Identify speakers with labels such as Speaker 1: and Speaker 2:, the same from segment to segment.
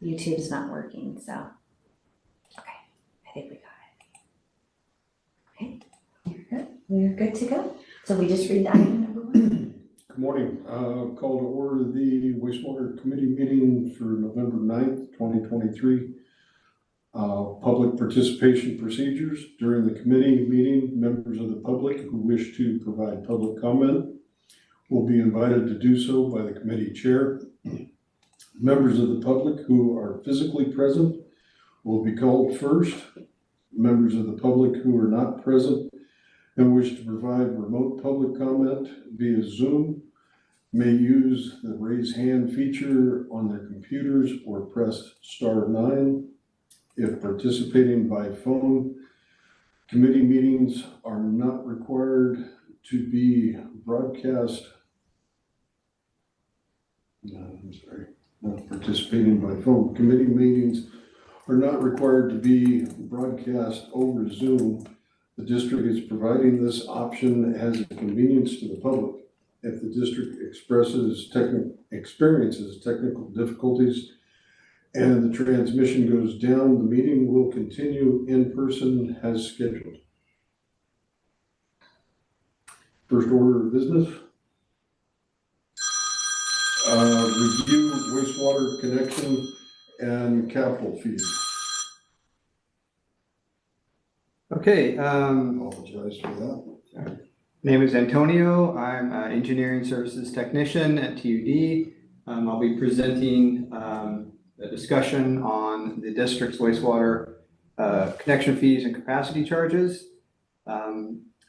Speaker 1: YouTube's not working, so. Okay, I think we got it. Okay, we're good to go. So we just read item number 1.
Speaker 2: Good morning. Call to order the Wastewater Committee meeting for November 9th, 2023. Public participation procedures. During the committee meeting, members of the public who wish to provide public comment will be invited to do so by the committee chair. Members of the public who are physically present will be called first. Members of the public who are not present and wish to provide remote public comment via Zoom may use the raise hand feature on their computers or press *9. If participating by phone, committee meetings are not required to be broadcast. Not participating by phone. Committee meetings are not required to be broadcast over Zoom. The district is providing this option as a convenience to the public. If the district experiences technical difficulties and the transmission goes down, the meeting will continue in person as scheduled. First order of business. Review wastewater connection and capital fees.
Speaker 3: Okay.
Speaker 2: Apologize for that.
Speaker 3: Name is Antonio. I'm an engineering services technician at TUD. I'll be presenting a discussion on the district's wastewater connection fees and capacity charges.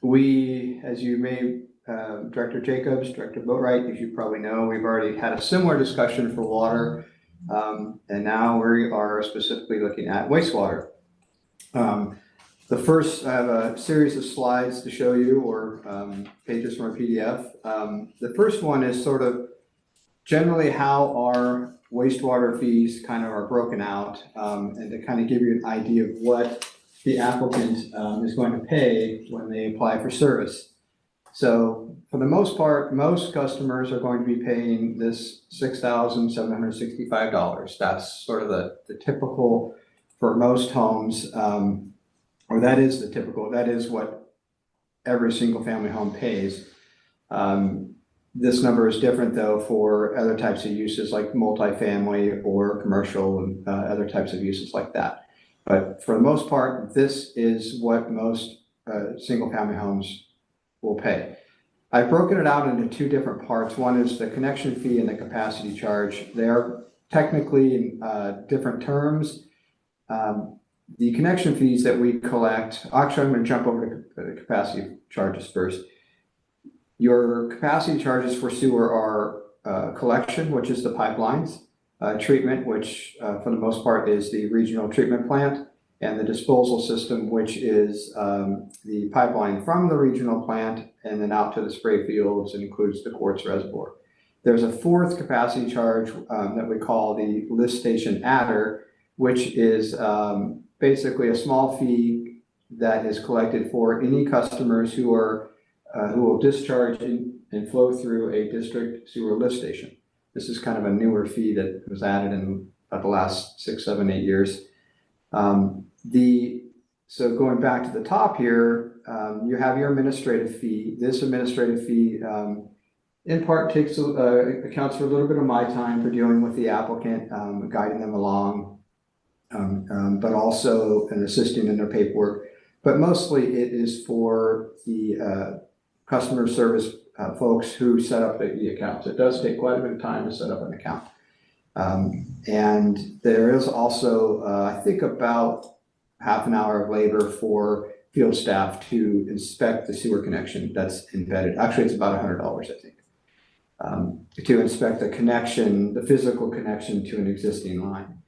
Speaker 3: We, as you may, Director Jacobs, Director Boatwright, as you probably know, we've already had a similar discussion for water, and now we are specifically looking at wastewater. The first, I have a series of slides to show you, or pages from a PDF. The first one is sort of generally how our wastewater fees kind of are broken out, and to kind of give you an idea of what the applicant is going to pay when they apply for service. So for the most part, most customers are going to be paying this $6,765. That's sort of the typical for most homes, or that is the typical, that is what every single family home pays. This number is different though for other types of uses like multifamily or commercial and other types of uses like that. But for the most part, this is what most single family homes will pay. I've broken it out into two different parts. One is the connection fee and the capacity charge. They are technically in different terms. The connection fees that we collect, actually I'm going to jump over to the capacity charges first. Your capacity charges for sewer are collection, which is the pipelines, treatment, which for the most part is the regional treatment plant, and the disposal system, which is the pipeline from the regional plant and then out to the spray fields and includes the quartz reservoir. There's a fourth capacity charge that we call the lift station adder, which is basically a small fee that is collected for any customers who will discharge and flow through a district sewer lift station. This is kind of a newer fee that was added in about the last 6, 7, 8 years. So going back to the top here, you have your administrative fee. This administrative fee in part accounts for a little bit of my time for dealing with the applicant, guiding them along, but also in assisting in their paperwork. But mostly it is for the customer service folks who set up the accounts. It does take quite a bit of time to set up an account. And there is also, I think, about half an hour of labor for field staff to inspect the sewer connection that's embedded. Actually, it's about $100, I think, to inspect the connection, the physical connection to an existing line.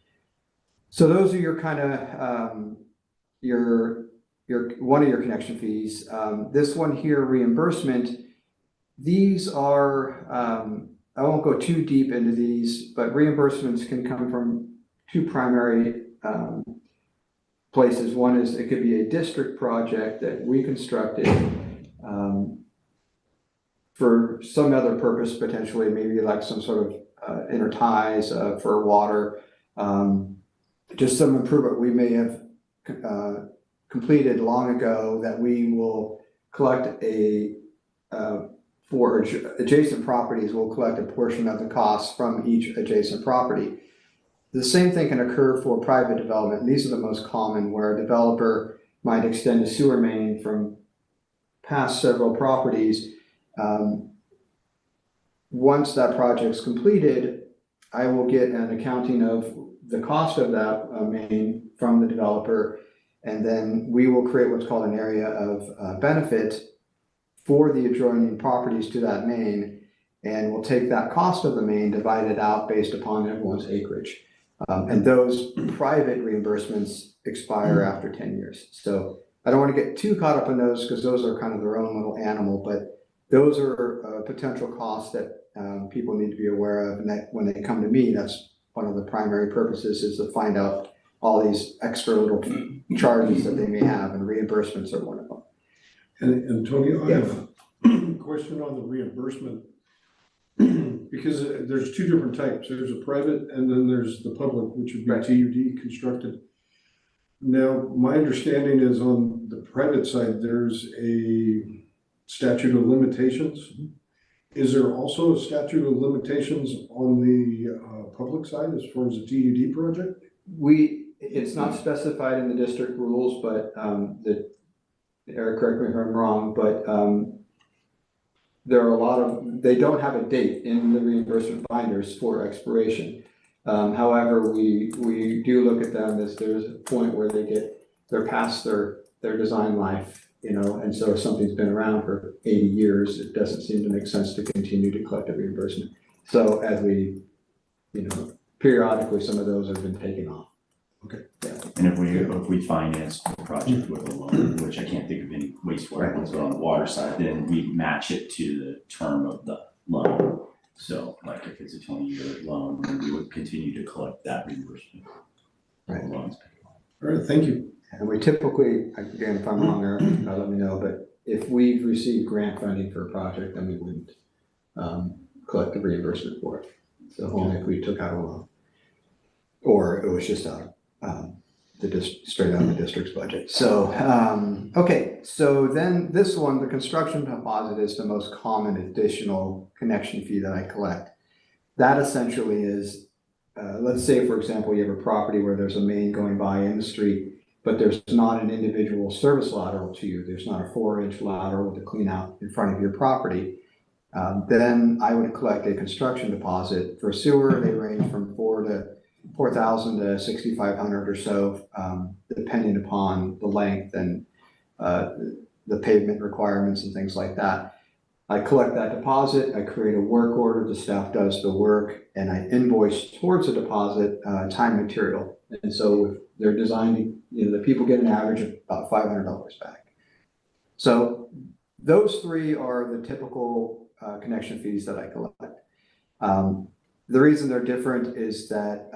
Speaker 3: So those are your kind of, your one of your connection fees. This one here, reimbursement, these are, I won't go too deep into these, but reimbursements can come from two primary places. One is it could be a district project that we constructed for some other purpose, potentially maybe like some sort of interties for water. Just some improvement we may have completed long ago that we will collect for adjacent properties, we'll collect a portion of the costs from each adjacent property. The same thing can occur for private development. And these are the most common, where a developer might extend a sewer main from past several properties. Once that project's completed, I will get an accounting of the cost of that main from the developer, and then we will create what's called an area of benefit for the adjoining properties to that main, and we'll take that cost of the main, divide it out based upon everyone's acreage. And those private reimbursements expire after 10 years. So I don't want to get too caught up in those because those are kind of their own little animal, but those are potential costs that people need to be aware of. And that when they come to me, that's one of the primary purposes, is to find out all these extra little charges that they may have, and reimbursements are one of them.
Speaker 2: And Antonio, I have a question on the reimbursement. Because there's two different types. There's a private and then there's the public, which would be TUD constructed. Now, my understanding is on the private side, there's a statute of limitations. Is there also a statute of limitations on the public side as far as the TUD project?
Speaker 3: It's not specified in the district rules, but Eric, correct me if I'm wrong, but there are they don't have a date in the reimbursement binders for expiration. However, we do look at them as there's a point where they're past their design life, and so if something's been around for 80 years, it doesn't seem to make sense to continue to collect a reimbursement. So as we, periodically, some of those have been taken off.
Speaker 2: Okay.
Speaker 3: Yeah.
Speaker 4: And if we finance the project with a loan, which I can't think of any wastewater ones, but on the water side, then we match it to the term of the loan. So like if it's a 20-year loan, then we would continue to collect that reimbursement.
Speaker 3: Right.
Speaker 4: Loans.
Speaker 2: All right, thank you.
Speaker 3: And we typically, again, if I'm wrong, Eric, let me know, but if we've received grant funding for a project, then we wouldn't collect the reimbursement for it. So only if we took out a loan, or it was just straight out of the district's budget. So, okay, so then this one, the construction deposit, is the most common additional connection fee that I collect. That essentially is, let's say, for example, you have a property where there's a main going by in the street, but there's not an individual service lateral to you. There's not a 4-inch lateral to clean out in front of your property. Then I would collect a construction deposit. For sewer, they range from $4,000 to $6,500 or so, depending upon the length and the pavement requirements and things like that. I collect that deposit, I create a work order, the staff does the work, and I invoice towards the deposit time and material. And so if they're designing, the people get an average of about $500 back. So those three are the typical connection fees that I collect. The reason they're different is that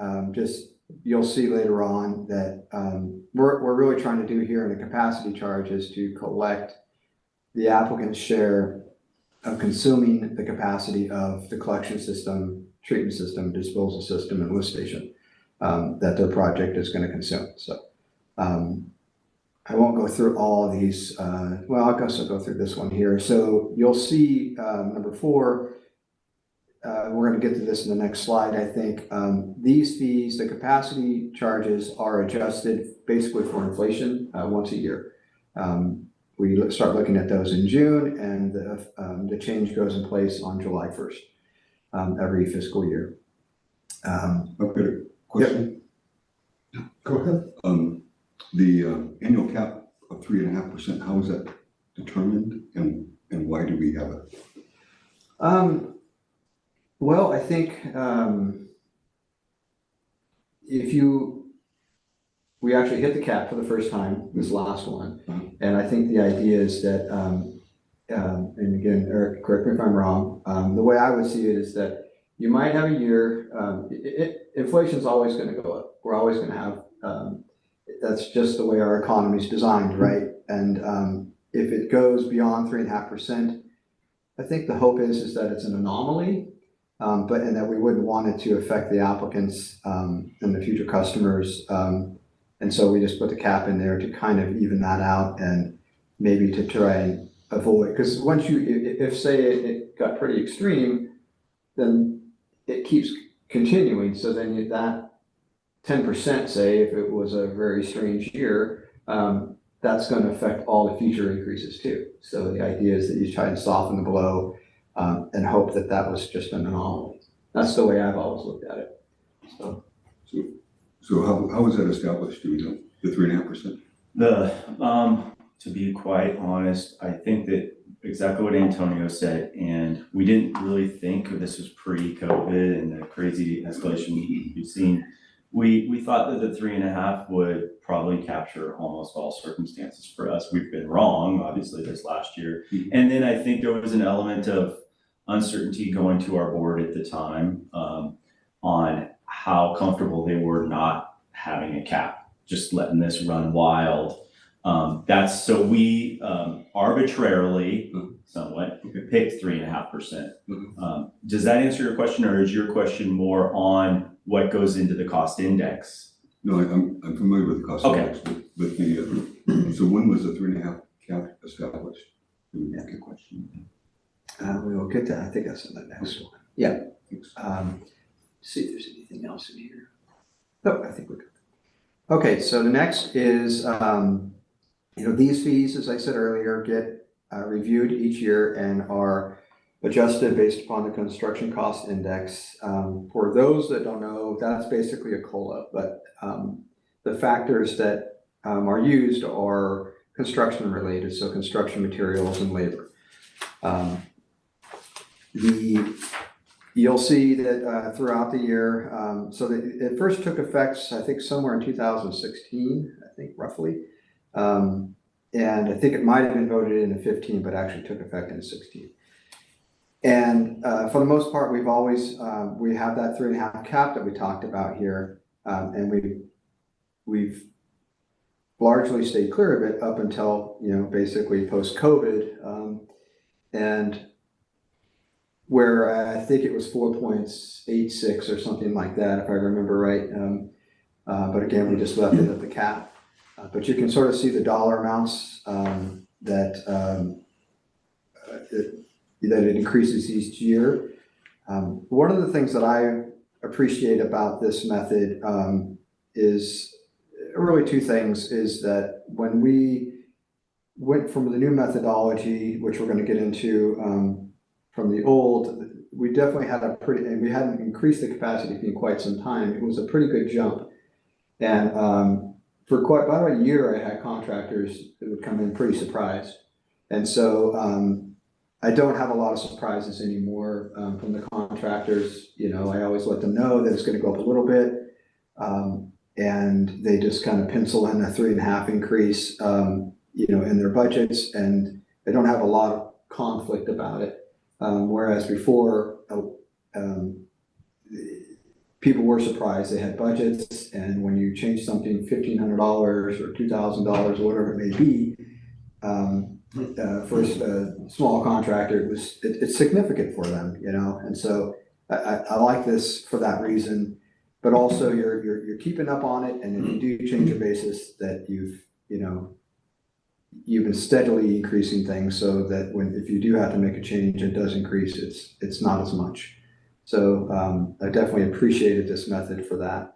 Speaker 3: you'll see later on that we're really trying to do here in a capacity charge is to collect the applicant's share of consuming the capacity of the collection system, treatment system, disposal system, and lift station that their project is going to consume. So I won't go through all of these. Well, I guess I'll go through this one here. So you'll see number 4. We're going to get to this in the next slide, I think. These fees, the capacity charges, are adjusted basically for inflation once a year. We start looking at those in June, and the change goes in place on July 1st every fiscal year.
Speaker 5: I've got a question.
Speaker 2: Yep. Go ahead.
Speaker 5: The annual cap of 3.5%, how is that determined, and why do we have it?
Speaker 3: Well, I think we actually hit the cap for the first time, this last one. And I think the idea is that, and again, Eric, correct me if I'm wrong, the way I would see it is that you might have a year, inflation's always going to go up. We're always going to have, that's just the way our economy is designed, right? And if it goes beyond 3.5%, I think the hope is that it's an anomaly. and that we wouldn't want it to affect the applicants, and the future customers. And so we just put the cap in there to kind of even that out and maybe to try and avoid, because once if say it got pretty extreme, then it keeps continuing. So then that 10%, say, if it was a very strange year, that's going to affect all the future increases too. So the idea is that you try to soften the blow, and hope that that was just an anomaly. That's the way I've always looked at it.
Speaker 5: So how was that established, do we know, the 3.5%?
Speaker 4: To be quite honest, I think that exactly what Antonio said, and we didn't really think this was pre-COVID and the crazy escalation we've seen. We thought that the 3.5 would probably capture almost all circumstances for us. We've been wrong, obviously, this last year. And then I think there was an element of uncertainty going to our board at the time, on how comfortable they were not having a cap, just letting this run wild. So we arbitrarily, somewhat, picked 3.5%. Does that answer your question, or is your question more on what goes into the cost index?
Speaker 5: No, I'm familiar with the cost index, but so when was the 3.5 cap established?
Speaker 3: Yeah, good question. We will get that. I think that's in the next one. Yeah. See if there's anything else in here. No, I think we're good. Okay, so the next is, these fees, as I said earlier, get reviewed each year and are adjusted based upon the construction cost index. For those that don't know, that's basically a COLA, but the factors that are used are construction related, so construction materials and labor. You'll see that throughout the year, so it first took effect, I think, somewhere in 2016, I think, roughly. And I think it might have been voted in 15, but actually took effect in 16. And for the most part, we've always, we have that 3.5 cap that we talked about here. And we've largely stayed clear of it up until, basically post-COVID. And where I think it was 4.86 or something like that, if I remember right. But again, we just left it at the cap. But you can sort of see the dollar amounts that it increases each year. One of the things that I appreciate about this method is really two things, is that when we went from the new methodology, which we're going to get into, from the old, we definitely had and we hadn't increased the capacity in quite some time. It was a pretty good jump. And for about a year, I had contractors that would come in pretty surprised. And so I don't have a lot of surprises anymore from the contractors. I always let them know that it's going to go up a little bit. And they just kind of pencil in a 3.5 increase, in their budgets, and they don't have a lot of conflict about it. Whereas before, people were surprised. They had budgets, and when you change something $1,500 or $2,000 or whatever it may be, for a small contractor, it's significant for them, And so I like this for that reason. But also you're keeping up on it, and if you do change your basis, that you've been steadily increasing things, so that if you do have to make a change, it does increase. It's not as much. So I definitely appreciated this method for that.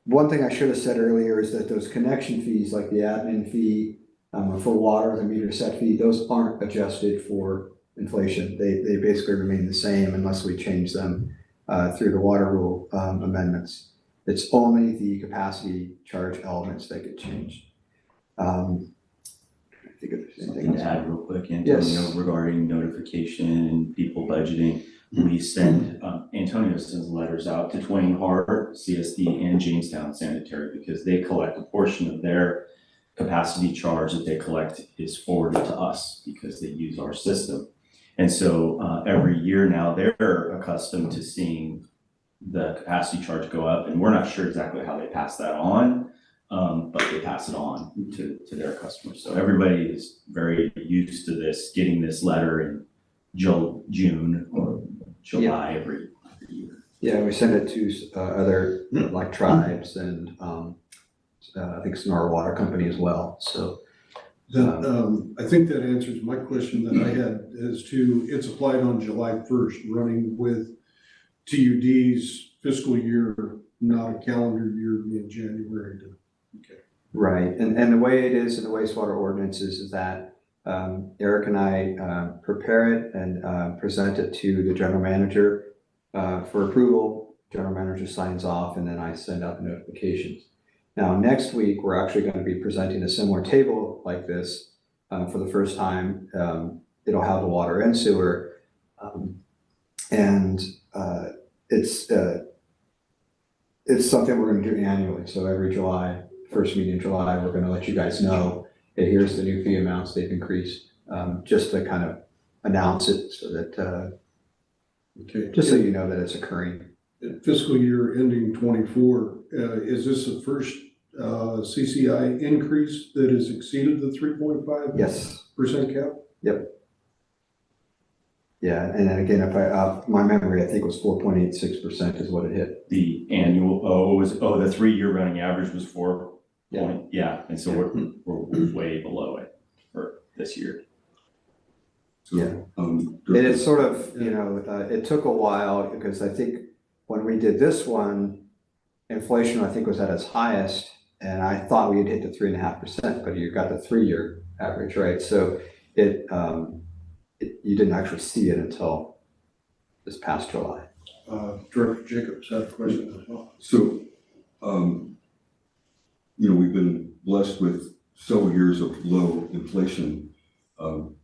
Speaker 3: One thing I should have said earlier is that those connection fees, like the admin fee for water, the meter set fee, those aren't adjusted for inflation. They basically remain the same unless we change them through the water rule amendments. It's only the capacity charge elements that get changed. I think if there's anything
Speaker 4: Something to add real quick, Antonio, regarding notification and people budgeting. We send, Antonio sends letters out to Twain Harbor, CSD, and Jamestown Sanitary, because they collect a portion of their capacity charge that they collect is forwarded to us because they use our system. And so every year now, they're accustomed to seeing the capacity charge go up, and we're not sure exactly how they pass that on, but they pass it on to their customers. So everybody is very used to this, getting this letter, and June or July every year.
Speaker 3: Yeah, we send it to other like tribes and I think Sonora Water Company as well, so.
Speaker 2: That, I think that answers my question that I had as to, it's applied on July 1st, running with TUD's fiscal year, not a calendar year being January to, okay.
Speaker 3: Right, and the way it is in the wastewater ordinances is that Eric and I prepare it and present it to the general manager for approval. General manager signs off and then I send out the notifications. Now, next week, we're actually going to be presenting a similar table like this for the first time. It'll have the water and sewer. And it's something we're going to do annually. So every July, first meeting in July, we're going to let you guys know, hey, here's the new fee amounts they've increased, just to kind of announce it so that,
Speaker 2: Okay.
Speaker 3: just so you know that it's occurring.
Speaker 2: Fiscal year ending 24, is this the first CCI increase that has exceeded the 3.5%
Speaker 3: Yes.
Speaker 2: cap?
Speaker 3: Yeah, and then again, if I, my memory, I think it was 4.86% is what it hit.
Speaker 4: The annual, the 3-year running average was 4
Speaker 3: Yeah.
Speaker 4: point, yeah, and so we're way below it for this year.
Speaker 5: So,
Speaker 3: Yeah. It is sort of, you know, it took a while because I think when we did this one, inflation, I think, was at its highest, and I thought we had hit the 3.5%, but you got the 3-year average, right? So you didn't actually see it until this past July.
Speaker 2: Director Jacobs had a question as well.
Speaker 5: So, you know, we've been blessed with several years of low inflation. So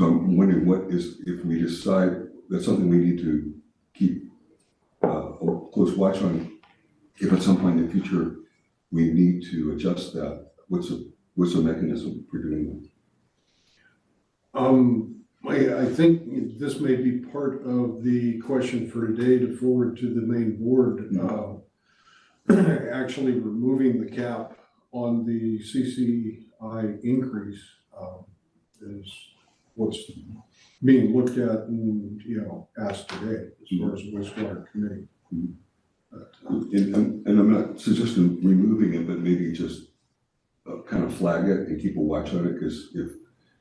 Speaker 5: I'm wondering if we decide that's something we need to keep a close watch on, if at some point in the future we need to adjust that, what's the mechanism for doing that?
Speaker 2: I think this may be part of the question for today to forward to the main board. Actually removing the cap on the CCI increase is what's being looked at and, you know, asked today as far as the wastewater committee.
Speaker 5: And I'm not suggesting removing it, but maybe just kind of flag it and keep a watch on it, because if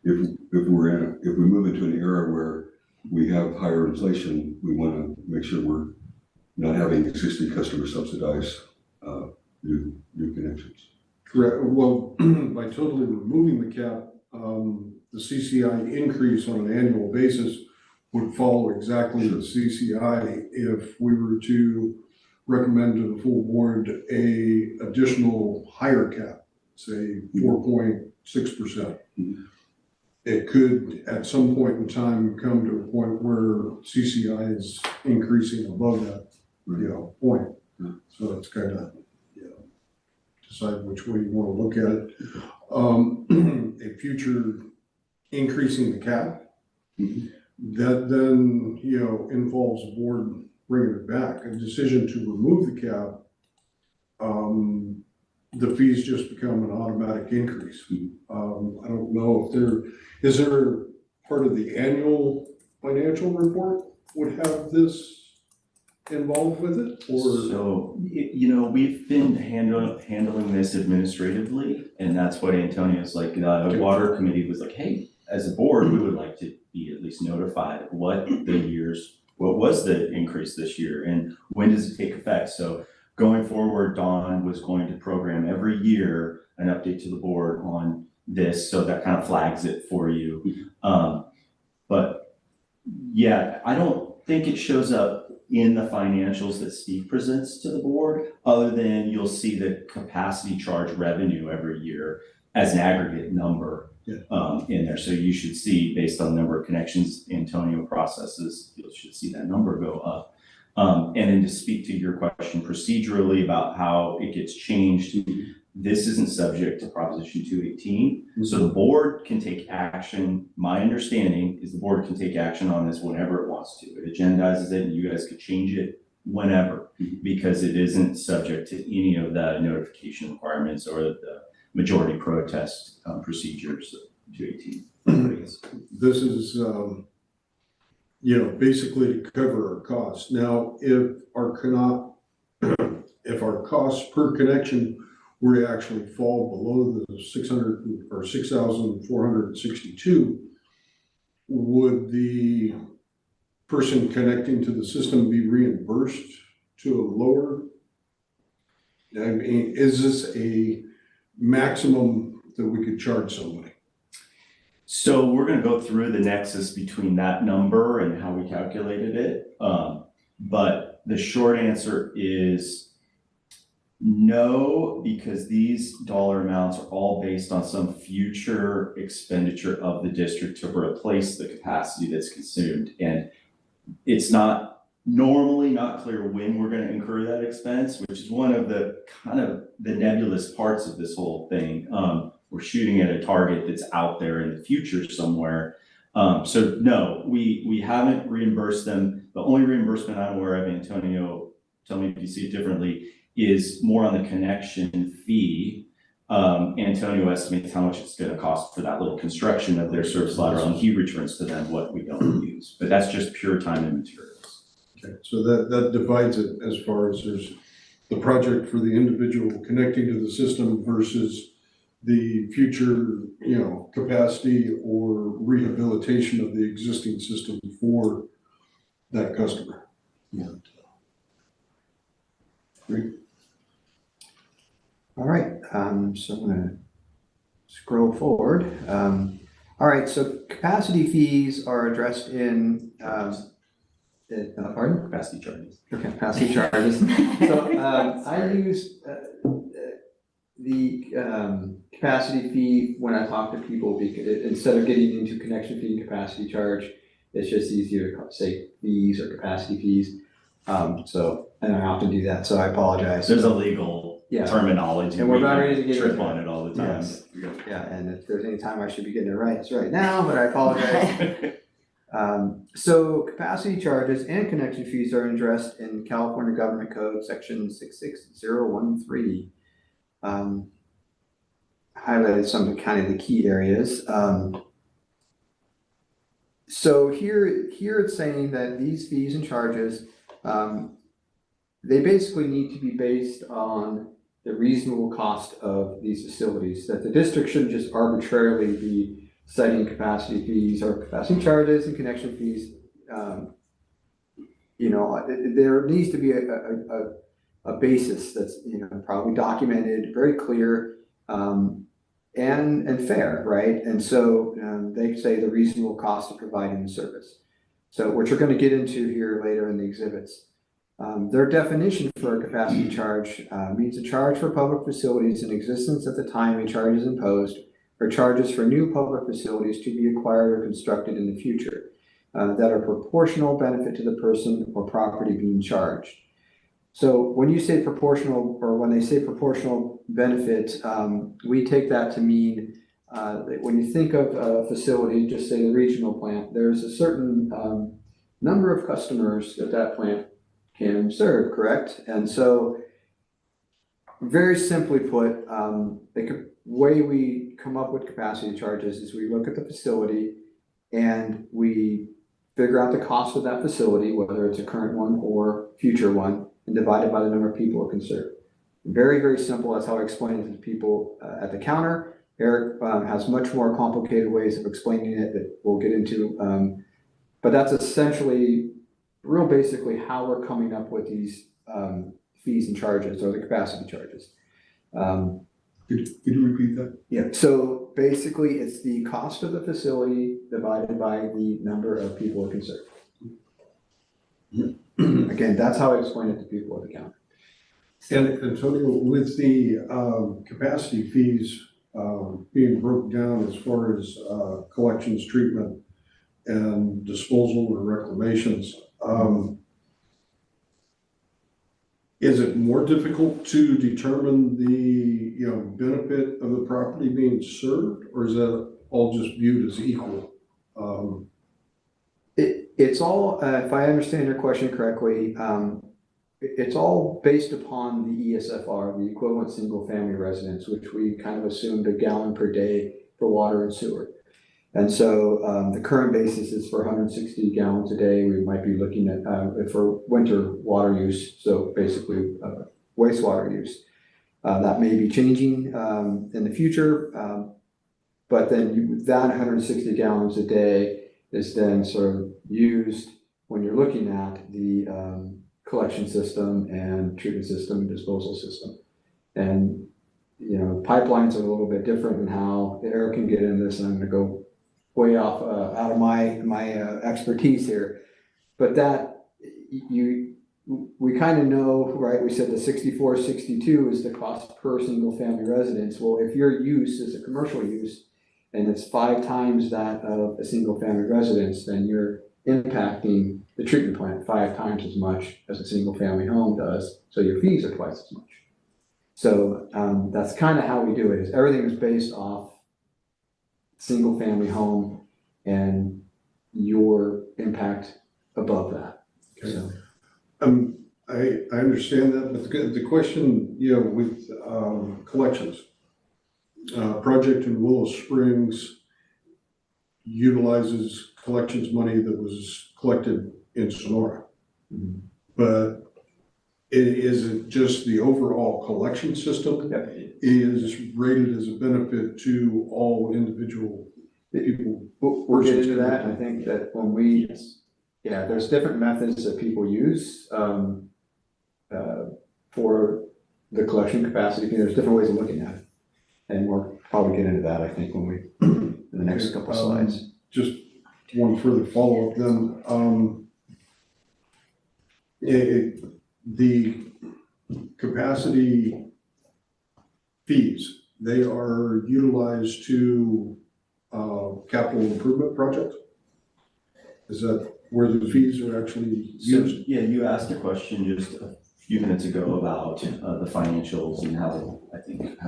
Speaker 5: we move into an era where we have higher inflation, we want to make sure we're not having existing customers subsidize new connections.
Speaker 2: Correct. Well, by totally removing the cap, the CCI increase on an annual basis would follow exactly the CCI if we were to recommend to the full board a additional higher cap, say 4.6%. It could, at some point in time, come to a point where CCI is increasing above that, you know, point. So it's kind of, you know, decide which way you want to look at it. A future increasing the cap, that then, you know, involves the board bringing it back. A decision to remove the cap, the fees just become an automatic increase. I don't know if is there part of the annual financial report would have this involved with it, or?
Speaker 4: So, you know, we've been handling this administratively, and that's what Antonio's like, the water committee was like, hey, as a board, we would like to be at least notified of what was the increase this year and when does it take effect? So going forward, Dawn was going to program every year an update to the board on this, so that kind of flags it for you. But yeah, I don't think it shows up in the financials that Steve presents to the board, other than you'll see the capacity charge revenue every year as an aggregate number in there. So you should see, based on the number of connections Antonio processes, you should see that number go up. And then to speak to your question procedurally about how it gets changed, this isn't subject to Proposition 218. So the board can take action. My understanding is the board can take action on this whenever it wants to. It agendizes it and you guys could change it whenever, because it isn't subject to any of the notification requirements or the majority protest procedures 218.
Speaker 2: This is, basically to cover our costs. Now, if our costs per connection were to actually fall below the 600 or 6,462, would the person connecting to the system be reimbursed to a lower? I mean, is this a maximum that we could charge somebody?
Speaker 4: So we're gonna go through the nexus between that number and how we calculated it. But the short answer is no, because these dollar amounts are all based on some future expenditure of the district to replace the capacity that's consumed. And it's normally not clear when we're gonna incur that expense, which is one of the kind of the nebulous parts of this whole thing. We're shooting at a target that's out there in the future somewhere. So no, we haven't reimbursed them. The only reimbursement I'm aware of, Antonio, tell me if you see it differently, is more on the connection fee. Antonio estimates how much it's gonna cost for that little construction of their service lateral, and he returns to them what we don't use. But that's just pure time and materials.
Speaker 2: Okay, so that divides it as far as there's the project for the individual connecting to the system versus the future, capacity or rehabilitation of the existing system for that customer.
Speaker 3: Yeah. Great. All right, so I'm gonna scroll forward. All right, so capacity fees are addressed in, pardon?
Speaker 4: Capacity charges.
Speaker 3: Okay, capacity charges. So I use the capacity fee when I talk to people, because instead of getting into connection fee and capacity charge, it's just easier to say fees or capacity fees. And I often do that, so I apologize.
Speaker 4: There's a legal terminology.
Speaker 3: And we're about ready to get
Speaker 4: trip
Speaker 3: into
Speaker 4: on it all the time.
Speaker 3: Yes. Yeah, and if there's any time I should be getting it right, it's right now, but I apologize. So capacity charges and connection fees are addressed in California Government Code, section 66013. Highlighted some of the key areas. So here it's saying that these fees and charges, they basically need to be based on the reasonable cost of these facilities, that the district shouldn't just arbitrarily be setting capacity fees or capacity charges and connection fees. There needs to be a basis that's probably documented, very clear, and fair, right? And so they say the reasonable cost of providing the service. So which we're going to get into here later in the exhibits. Their definition for a capacity charge means a charge for public facilities in existence at the time a charge is imposed, or charges for new public facilities to be acquired or constructed in the future that are proportional benefit to the person or property being charged. So when you say proportional, or when they say proportional benefit, we take that to mean that when you think of a facility, just say the regional plant, there's a certain number of customers that plant can serve, correct? And so very simply put, the way we come up with capacity charges is we look at the facility and we figure out the cost of that facility, whether it's a current one or future one, and divide it by the number of people it can serve. Very, very simple. That's how I explain it to the people at the counter. Eric has much more complicated ways of explaining it that we'll get into. But that's essentially, real basically, how we're coming up with these fees and charges, or the capacity charges.
Speaker 5: Could you repeat that?
Speaker 3: Yeah, so basically it's the cost of the facility divided by the number of people it can serve. Again, that's how I explain it to people at the counter.
Speaker 2: And Antonio, with the capacity fees being broken down as far as collections, treatment, and disposal or reclamations, is it more difficult to determine the benefit of the property being served, or is that all just viewed as equal?
Speaker 3: It's all, if I understand your question correctly, it's all based upon the ESFR, the equivalent single family residence, which we kind of assumed a gallon per day for water and sewer. And so the current basis is for 160 gallons a day. We might be looking at for winter water use, so basically wastewater use. That may be changing in the future, but then that 160 gallons a day is then sort of used when you're looking at the collection system and treatment system and disposal system. And, you know, pipelines are a little bit different in how Eric can get into this, and I'm gonna go way off out of my expertise here. But that, we kind of know, right, we said the 64.62 is the cost per single family residence. Well, if your use is a commercial use and it's 5 times that of a single family residence, then you're impacting the treatment plant 5 times as much as a single family home does. So your fees are twice as much. So that's kind of how we do it, is everything is based off single family home and your impact above that.
Speaker 2: Okay.
Speaker 3: So.
Speaker 2: I understand that, but the question, you know, with collections, project in Willow Springs utilizes collections money that was collected in Sonora.
Speaker 3: Mm-hmm.
Speaker 2: But it isn't just the overall collection system.
Speaker 3: Yep.
Speaker 2: Is rated as a benefit to all individual people.
Speaker 3: We'll get into that. I think that when we, yeah, there's different methods that people use for the collection capacity. There's different ways of looking at it. And we'll probably get into that, I think, when we, in the next couple slides.
Speaker 2: Just one further follow-up then. The capacity fees, they are utilized to capital improvement projects? Is that where the fees are actually used?
Speaker 4: So, yeah, you asked a question just a few minutes ago about the financials and how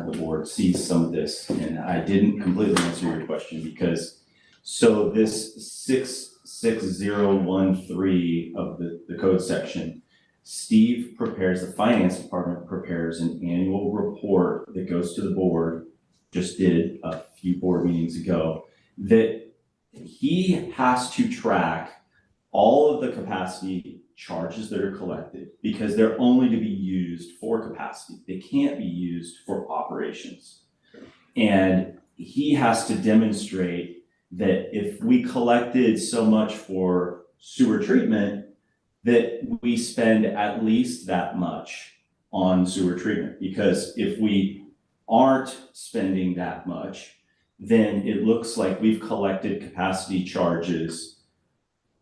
Speaker 4: the board sees some of this. And I didn't completely answer your question because, so this 66013 of the code section, Steve prepares, the finance department prepares an annual report that goes to the board, just did a few board meetings ago, that he has to track all of the capacity charges that are collected because they're only to be used for capacity. They can't be used for operations. And he has to demonstrate that if we collected so much for sewer treatment, that we spend at least that much on sewer treatment. Because if we aren't spending that much, then it looks like we've collected capacity charges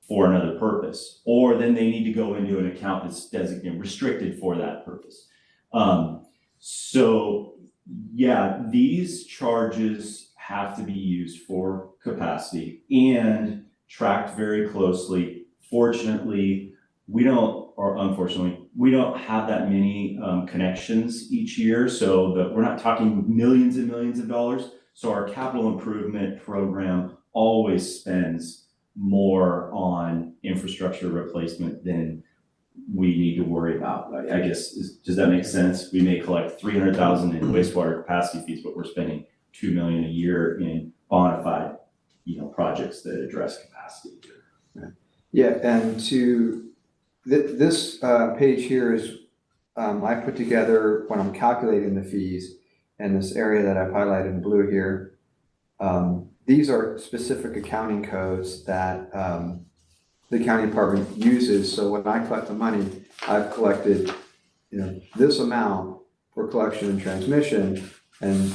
Speaker 4: for another purpose, or then they need to go into an account that's designated restricted for that purpose. So yeah, these charges have to be used for capacity and tracked very closely. Fortunately, we don't, or unfortunately, we don't have that many connections each year, so that we're not talking millions and millions of dollars. So our capital improvement program always spends more on infrastructure replacement than we need to worry about. I guess, does that make sense? We may collect 300,000 in wastewater capacity fees, but we're spending 2 million a year in bona fide, projects that address capacity.
Speaker 3: Yeah, and to this page here is I put together when I'm calculating the fees, and this area that I've highlighted in blue here. These are specific accounting codes that the accounting department uses. So when I collect the money, I've collected, this amount for collection and transmission, and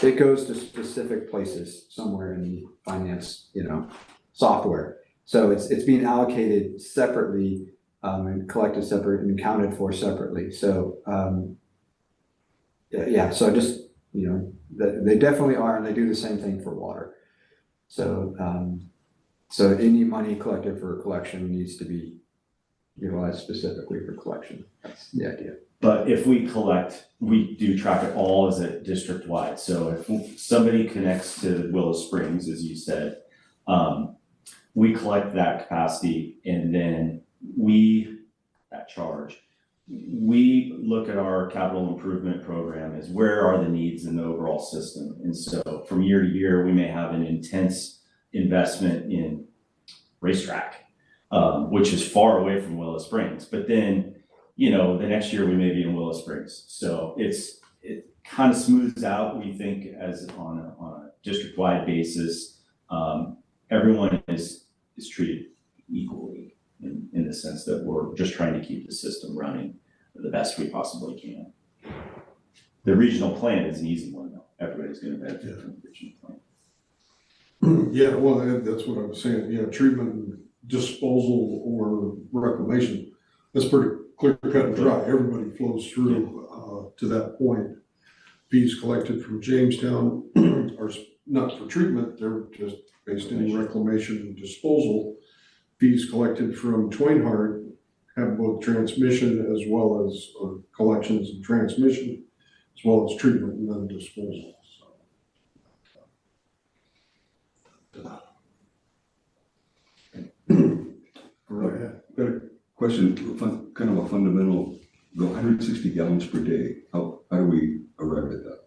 Speaker 3: it goes to specific places somewhere in the finance, software. So it's being allocated separately and collected separate and accounted for separately. So yeah, so just, they definitely are, and they do the same thing for water. So so any money collected for collection needs to be utilized specifically for collection. That's the idea.
Speaker 4: But if we collect, we do track it all as a district wide. So if somebody connects to Willow Springs, as you said, we collect that capacity, and then that charge, we look at our capital improvement program as where are the needs in the overall system. And so from year to year, we may have an intense investment in racetrack, which is far away from Willow Springs. But then, you know, the next year we may be in Willow Springs. So it kind of smooths out, we think, as on a district-wide basis. Everyone is treated equally in the sense that we're just trying to keep the system running the best we possibly can. The regional plan is an easy one, though. Everybody's going to benefit from the regional plan.
Speaker 2: Yeah, well, that's what I was saying, yeah, treatment and disposal or reclamation, that's pretty clear cut and dry, everybody flows through to that point. Fees collected from Jamestown are not for treatment, they're just based in reclamation and disposal. Fees collected from Twainhard have both transmission as well as collections and transmission, as well as treatment and then disposal.
Speaker 5: Right. Got a question, kind of a fundamental, the 160 gallons per day, how do we arrive at that?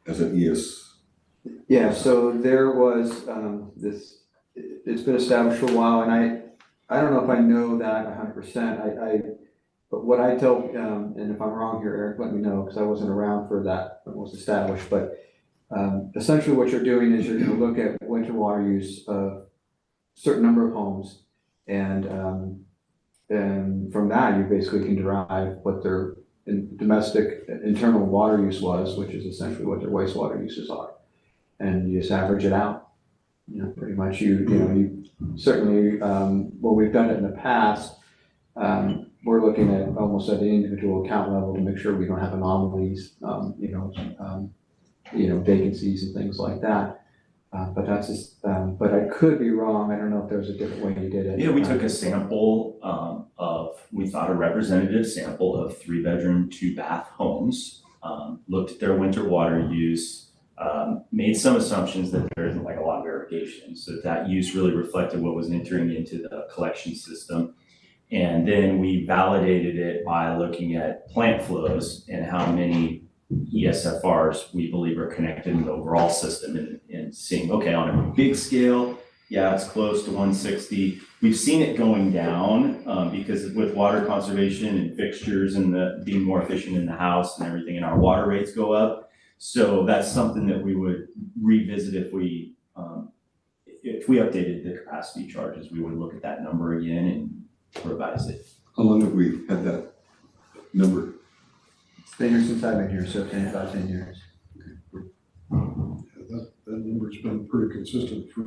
Speaker 5: As an ES?
Speaker 3: Yeah, so there was this, it's been established for a while, and I don't know if I know that 100%. But what I tell, and if I'm wrong here, Eric, let me know, because I wasn't around for that when it was established. But essentially what you're doing is you're going to look at winter water use of certain number of homes, and from that you basically can derive what their domestic internal water use was, which is essentially what their wastewater uses are, and you just average it out. You know, pretty much you certainly well, we've done it in the past. We're looking at almost at the individual account level to make sure we don't have anomalies, vacancies and things like that. But that's just, but I could be wrong. I don't know if there's a different way you did it.
Speaker 4: Yeah, we took a sample we thought a representative sample of 3-bedroom, 2-bath homes, looked at their winter water use, made some assumptions that there isn't like a lot of irrigation. So that use really reflected what was entering into the collection system. And then we validated it by looking at plant flows and how many ESFRs we believe are connected in the overall system, and seeing, okay, on a big scale, yeah, it's close to 160. We've seen it going down because with water conservation and fixtures and being more efficient in the house and everything, and our water rates go up. So that's something that we would revisit if we updated the capacity charges. We would look at that number again and revise it.
Speaker 5: How long have we had that number?
Speaker 3: It's been here since I've been here, so about 10 years.
Speaker 2: Yeah, that number's been pretty consistent for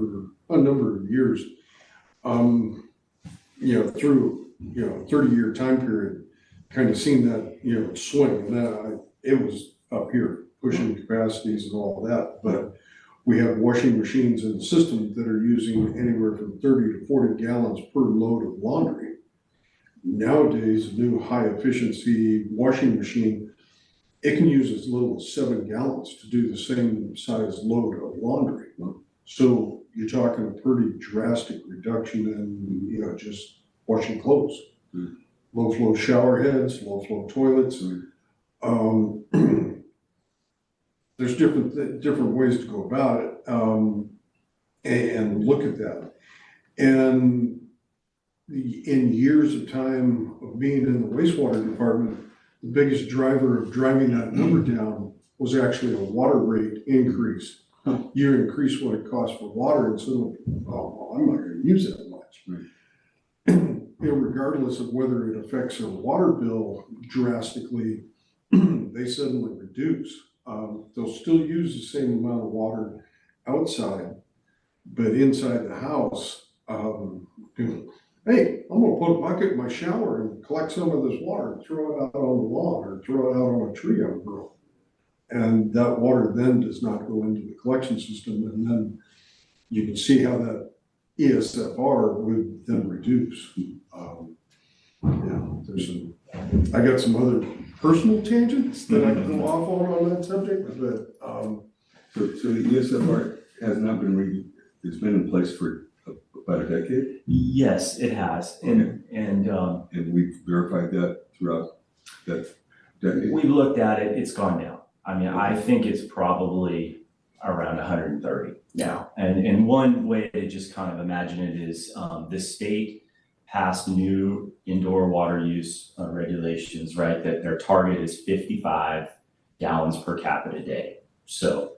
Speaker 2: a number of years. Through 30-year time period, kind of seen that swing, and it was up here pushing capacities and all that. But we have washing machines in the system that are using anywhere from 30 to 40 gallons per load of laundry. Nowadays, a new high efficiency washing machine, it can use as little as 7 gallons to do the same size load of laundry. So you're talking a pretty drastic reduction in, just washing clothes. Low flow shower heads, low flow toilets. There's different ways to go about it and look at that. And in years of time of being in the wastewater department, the biggest driver of driving that number down was actually a water rate increase. You increase what it costs for water, and so, I'm not going to use that much. Regardless of whether it affects their water bill drastically, they suddenly reduce. They'll still use the same amount of water outside, but inside the house, hey, I'm gonna put a bucket in my shower and collect some of this water and throw it out on the lawn or throw it out on a tree I've grown. And that water then does not go into the collection system, and then you can see how that ESFR would then reduce. I got some other personal tangents that I can go off on that subject, but
Speaker 5: So the ESFR has not been it's been in place for about a decade?
Speaker 4: Yes, it has, and
Speaker 5: we've verified that throughout that decade?
Speaker 4: we've looked at it, it's gone down. I mean, I think it's probably around 130 now. And one way to just kind of imagine it is the state passed new indoor water use regulations, right? That their target is 55 gallons per capita day. So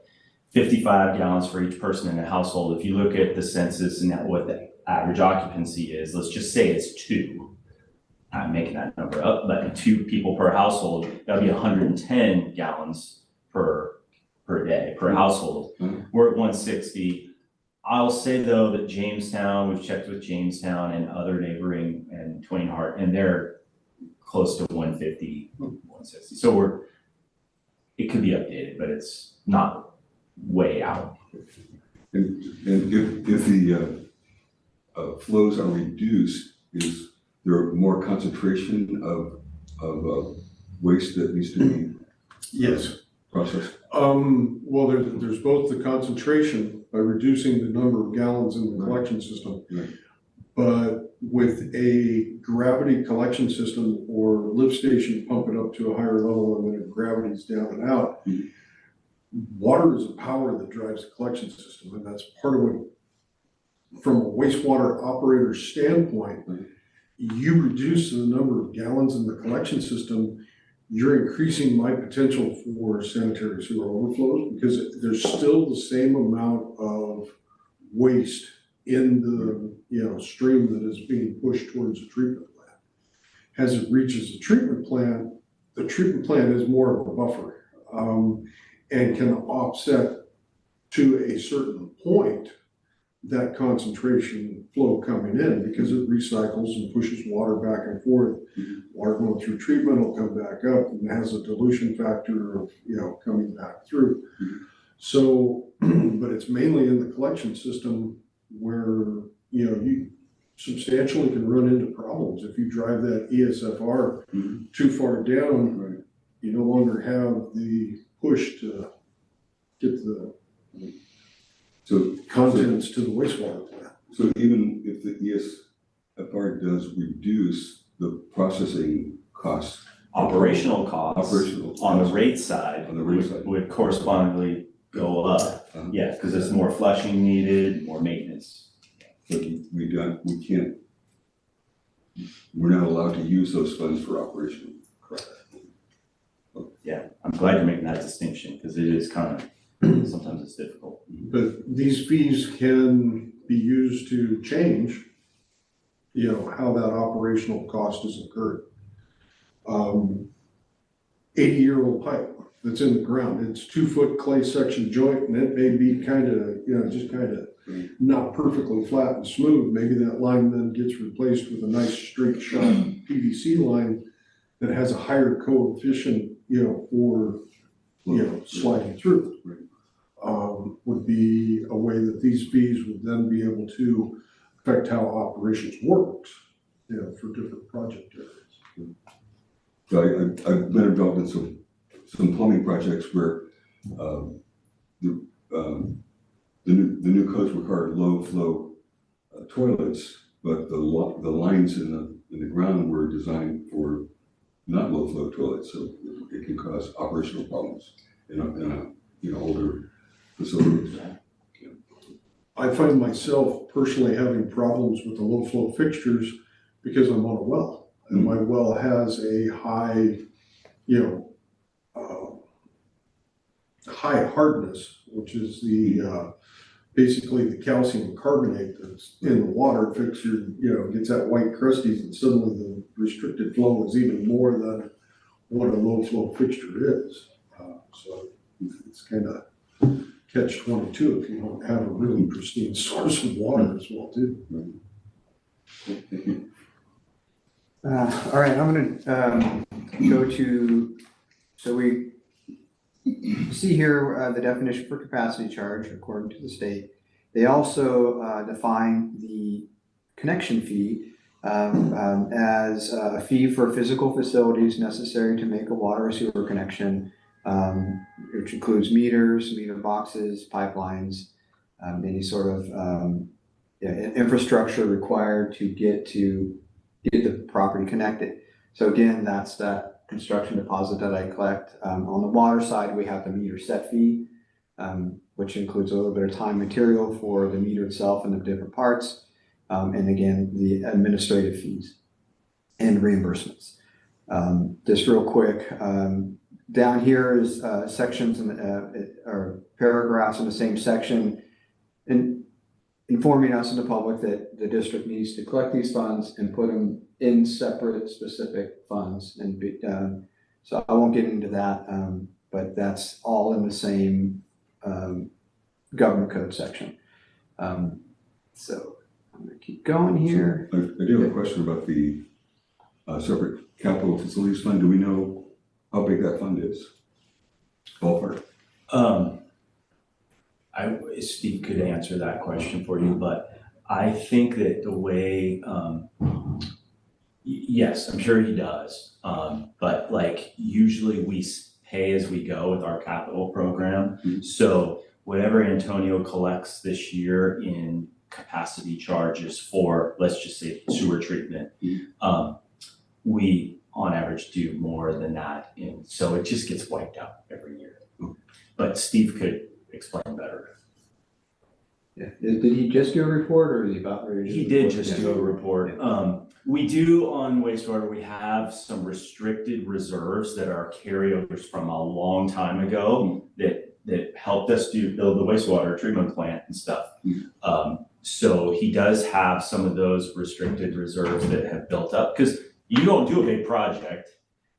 Speaker 4: 55 gallons for each person in a household. If you look at the census and what the average occupancy is, let's just say it's 2. I'm making that number up, but 2 people per household, that'll be 110 gallons per day, per household. We're at 160. I'll say though that Jamestown, we've checked with Jamestown and other neighboring and Twain Harte, and they're close to 150, 160. So it could be updated, but it's not way out.
Speaker 5: And if the flows are reduced, is there more concentration of waste that needs to be
Speaker 2: Yes.
Speaker 5: processed?
Speaker 2: Well, there's both the concentration by reducing the number of gallons in the collection system.
Speaker 5: Right.
Speaker 2: But with a gravity collection system or lift station pump it up to a higher level and then it gravity's down and out, water is a power that drives the collection system. And that's part of what, from a wastewater operator standpoint, you reduce the number of gallons in the collection system, you're increasing my potential for sanitary sewer overflows because there's still the same amount of waste in the stream that is being pushed towards the treatment plant. As it reaches the treatment plant is more of a buffer and can offset to a certain point that concentration flow coming in because it recycles and pushes water back and forth. Water going through treatment will come back up and has a dilution factor of, coming back through. So, but it's mainly in the collection system where, you substantially can run into problems. If you drive that ESFR too far down, you no longer have the push to get the contents to the wastewater plant.
Speaker 5: So even if the ESFR does reduce the processing costs,
Speaker 4: Operational costs on the rate side would correspondingly go up. Yeah, because there's more flushing needed, more maintenance.
Speaker 5: but we're not allowed to use those funds for operation.
Speaker 2: Correct.
Speaker 4: Yeah, I'm glad you're making that distinction because it is kind of, sometimes it's difficult.
Speaker 2: But these fees can be used to change, how that operational cost is incurred. 80-year-old pipe that's in the ground, it's 2-foot clay section joint and it may be kind of, just kind of not perfectly flat and smooth. Maybe that line then gets replaced with a nice straight shot PVC line that has a higher coefficient, for, sliding through. Would be a way that these fees would then be able to affect how operations works, for different project areas.
Speaker 5: So I've been involved in some plumbing projects where the new codes require low flow toilets, but the lines in the ground were designed for not low flow toilets, so it can cause operational problems in a older facilities.
Speaker 2: I find myself personally having problems with the low flow fixtures because I'm on a well and my well has a high, high hardness, which is the basically the calcium carbonate that's in the water fixture, gets that white crusties and suddenly the restricted flow is even more than what a low flow fixture is. So it's kind of catch-22 if you don't have a really pristine source of water as well too.
Speaker 3: All right, I'm gonna go to, so we see here the definition for capacity charge according to the state. They also define the connection fee as a fee for physical facilities necessary to make a water or sewer connection, which includes meters, meter boxes, pipelines, any sort of infrastructure required to get the property connected. So again, that's that construction deposit that I collect. On the water side, we have the meter set fee. which includes a little bit of time material for the meter itself and the different parts. And again, the administrative fees and reimbursements. Just real quick, down here is sections or paragraphs in the same section informing us in the public that the district needs to collect these funds and put them in separate specific funds. And so I won't get into that, but that's all in the same government code section. So I'm gonna keep going here.
Speaker 5: I do have a question about the separate capital facilities fund. Do we know how big that fund is? Ballpark?
Speaker 4: Steve could answer that question for you, but I think that the way, yes, I'm sure he does. But like usually we pay as we go with our capital program.
Speaker 5: Mm-hmm.
Speaker 4: So whatever Antonio collects this year in capacity charges for, let's just say sewer treatment, we on average do more than that. And so it just gets wiped out every year. But Steve could explain better.
Speaker 3: Yeah. Did he just do a report or is he about ready to do
Speaker 4: He
Speaker 3: a
Speaker 4: did
Speaker 3: report?
Speaker 4: just do a report. We do on wastewater, we have some restricted reserves that are carryovers from a long time ago that helped us build the wastewater treatment plant and stuff. So he does have some of those restricted reserves that have built up, because you don't do a big project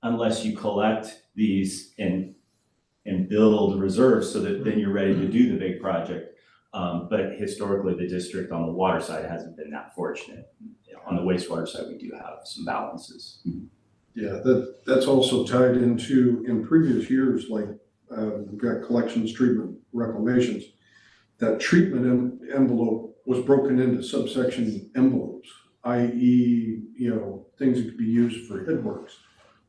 Speaker 4: unless you collect these and build reserves so that then you're ready to do the big project. But historically, the district on the water side hasn't been that fortunate. On the wastewater side, we do have some balances.
Speaker 2: Yeah, that's also tied into, in previous years, like we've got collections, treatment, reclamations. That treatment envelope was broken into subsection envelopes, i.e., things that could be used for headworks,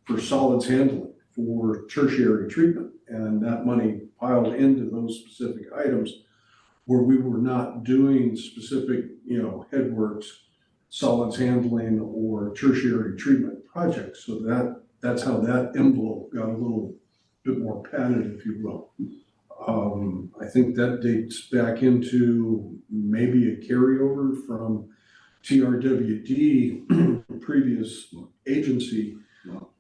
Speaker 2: for solids handling, for tertiary treatment. And that money piled into those specific items where we were not doing specific, headworks, solids handling, or tertiary treatment projects. So that's how that envelope got a little bit more padded, if you will. I think that dates back into maybe a carryover from TRWD, previous agency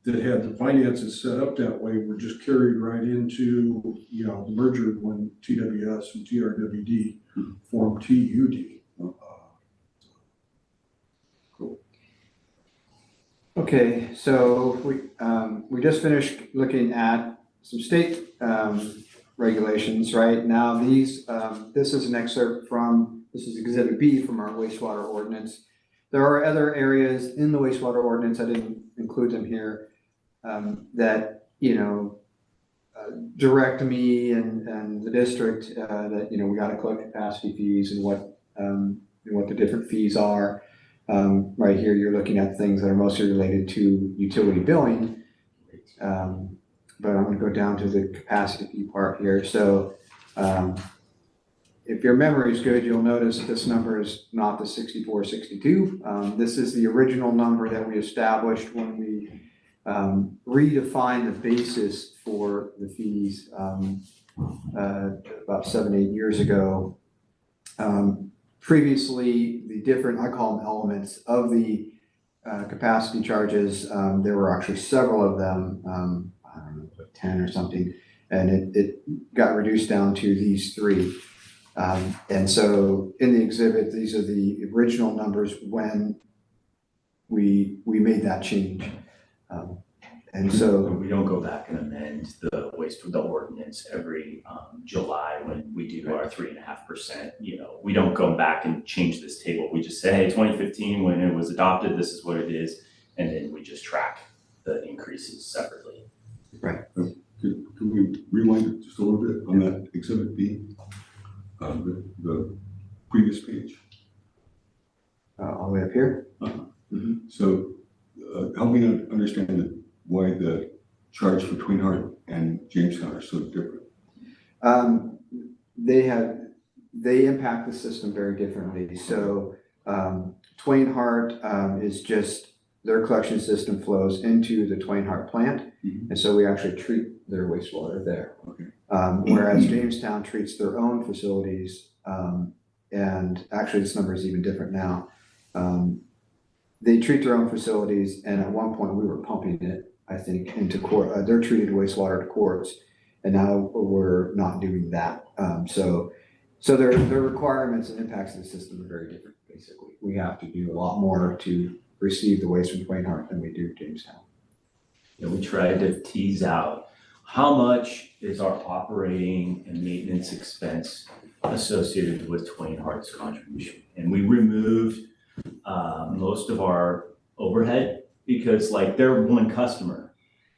Speaker 2: that had the finances set up that way, were just carried right into, the merger when TWS and TRWD formed TUD.
Speaker 3: Cool. Okay, so we just finished looking at some state regulations, right? Now these, this is an excerpt from, this is Exhibit B from our wastewater ordinance. There are other areas in the wastewater ordinance, I didn't include them here, that, direct me and the district that, we got to collect capacity fees and what the different fees are. Right here, you're looking at things that are mostly related to utility billing. But I'm going to go down to the capacity fee part here. So if your memory is good, you'll notice this number is not the 6462. This is the original number that we established when we redefined the basis for the fees about 7-8 years ago. Previously, the different, I call them elements of the capacity charges, there were actually several of them, I don't know, 10 or something, and it got reduced down to these three. And so in the exhibit, these are the original numbers when we made that change. And so
Speaker 4: we don't go back and amend the ordinance every July when we do our 3.5%. We don't go back and change this table. We just say, hey, 2015, when it was adopted, this is what it is, and then we just track the increases separately.
Speaker 3: Right.
Speaker 5: Can we rewind it just a little bit on that Exhibit B, the previous page?
Speaker 3: All the way up here.
Speaker 5: So help me understand why the charge for Twin Heart and Jamestown are so different.
Speaker 3: They impact the system very differently. So Twain Harte is just, their collection system flows into the Twain Harte plant. And so we actually treat their wastewater there.
Speaker 5: Okay.
Speaker 3: Whereas Jamestown treats their own facilities, and actually this number is even different now. They treat their own facilities, and at one point we were pumping it, I think, into their treated wastewater to quartz, and now we're not doing that. So their requirements and impacts of the system are very different, basically. We have to do a lot more to receive the waste from Twain Harte than we do Jamestown.
Speaker 4: And we tried to tease out how much is our operating and maintenance expense associated with Twain Harte's contribution. And we removed most of our overhead because like they're one customer.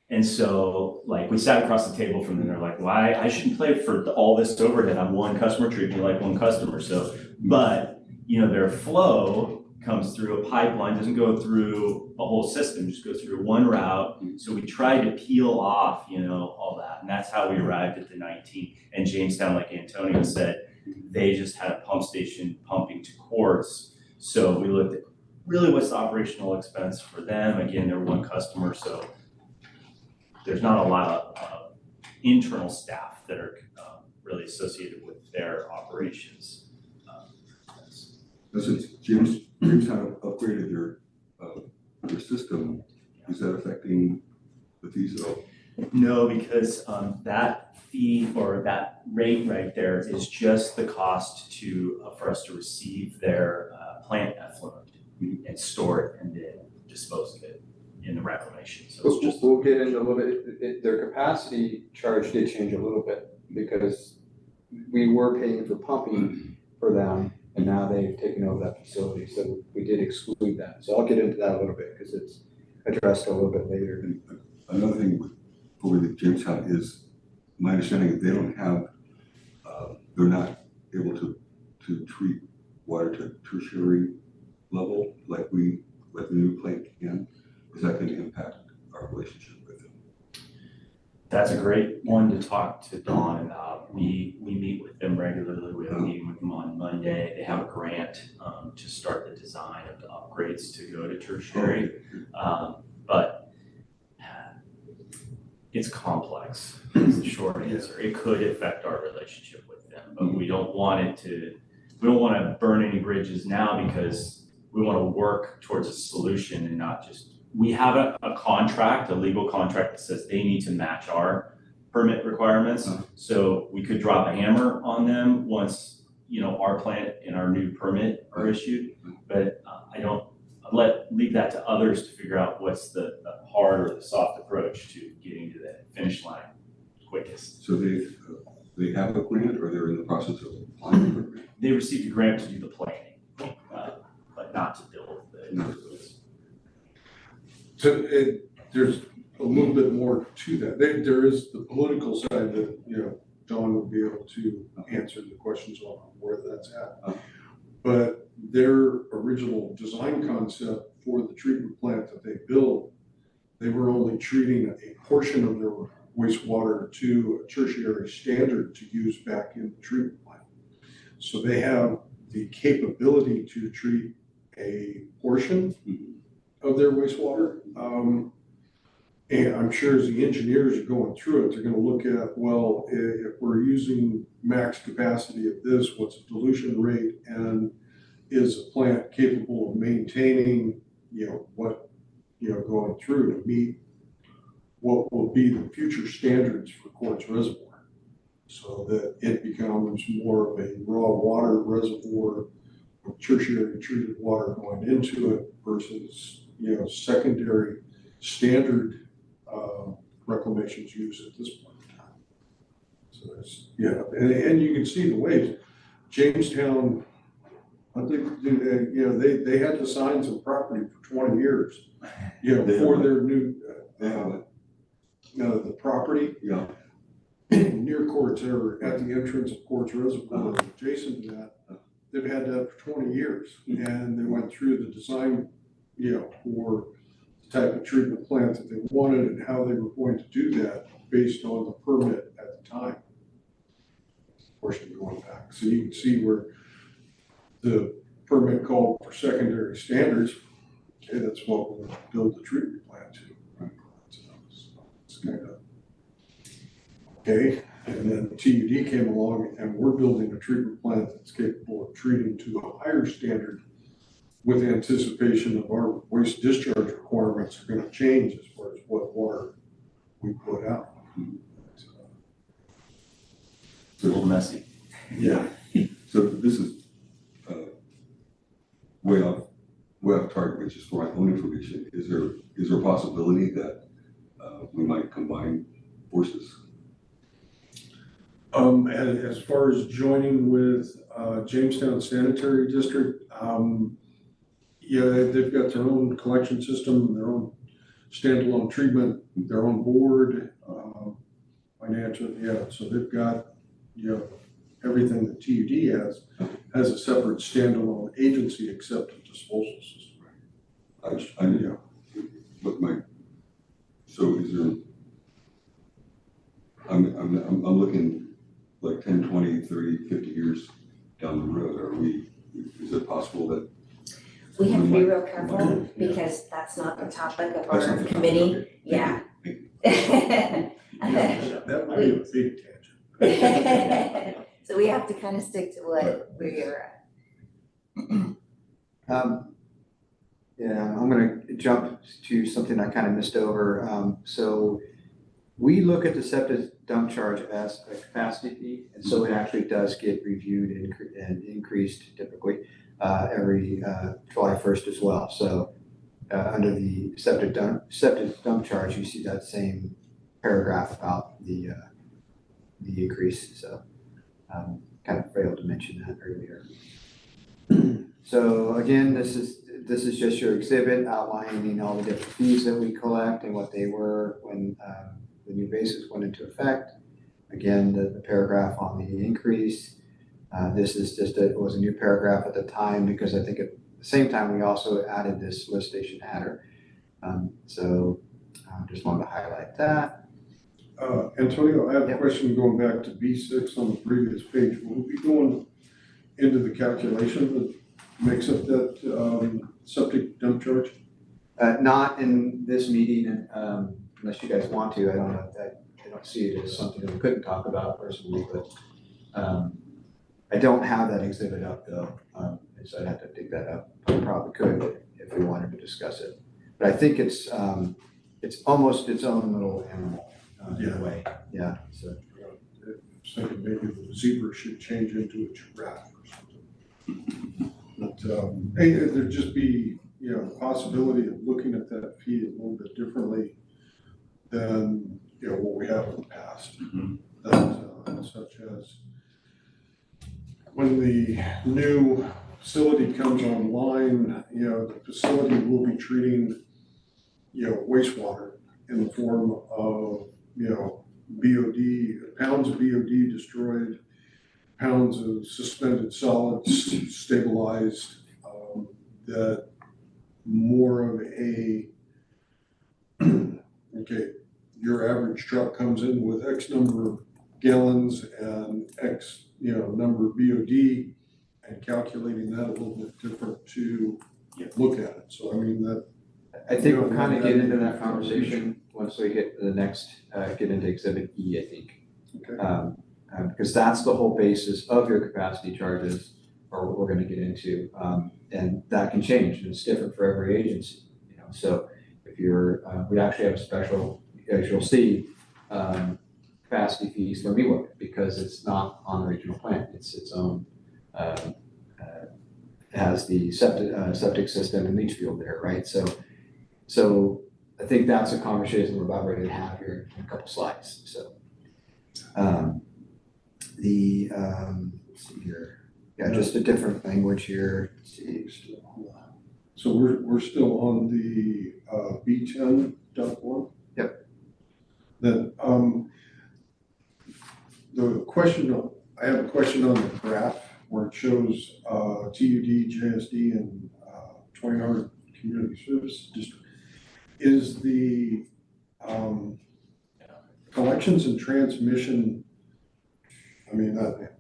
Speaker 4: And so like we sat across the table from them, they're like, well, I shouldn't pay for all this overhead. I'm one customer, treat me like one customer. So, but you know, their flow comes through a pipeline, doesn't go through a whole system, just goes through one route. So we tried to peel off, you know, all that. And that's how we arrived at the 19. And Jamestown, like Antonio said, they just had a pump station pumping to quartz. So we looked at really what's the operational expense for them. Again, they're one customer, so there's not a lot of internal staff that are really associated with their operations.
Speaker 5: Since Jamestown upgraded their system, is that affecting the fees at all?
Speaker 4: No, because that fee or that rate right there is just the cost for us to receive their plant effluent and store it and then dispose of it in the reclamation. So it's just.
Speaker 3: We'll get into a little bit, their capacity charge did change a little bit because we were paying for pumping for them and now they've taken over that facility. So we did exclude that. So I'll get into that a little bit because it's addressed a little bit later.
Speaker 5: And another thing with Jamestown is my understanding is they don't have, they're not able to treat water to tertiary level like the new plant can. Is that going to impact our relationship with them?
Speaker 4: That's a great one to talk to Dawn about. We meet with them regularly. We have a meeting with them on Monday. They have a grant to start the design of the upgrades to go to tertiary. But it's complex, is the short answer. It could affect our relationship with them, but we don't want to burn any bridges now because we want to work towards a solution and not just, we have a contract, a legal contract that says they need to match our permit requirements. So we could drop a hammer on them once, you know, our plant and our new permit are issued. But leave that to others to figure out what's the hard or the soft approach to getting to the finish line quickest.
Speaker 5: So they have a grant or they're in the process of applying for a grant?
Speaker 4: They received a grant to do the planning, but not to build the.
Speaker 2: So there's a little bit more to that. There is the political side that, you know, Dawn would be able to answer the questions on where that's at. But their original design concept for the treatment plant that they built, they were only treating a portion of their wastewater to a tertiary standard to use back in the treatment plant. So they have the capability to treat a portion of their wastewater. And I'm sure as the engineers are going through it, they're going to look at, well, if we're using max capacity of this, what's the dilution rate, and is the plant capable of maintaining, you know, what, you know, going through to meet what will be the future standards for quartz reservoir, so that it becomes more of a raw water reservoir with tertiary treated water going into it versus, you know, secondary standard reclamations used at this point in time. So there's, yeah, and you can see the ways. Jamestown, I think, you know, they had to sign some property for 20 years, you know, for their new, the property near Quartz, or at the entrance of Quartz Reservoir, adjacent to that, they've had that for 20 years. And they went through the design, you know, for the type of treatment plant that they wanted and how they were going to do that based on the permit at the time. Of course, they're going back. So you can see where the permit called for secondary standards. Okay, that's what we'll build the treatment plant to. Right? So it's kind of, okay. And then TUD came along and we're building a treatment plant that's capable of treating to a higher standard with anticipation of our waste discharge requirements are gonna change as far as what water we put out.
Speaker 4: It's a little messy.
Speaker 2: Yeah.
Speaker 5: So this is, way off target, but just for my own information, is there a possibility that, we might combine forces?
Speaker 2: As far as joining with, Jamestown Sanitary District, yeah, they've got their own collection system, their own standalone treatment, their own board, financial, yeah, so they've got, you know, everything that TUD has a separate standalone agency accepted disposal system.
Speaker 5: But so is there, I'm looking like 10, 20, 30, 50 years down the road. Is it possible that?
Speaker 1: We have to be real careful because that's not the topic of
Speaker 5: That's not
Speaker 1: our
Speaker 5: the topic,
Speaker 1: committee.
Speaker 5: okay.
Speaker 1: Yeah.
Speaker 2: That might be a big tangent.
Speaker 1: So we have to kind of stick to what we're,
Speaker 3: Yeah, I'm gonna jump to something I kind of missed over. So we look at the septic dump charge as a capacity fee, and so it actually does get reviewed and increased typically every July 1st as well. So under the septic dump charge, you see that same paragraph about the increase. So kind of failed to mention that earlier. So again, this is just your exhibit outlining all the different fees that we collect and what they were when the new basis went into effect. Again, the paragraph on the increase. This is it was a new paragraph at the time because I think at the same time we also added this lift station adder. So just wanted to highlight that.
Speaker 2: Antonio, I have a question going back to B6 on the previous page. Will we be going into the calculation that makes up that septic dump charge?
Speaker 3: Not in this meeting, unless you guys want to. I don't know. I don't see it as something that we couldn't talk about personally, but I don't have that exhibit up though, so I'd have to dig that up. I probably could if we wanted to discuss it. But I think it's almost its own little animal in a way. Yeah. So.
Speaker 2: I was thinking maybe the zebra should change into a giraffe or something. But hey, there'd just be, you know, the possibility of looking at that fee a little bit differently than, you know, what we have in the past. That, such as when the new facility comes online, you know, the facility will be treating, you know, wastewater in the form of, you know, BOD, pounds of BOD destroyed, pounds of suspended solids stabilized, that more of a, okay, your average truck comes in with X number of gallons and X, you know, number of BOD, and calculating that a little bit different to look at it. So I mean that.
Speaker 3: I think we'll kind of get into that conversation once we get to the next, get into Exhibit E, I think.
Speaker 2: Okay.
Speaker 3: Because that's the whole basis of your capacity charges, or what we're going to get into, and that can change, and it's different for every agency. You know, so if you're, we actually have a special, as you'll see, capacity fees for MIWA because it's not on the regional plant; it's its own. It has the septic system and leach field there, right? So I think that's a conversation we're about ready to have here in a couple slides. So. Let's see here. Yeah, just a different language here. Let's see.
Speaker 2: So we're still on the B10.1?
Speaker 3: Yep.
Speaker 2: Then the question, I have a question on the graph where it shows TUD, JSD, and Twin Harbor Community Service District. Is the collections and transmission, I mean, that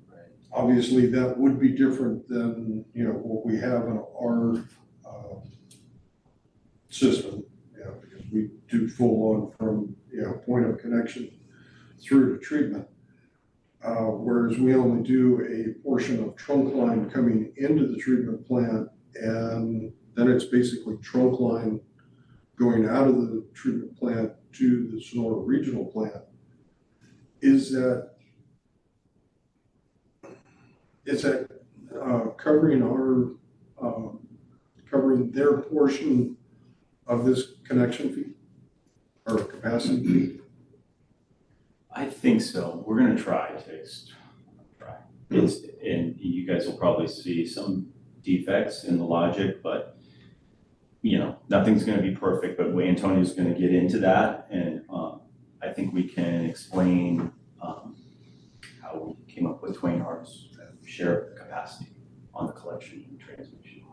Speaker 2: obviously that would be different than, you know, what we have in our system, you know, because we do full on from, you know, point of connection through to treatment. whereas we only do a portion of trunk line coming into the treatment plant, and then it's basically trunk line going out of the treatment plant to the Sonora Regional Plant. Is that covering our, covering their portion of this connection fee or capacity fee?
Speaker 4: I think so. We're gonna try to try. And you guys will probably see some defects in the logic, but nothing's gonna be perfect, but Antonio's gonna get into that. And I think we can explain how we came up with Twain Hart's share capacity on the collection and transmission.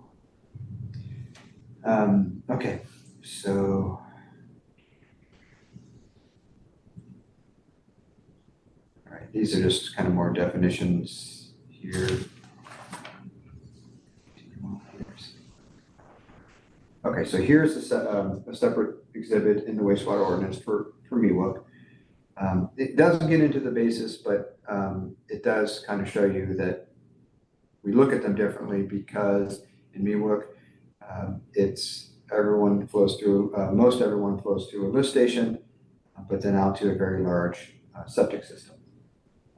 Speaker 3: Okay, so. All right, these are just kind of more definitions here. Okay, so here's a separate exhibit in the wastewater ordinance for MIWA. It doesn't get into the basis, but it does kind of show you that we look at them differently because in MIWA, it's everyone flows through, most everyone flows through a lift station, but then out to a very large septic system.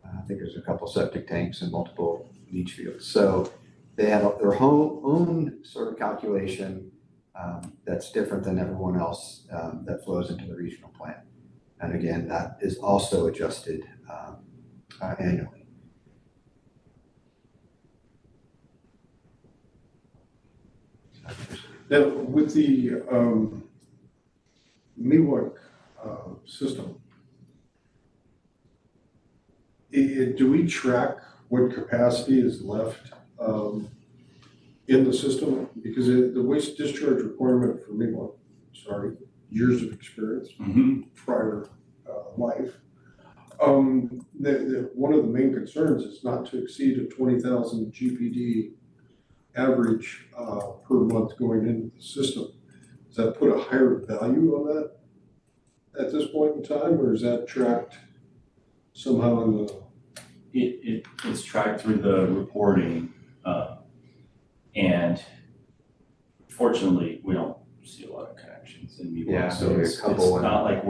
Speaker 3: I think there's a couple septic tanks and multiple leach fields. So they have their own sort of calculation that's different than everyone else that flows into the regional plant. And again, that is also adjusted annually.
Speaker 2: Now, with the MIWA system, do we track what capacity is left in the system? Because the waste discharge requirement for MIWA, years of experience, prior life. One of the main concerns is not to exceed a 20,000 GPD average per month going into the system. Does that put a higher value on that at this point in time, or is that tracked somehow in the?
Speaker 4: It's tracked through the reporting, and fortunately, we don't see a lot of connections in MIWA.
Speaker 3: Yeah,
Speaker 4: So
Speaker 3: maybe a
Speaker 4: it's
Speaker 3: couple
Speaker 4: not like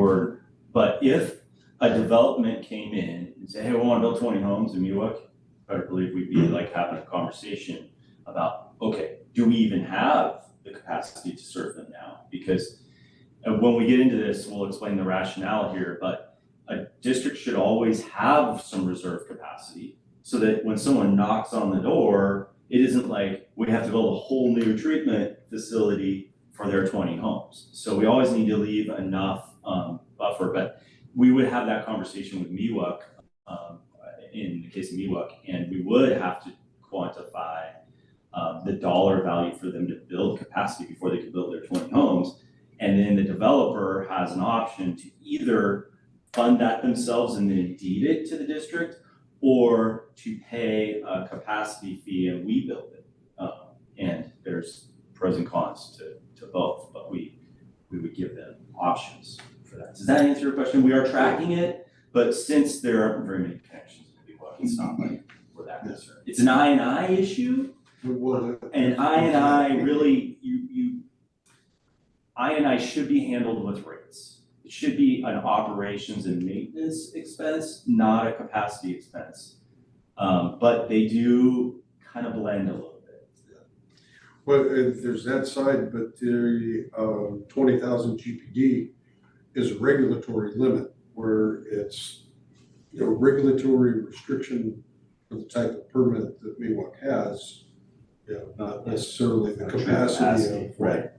Speaker 4: but if a development came in and said, hey, we want to build 20 homes in MIWA, I believe we'd be like having a conversation about, okay, do we even have the capacity to serve them now? Because when we get into this, we'll explain the rationale here, but a district should always have some reserve capacity so that when someone knocks on the door, it isn't like we have to build a whole new treatment facility for their 20 homes. So we always need to leave enough buffer, but we would have that conversation with MIWA in the case of MIWA, and we would have to quantify the dollar value for them to build capacity before they could build their 20 homes. And then the developer has an option to either fund that themselves and then deed it to the district, or to pay a capacity fee and we build it. And there's pros and cons to both, but we would give them options for that. Does that answer your question? We are tracking it, but since there aren't very many connections in MIWA, it's not like we're that concerned. It's an I&I issue. And I&I really, I&I should be handled with rates. It should be an operations and maintenance expense, not a capacity expense. But they do kind of blend a little bit.
Speaker 2: Well, there's that side, but the 20,000 GPD is a regulatory limit where it's regulatory restriction for the type of permit that MIWA has. Not necessarily the capacity of,
Speaker 4: right.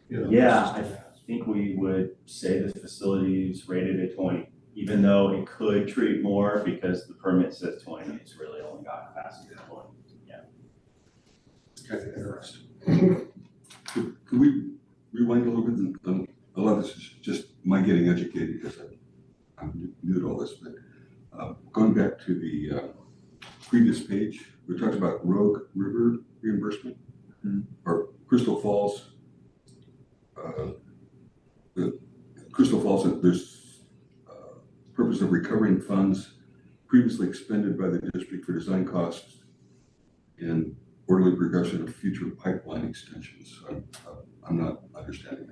Speaker 4: Yeah, I think we would say this facility is rated at 20, even though it could treat more because the permit says 20, it's really only got capacity of 20. Yeah.
Speaker 2: Kind of interesting.
Speaker 5: Could we rewind a little bit? A lot of this is just my getting educated because I'm new to all this, but going back to the previous page, we talked about Rogue River reimbursement, or Crystal Falls. The Crystal Falls, there's purpose of recovering funds previously expended by the district for design costs and orderly progression of future pipeline extensions. I'm not understanding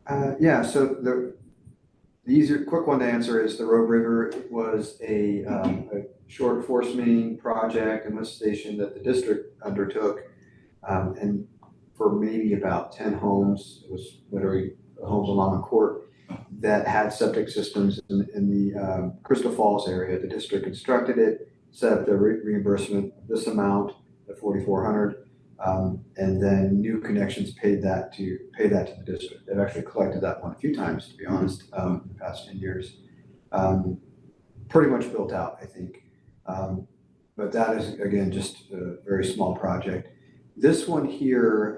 Speaker 5: that.
Speaker 3: Yeah, so the easier, quick one to answer is the Rogue River was a short force main project and lift station that the district undertook. And for maybe about 10 homes, it was literally homes along the court that had septic systems in the Crystal Falls area. The district constructed it, set up the reimbursement of this amount, the 4,400, and then new connections paid that to the district. They've actually collected that one a few times, to be honest, in the past 10 years. Pretty much built out, I think. But that is, again, just a very small project. This one here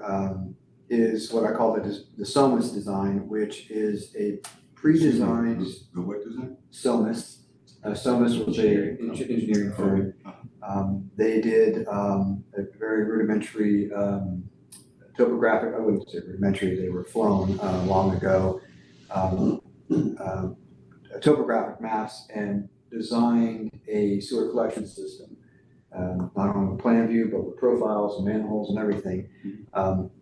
Speaker 3: is what I call the SOMAS design, which is a pre-designed.
Speaker 5: The what design?
Speaker 3: SOMAS. SOMAS was a engineering firm. They did a very rudimentary topographic, I wouldn't say rudimentary, they were flown long ago, topographic maps and designed a sewer collection system. Not only plan view, but with profiles and manholes and everything.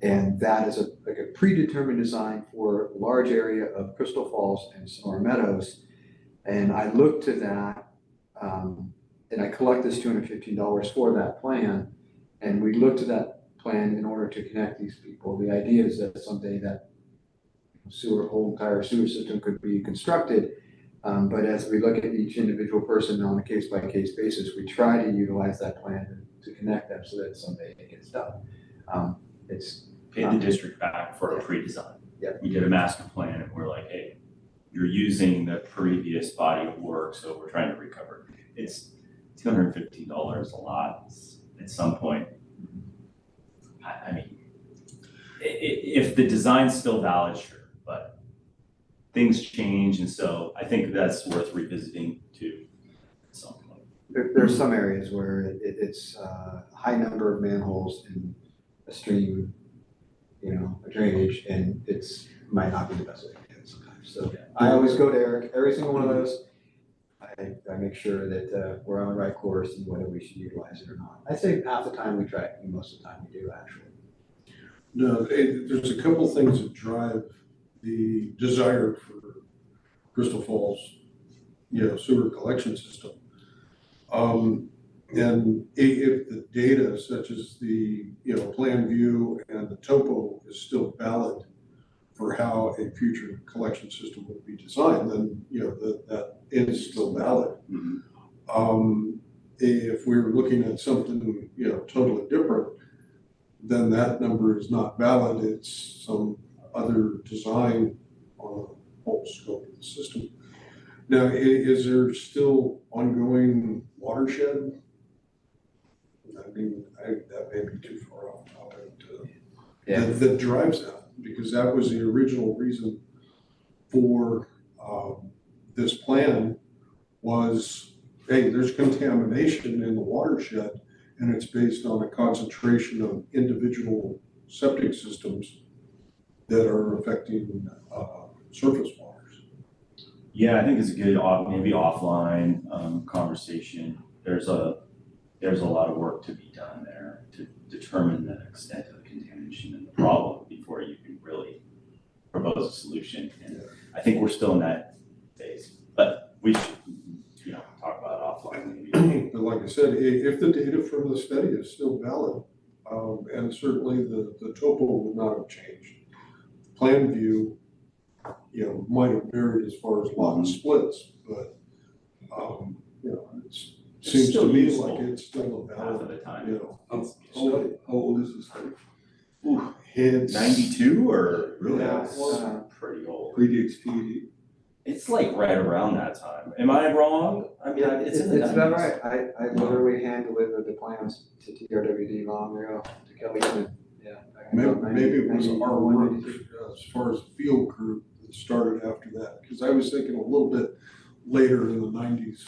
Speaker 3: And that is like a predetermined design for a large area of Crystal Falls and Sonora Meadows. And I looked to that, and I collect this $215 for that plan. And we looked to that plan in order to connect these people. The idea is that someday that whole entire sewer system could be constructed. But as we look at each individual person on a case-by-case basis, we try to utilize that plan to connect them so that someday it gets done. It's
Speaker 4: Paid the district back for a pre-design.
Speaker 3: Yeah.
Speaker 4: We did a master plan and we're like, hey, you're using the previous body of work, so we're trying to recover. It's $215 a lot. At some point, I mean, if the design's still valid, sure, but things change, and so I think that's worth revisiting too at some point.
Speaker 3: There's some areas where it's a high number of manholes in a stream, a drainage, and it's might not be the best way to do it sometimes. So I always go to Eric, every single one of those. I make sure that we're on the right course and whether we should utilize it or not. I'd say half the time we try it, and most of the time we do actually.
Speaker 2: No, there's a couple things that drive the desire for Crystal Falls, sewer collection system. And if the data such as the, plan view and the topo is still valid for how a future collection system would be designed, then, that is still valid.
Speaker 5: Mm-hmm.
Speaker 2: If we're looking at something, totally different, then that number is not valid. It's some other design on the whole scope of the system. Now, is there still ongoing watershed? I mean, that may be too far off topic that drives that, because that was the original reason for this plan was, hey, there's contamination in the watershed, and it's based on a concentration of individual septic systems that are affecting surface waters.
Speaker 4: Yeah, I think it's a good maybe offline conversation. There's a lot of work to be done there to determine the extent of the contamination and the problem before you can really propose a solution. And I think we're still in that phase, but we should, talk about it offline maybe.
Speaker 2: But like I said, if the data from the study is still valid, and certainly the topo would not have changed. Plan view, might have varied as far as lot splits, but, it seems
Speaker 4: still
Speaker 2: to me
Speaker 4: useful
Speaker 2: like it's still a
Speaker 4: half
Speaker 2: valid,
Speaker 4: of the time.
Speaker 5: How old is this study?
Speaker 2: It's
Speaker 4: 92 or
Speaker 5: Really?
Speaker 2: Yeah,
Speaker 4: it's pretty old.
Speaker 5: Predates PED?
Speaker 4: It's like right around that time. Am I wrong? I mean, it's in the 90s.
Speaker 3: It's about right. I literally hand delivered the plans to TRWD long ago to Kelly. Yeah.
Speaker 2: Maybe it was our work
Speaker 3: 92.
Speaker 2: as far as field crew that started after that, because I was thinking a little bit later in the 90s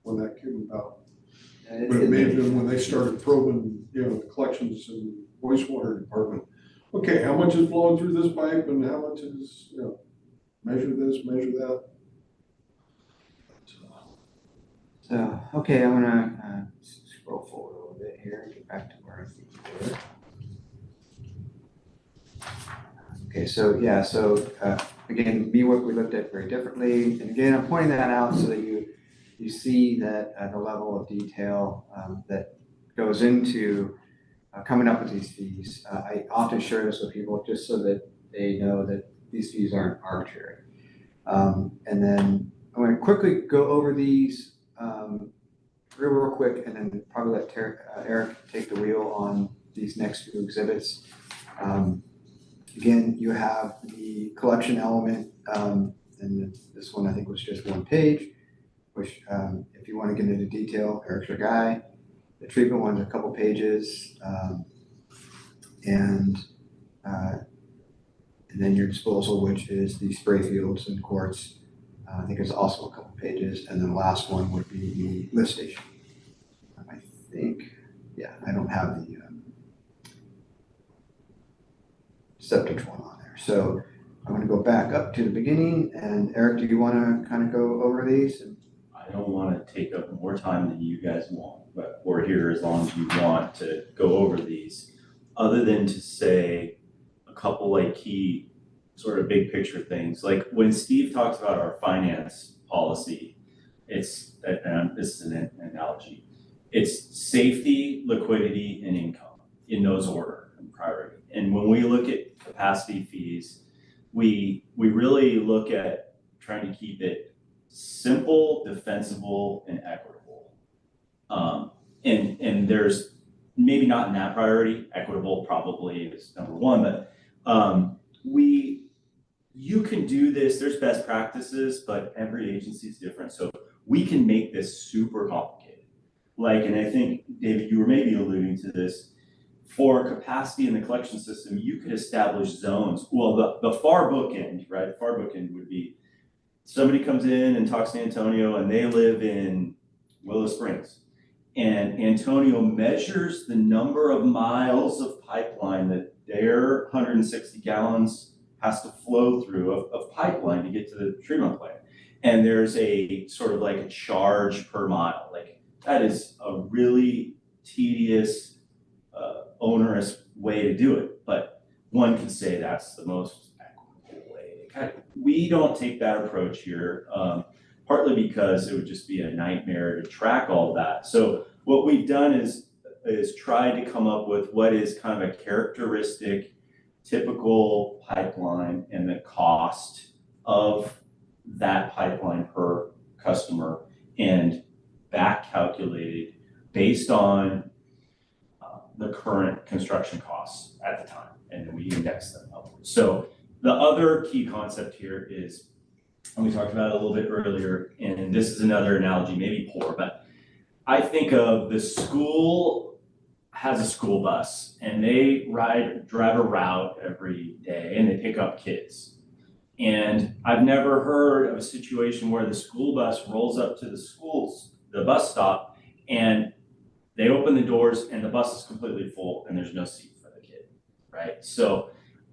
Speaker 2: when that came about. But it may have been when they started probing, the collections and wastewater department. Okay, how much is flowing through this pipe and how much is, measure this, measure that.
Speaker 3: So, okay, I'm gonna scroll forward a little bit here, get back to where I think we were. Okay, so yeah, again, BWOC we looked at very differently, and again, I'm pointing that out so that you see that the level of detail that goes into coming up with these fees. I often share this with people just so that they know that these fees aren't arbitrary. And then I'm going to quickly go over these real quick, and then probably let Eric take the wheel on these next few exhibits. Again, you have the collection element, and this one I think was just one page, which if you want to get into detail, Eric's your guy. The treatment one's a couple pages, and then your disposal, which is the spray fields and courts. I think it's also a couple pages, and then the last one would be the lift station. I think, yeah, I don't have the septic one on there. So I'm going to go back up to the beginning, and Eric, do you want to kind of go over these?
Speaker 4: I don't want to take up more time than you guys want, but we're here as long as you want to go over these, other than to say a couple like key sort of big picture things. Like when Steve talks about our finance policy, this is an analogy. It's safety, liquidity, and income in those order and priority. And when we look at capacity fees, we really look at trying to keep it simple, defensible, and equitable. And there's maybe not in that priority, equitable probably is number one, but you can do this, there's best practices, but every agency is different. So we can make this super complicated. Like, and I think, David, you were maybe alluding to this, for capacity in the collection system, you could establish zones. Well, the far bookend, right? The far bookend would be somebody comes in and talks to Antonio and they live in Willow Springs. And Antonio measures the number of miles of pipeline that their 160 gallons has to flow through of pipeline to get to the treatment plant. And there's a sort of like a charge per mile. Like that is a really tedious, onerous way to do it. But one could say that's the most equitable way. We don't take that approach here, partly because it would just be a nightmare to track all that. So what we've done is tried to come up with what is kind of a characteristic, typical pipeline and the cost of that pipeline per customer, and back calculated based on the current construction costs at the time, and then we index them upwards. So the other key concept here is, and we talked about it a little bit earlier, and this is another analogy, maybe poor, but I think of the school has a school bus and they drive a route every day and they pick up kids. And I've never heard of a situation where the school bus rolls up to the bus stop, and they open the doors and the bus is completely full and there's no seat for the kid, right? So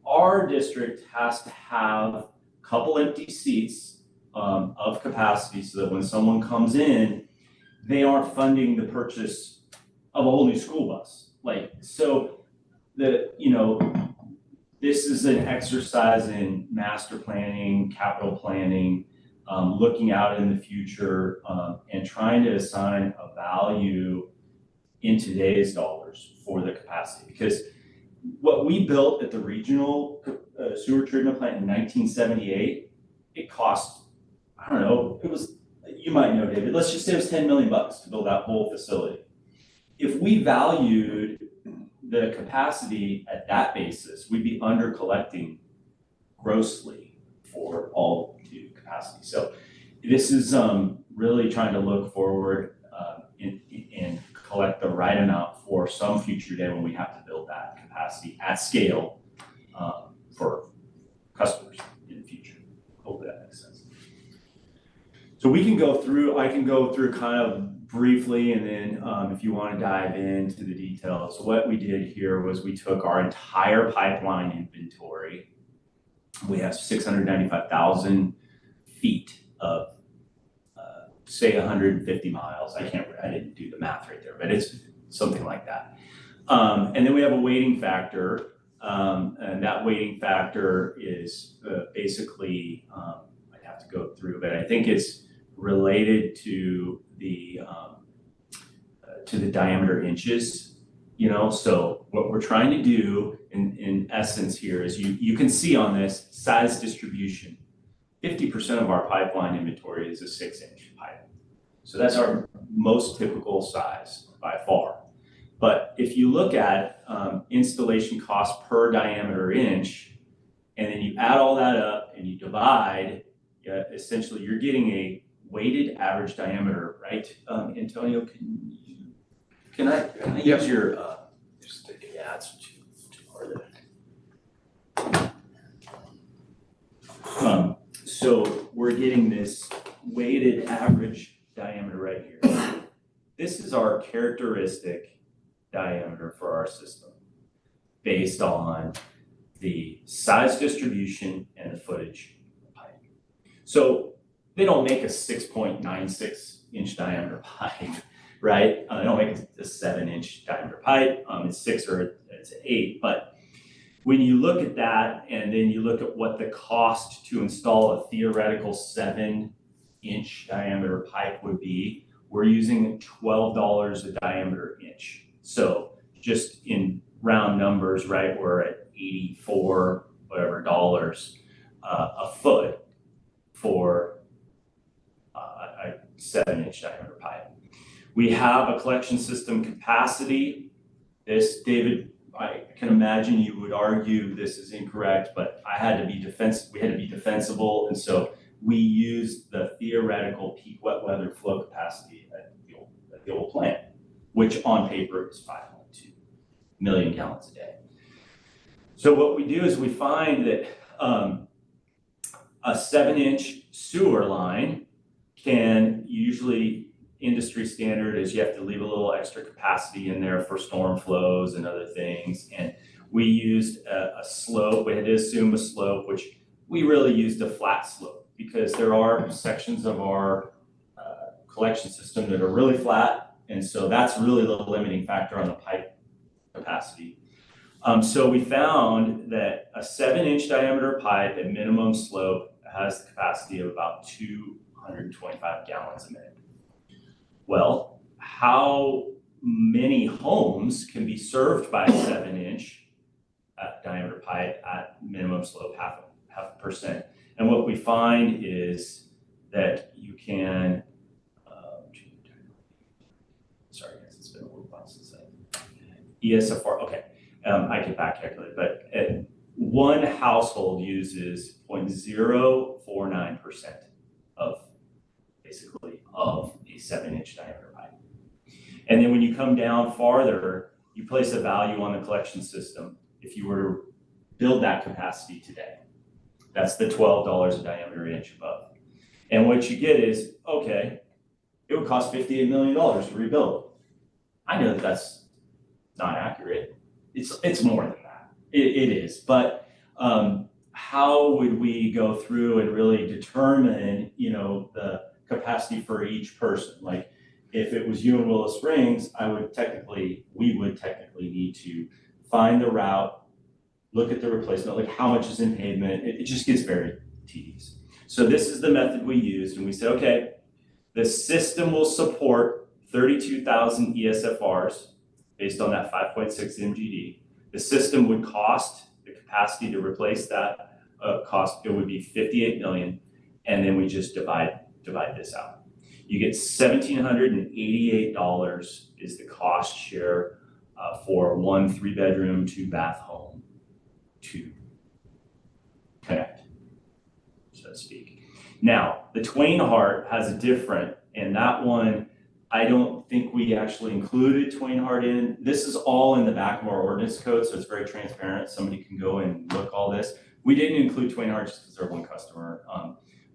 Speaker 4: our district has to have a couple empty seats of capacity so that when someone comes in, they aren't funding the purchase of a whole new school bus. Like, so this is an exercise in master planning, capital planning, looking out in the future, and trying to assign a value in today's dollars for the capacity. Because what we built at the regional sewer treatment plant in 1978, it cost, I don't know, it was, you might know, David, let's just say it was $10 million to build that whole facility. If we valued the capacity at that basis, we'd be under collecting grossly for all new capacity. So this is really trying to look forward and collect the right amount for some future day when we have to build that capacity at scale for customers in the future. Hopefully that makes sense. So we can go through, I can go through kind of briefly, and then if you want to dive into the details. What we did here was we took our entire pipeline inventory. We have 695,000 feet of say 150 miles. I didn't do the math right there, but it's something like that. And then we have a weighting factor, and that weighting factor is basically, I'd have to go through, but I think it's related to the diameter inches, so what we're trying to do in essence here is you can see on this size distribution, 50% of our pipeline inventory is a 6-inch pipe. So that's our most typical size by far. But if you look at installation cost per diameter inch, and then you add all that up and you divide, essentially you're getting a weighted average diameter, right? Antonio, can I use your, yeah, it's too hard. So we're getting this weighted average diameter right here. This is our characteristic diameter for our system based on the size distribution and the footage of the pipe. So they don't make a 6.96 inch diameter pipe, right? They don't make a 7-inch diameter pipe. It's 6 or it's 8, but when you look at that and then you look at what the cost to install a theoretical 7-inch diameter pipe would be, we're using $12 a diameter inch. So just in round numbers, right, we're at 84 whatever dollars a foot for a 7-inch diameter pipe. We have a collection system capacity. This, David, I can imagine you would argue this is incorrect, but we had to be defensible, and so we used the theoretical peak wet weather flow capacity at the old plant, which on paper is 5.2 million gallons a day. So what we do is we find that a 7-inch sewer line can usually, industry standard is you have to leave a little extra capacity in there for storm flows and other things. And we used a slope. We had to assume a slope, which we really used a flat slope because there are sections of our collection system that are really flat. And so that's really the limiting factor on the pipe capacity. So we found that a 7-inch diameter pipe at minimum slope has the capacity of about 225 gallons a minute. Well, how many homes can be served by a 7-inch diameter pipe at minimum slope, half a percent? And what we find is that you can, sorry guys, it's been a little while since ESFR, okay, I can back calculate, but one household uses 0.049% of basically of a 7-inch diameter pipe. And then when you come down farther, you place a value on the collection system. If you were to build that capacity today, that's the $12 a diameter inch above. And what you get is, okay, it would cost $58 million to rebuild. I know that that's not accurate. It's more than that. It is, but how would we go through and really determine, the capacity for each person? Like, if it was you in Willow Springs, we would technically need to find the route, look at the replacement, like how much is in pavement. It just gets very tedious. So this is the method we used, and we said, okay, the system will support 32,000 ESFRs based on that 5.6 MGD. The system would cost, the capacity to replace that cost, it would be 58 million, and then we just divide this out. You get $1,788 is the cost share for one 3-bedroom, 2-bath home to connect, so to speak. Now, the Twain Hart has a different, and that one, I don't think we actually included Twain Hart in. This is all in the back of our ordinance code, so it's very transparent. Somebody can go and look all this. We didn't include Twain Hart just because they're one customer,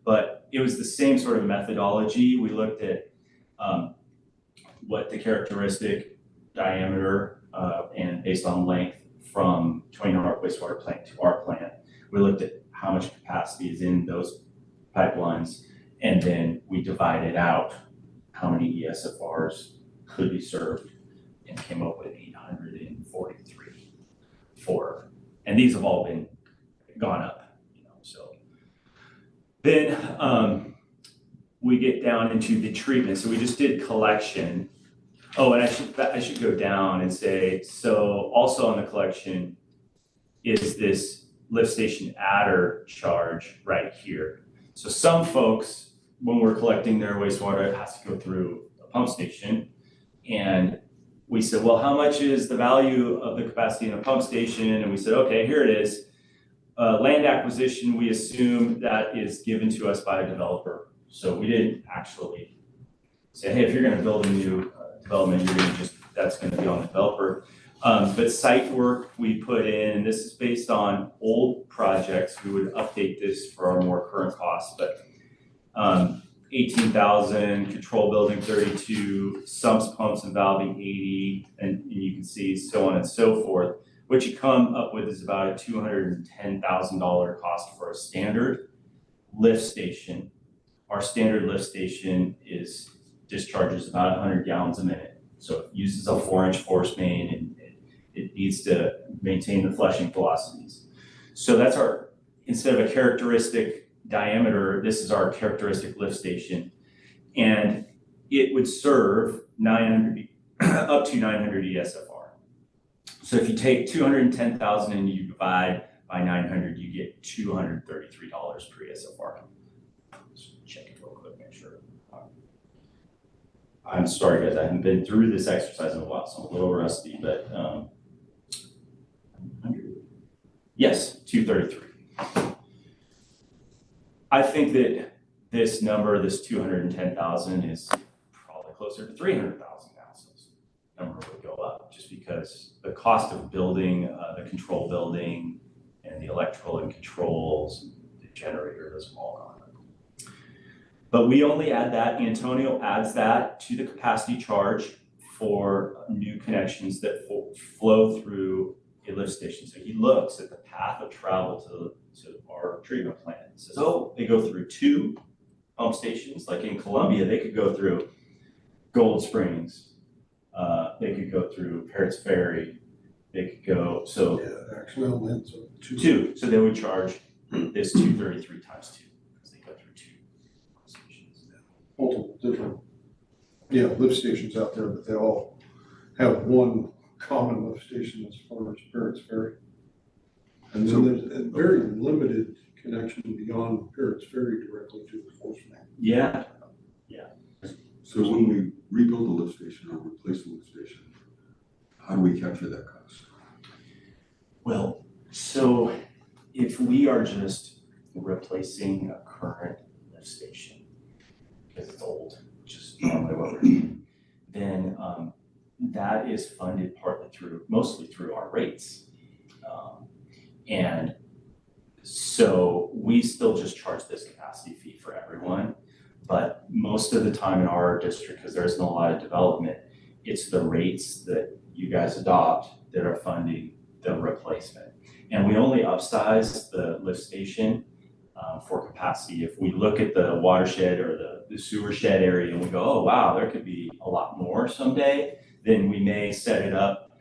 Speaker 4: but it was the same sort of methodology. We looked at what the characteristic diameter and based on length from Twain Hart wastewater plant to our plant. We looked at how much capacity is in those pipelines, And then we divided out how many ESFRs could be served and came up with 843 for, and these have all been gone up, so. Then we get down into the treatment. So we just did collection. Oh, and I should go down and say, so also on the collection is this lift station adder charge right here. So some folks, when we're collecting their wastewater, it has to go through a pump station. And we said, well, how much is the value of the capacity in a pump station? And we said, okay, here it is. Land acquisition, we assume that is given to us by a developer. So we didn't actually say, hey, if you're going to build a new development, you're going to that's going to be on the developer. But site work we put in, and this is based on old projects. We would update this for our more current costs, but 18,000, control building 32, sumps, pumps, and valving 80, and you can see so on and so forth. What you come up with is about a $210,000 cost for a standard lift station. Our standard lift station discharges about 100 gallons a minute. So it uses a 4-inch force main and it needs to maintain the flushing velocities. So that's instead of a characteristic diameter, this is our characteristic lift station. And it would serve 900, up to 900 ESFR. So if you take 210,000 and you divide by 900, you get $233 per ESFR. Just check it real quick, make sure. I'm sorry guys, I haven't been through this exercise in a while, so I'm a little rusty, but yes, 233. I think that this number, this 210,000 is probably closer to 300,000 now, so this number would go up just because the cost of building the control building and the electrical and controls, the generator, those have all gone up. But we only add that, Antonio adds that to the capacity charge for new connections that flow through a lift station. So he looks at the path of travel to our treatment plant and says, oh, they go through 2 pump stations. Like in Columbia, they could go through Gold Springs. They could go through Parrots Ferry. They could go, so.
Speaker 2: Yeah, actually, I went to
Speaker 4: 2. So they would charge this 233 times 2 because they go through 2 pump stations.
Speaker 2: multiple different, lift stations out there, but they all have one common lift station as far as Parrots Ferry. And then there's a very limited connection beyond Parrots Ferry directly to the force main.
Speaker 4: Yeah.
Speaker 5: So when we rebuild a lift station or replace a lift station, how do we capture that cost?
Speaker 4: Well, so if we are just replacing a current lift station because it's old, which is normally what we're doing, then that is funded mostly through our rates. And so we still just charge this capacity fee for everyone. But most of the time in our district, because there isn't a lot of development, it's the rates that you guys adopt that are funding the replacement. And we only upsize the lift station for capacity. If we look at the watershed or the sewer shed area and we go, oh, wow, there could be a lot more someday, then we may set it up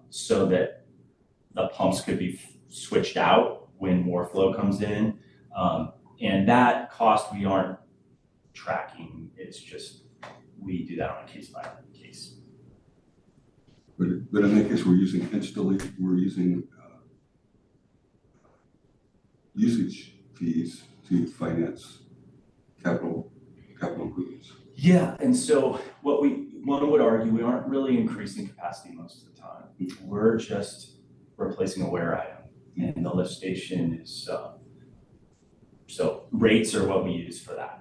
Speaker 4: so that the pumps could be switched out when more flow comes in. And that cost we aren't tracking, it's just we do that on a case by case.
Speaker 5: But in that case, we're using usage fees to finance capital improvements.
Speaker 4: Yeah, and so one would argue we aren't really increasing capacity most of the time. We're just replacing a wear item, and the lift station is so rates are what we use for that.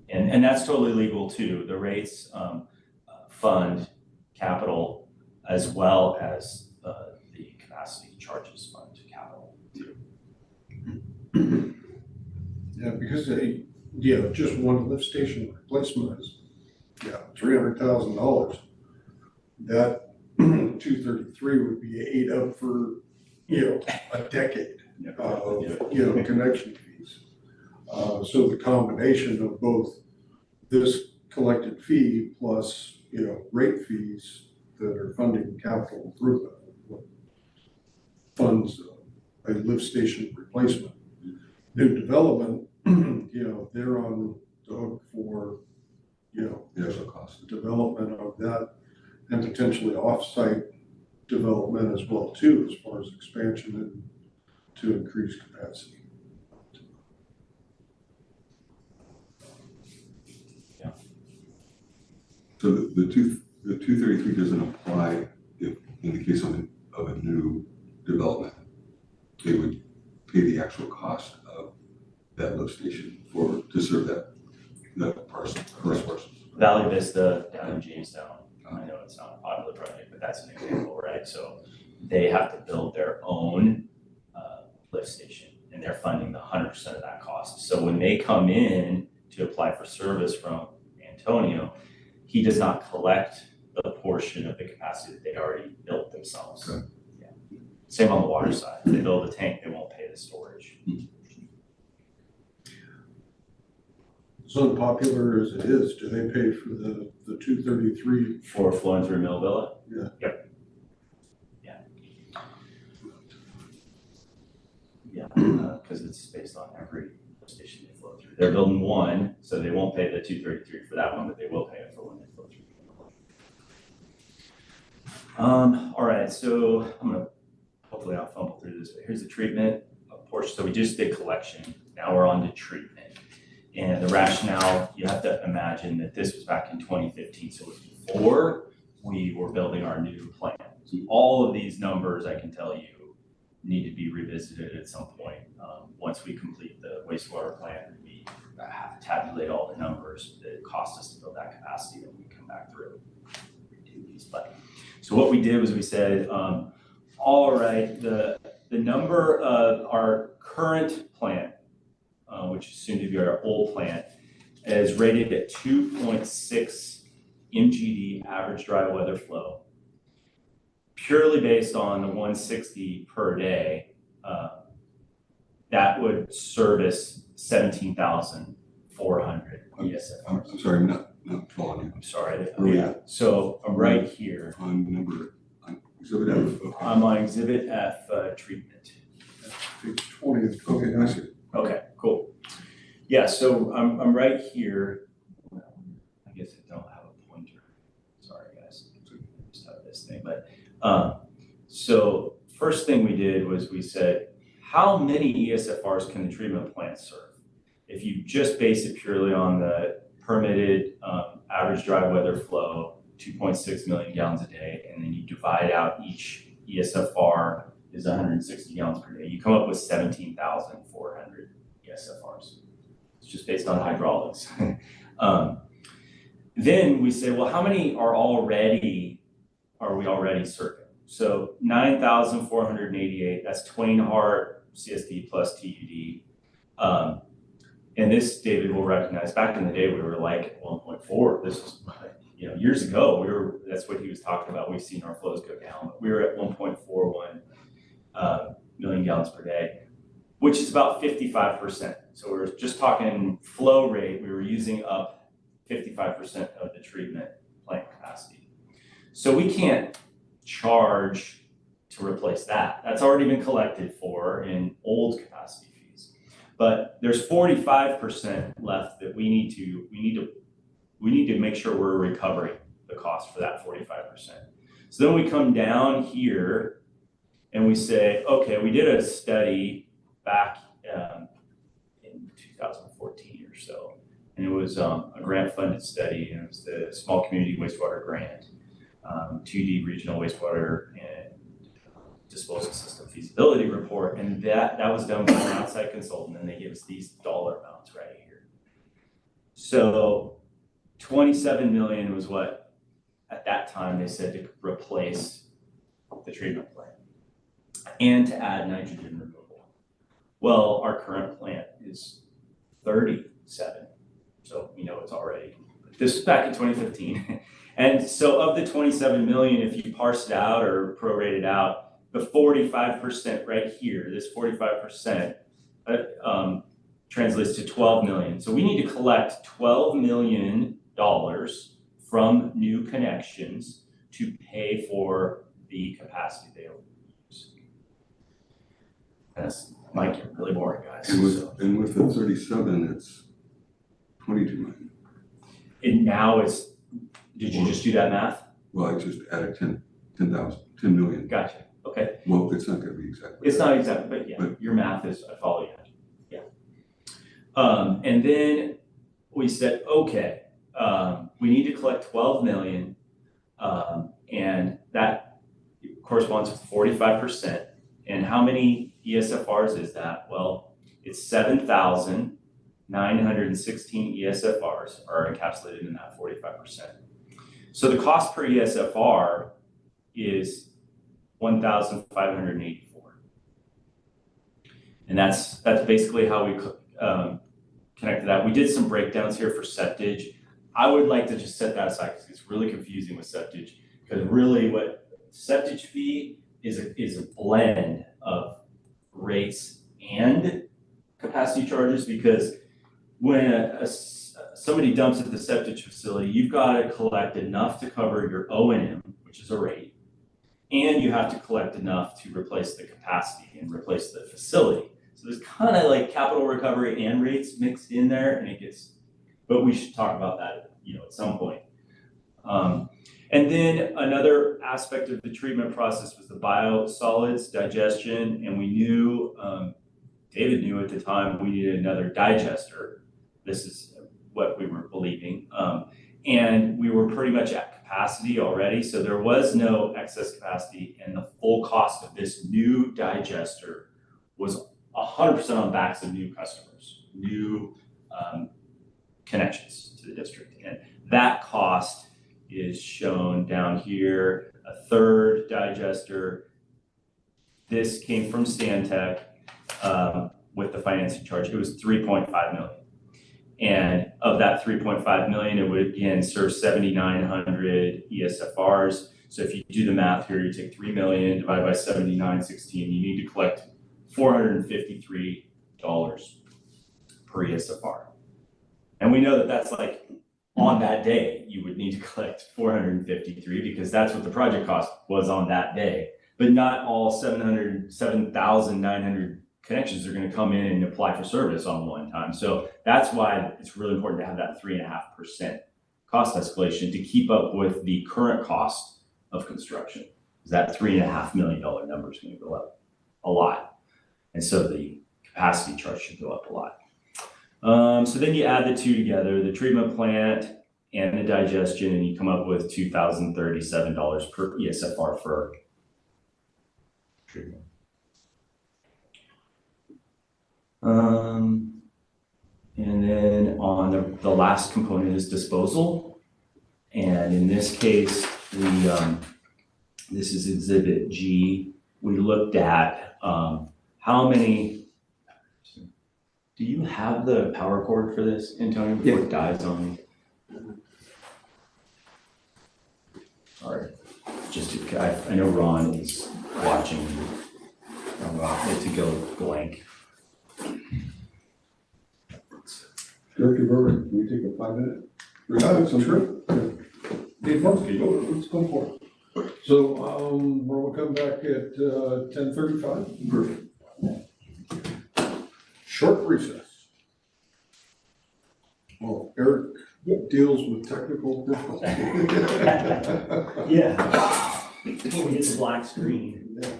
Speaker 4: And that's totally legal too. The rates fund capital as well as the capacity charges fund capital too.
Speaker 2: Yeah, because just one lift station replacement is, $300,000. That 233 would be ate up for, a decade of, connection fees. So the combination of both this collected fee plus, rate fees that are funding capital improvement funds a lift station replacement. New development, they're on the hook for,
Speaker 5: The actual cost.
Speaker 2: development of that and potentially off-site development as well too, as far as expansion and to increase capacity.
Speaker 5: So the 233 doesn't apply if, in the case of a new development, they would pay the actual cost of that lift station to serve that parcel, first parcel.
Speaker 4: Valley Vista down in Jamestown, I know it's not a popular project, but that's an example, right? So they have to build their own lift station, and they're funding the 100% of that cost. So when they come in to apply for service from Antonio, he does not collect the portion of the capacity that they already built themselves.
Speaker 5: Okay.
Speaker 4: Yeah. Same on the water side. If they build a tank, they won't pay the storage.
Speaker 2: As unpopular as it is, do they pay for the 233?
Speaker 4: For flowing through Millville?
Speaker 2: Yeah.
Speaker 4: Yep. Yeah, because it's based on every station they flow through. They're building one, so they won't pay the 233 for that one, but they will pay it for when they flow through. All right, so hopefully I'll fumble through this, but here's the treatment portion. So we just did collection, now we're on to treatment. And the rationale, you have to imagine that this was back in 2015, so it was before we were building our new plant. So all of these numbers, I can tell you, need to be revisited at some point. Once we complete the wastewater plant, we have to tabulate all the numbers that it cost us to build that capacity, and we come back through and redo these. But so what we did was we said, all right, the number of our current plant, which is soon to be our old plant, is rated at 2.6 MGD average dry weather flow, purely based on the 160 per day. That would service 17,400 ESFRs.
Speaker 5: I'm sorry, I'm not following you.
Speaker 4: I'm sorry.
Speaker 5: Where
Speaker 4: Yeah. So I'm right here.
Speaker 5: On exhibit F. Okay.
Speaker 4: I'm on exhibit F, treatment.
Speaker 2: Page 20.
Speaker 5: Okay, I see.
Speaker 4: Okay, cool. Yeah, so I'm right here. I guess I don't have a pointer. Sorry, guys. I just have this thing. But so first thing we did was we said, how many ESFRs can the treatment plant serve? If you just base it purely on the permitted average dry weather flow, 2.6 million gallons a day, and then you divide out each ESFR is 160 gallons per day, you come up with 17,400 ESFRs. It's just based on hydraulics. Then we say, well, how many are we already serving? So 9,488, that's Twain Hart CSD plus TUD. And this, David will recognize, back in the day, we were like at 1.4. This was, years ago, that's what he was talking about. We've seen our flows go down, but we were at 1.41 million gallons per day, which is about 55%. So we're just talking flow rate. We were using up 55% of the treatment plant capacity. So we can't charge to replace that. That's already been collected for in old capacity fees. But there's 45% left that we need to make sure we're recovering the cost for that 45%. So then we come down here and we say, okay, we did a study back in 2014 or so, and it was a grant-funded study, and it was the Small Community Wastewater Grant, 2D Regional Wastewater and Disposal System Feasibility Report, and that was done by an outside consultant, and they give us these dollar amounts right here. So 27 million was what, at that time, they said to replace the treatment plant and to add nitrogen removal. Well, our current plant is 37, so it's already, this was back in 2015. And so of the 27 million, if you parse it out or prorate it out, the 45% right here, this 45%, translates to 12 million. So we need to collect $12 million from new connections to pay for the capacity they use. That's might get really boring, guys.
Speaker 5: And with the 37, it's 22 million.
Speaker 4: And now it's, did you just do that math?
Speaker 5: Well, I just added 10 million.
Speaker 4: Gotcha, okay.
Speaker 5: Well, it's not gonna be exactly.
Speaker 4: It's not exact, but yeah, your math is, I follow you. Yeah. And then we said, okay, we need to collect 12 million, and that corresponds to 45%. And how many ESFRs is that? Well, it's 7,916 ESFRs are encapsulated in that 45%. So the cost per ESFR is 1,584. And that's basically how we connected that. We did some breakdowns here for septage. I would like to just set that aside because it's really confusing with septage, because really what septage fee is a blend of rates and capacity charges, because when somebody dumps at the septage facility, you've got to collect enough to cover your O&M, which is a rate, and you have to collect enough to replace the capacity and replace the facility. So there's kind of like capital recovery and rates mixed in there, and it gets, but we should talk about that, at some point. And then another aspect of the treatment process was the biosolids digestion, and we knew, David knew at the time, we needed another digester. This is what we were believing. And we were pretty much at capacity already, so there was no excess capacity, and the full cost of this new digester was 100% on backs of new customers, new connections to the district. And that cost is shown down here, a third digester. This came from Stantec with the financing charge. It was 3.5 million. And of that 3.5 million, it would again serve 7,900 ESFRs. So if you do the math here, you take 3 million divided by 7,916, you need to collect $453 per ESFR. And we know that that's like on that day, you would need to collect 453 because that's what the project cost was on that day. But not all 7,900 connections are going to come in and apply for service on one time. So that's why it's really important to have that 3.5% cost escalation to keep up with the current cost of construction. Because that $3.5 million number is going to go up a lot. And so the capacity charge should go up a lot. So then you add the two together, the treatment plant and the digestion, and you come up with $2,037 per ESFR for treatment. And then on the last component is disposal. And in this case, this is Exhibit G. We looked at how many. Do you have the power cord for this, Antonio, before it dies on me? Sorry, I know Ron is watching. I'm about it to go blank.
Speaker 2: Director Burber, can we take a 5-minute?
Speaker 6: Sure. Dave Murphy, let's go for it. So, we'll come back at 10:35.
Speaker 5: Perfect.
Speaker 6: Short recess. Well, Eric deals with technical difficulties.
Speaker 4: Yeah. Before we get the black screen.
Speaker 6: Yeah.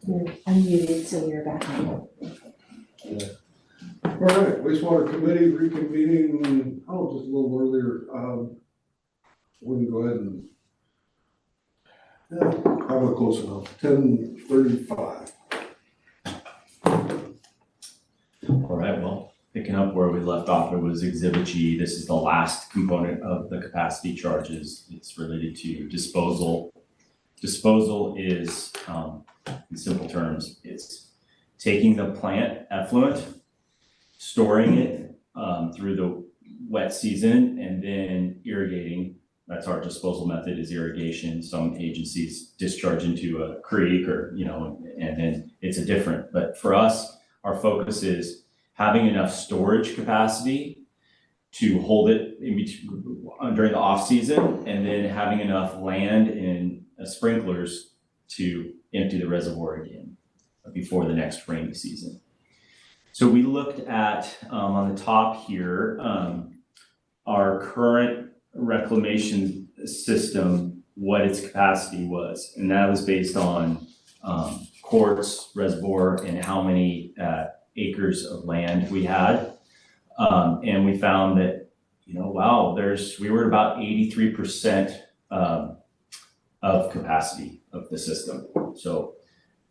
Speaker 1: You're unmuted, so you're back on.
Speaker 6: All right, wastewater committee reconvening, just a little earlier. We can go ahead and, probably close enough, 10:35.
Speaker 4: All right, well, picking up where we left off, it was Exhibit G. This is the last component of the capacity charges. It's related to disposal. Disposal is, in simple terms, it's taking the plant effluent, storing it through the wet season, and then irrigating. That's our disposal method, is irrigation. Some agencies discharge into a creek or, and then it's a different. But for us, our focus is having enough storage capacity to hold it in between, during the off season, and then having enough land and sprinklers to empty the reservoir again before the next rainy season. So we looked at, on the top here, our current reclamation system, what its capacity was. And that was based on quartz reservoir and how many acres of land we had. And we found that, wow, we were at about 83% of capacity of the system. So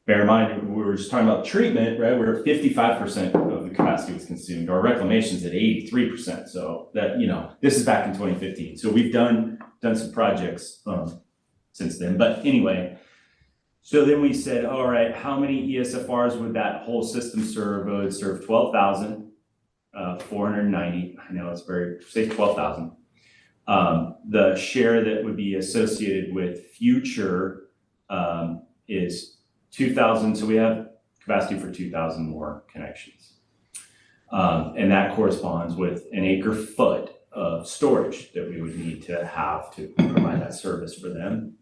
Speaker 4: bear in mind, we were just talking about treatment, right? We're at 55% of the capacity was consumed. Our reclamation's at 83%. So that, this is back in 2015. So we've done some projects since then. But anyway, so then we said, all right, how many ESFRs would that whole system serve? It would serve 12,490. I know it's say 12,000. The share that would be associated with future is 2,000, so we have capacity for 2,000 more connections. And that corresponds with an acre foot of storage that we would need to have to provide that service for them.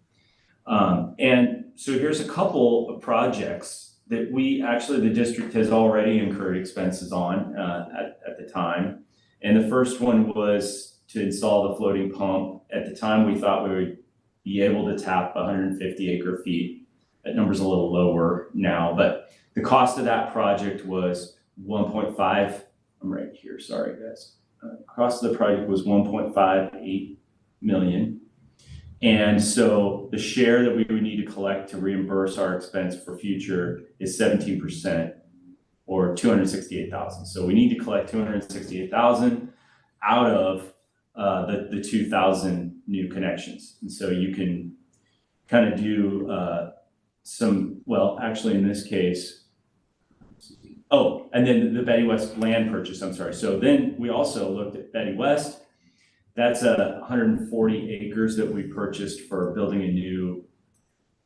Speaker 4: And so here's a couple of projects that the district has already incurred expenses on at the time. And the first one was to install the floating pump. At the time, we thought we would be able to tap 150 acre feet. That number's a little lower now, but the cost of that project was 1.5. I'm right here, sorry guys. Cost of the project was 1.58 million. And so the share that we would need to collect to reimburse our expense for future is 17%, or 268,000. So we need to collect 268,000 out of the 2,000 new connections. And so you can kind of do actually in this case, and then the Betty West land purchase, I'm sorry. So then we also looked at Betty West. That's 140 acres that we purchased for building a new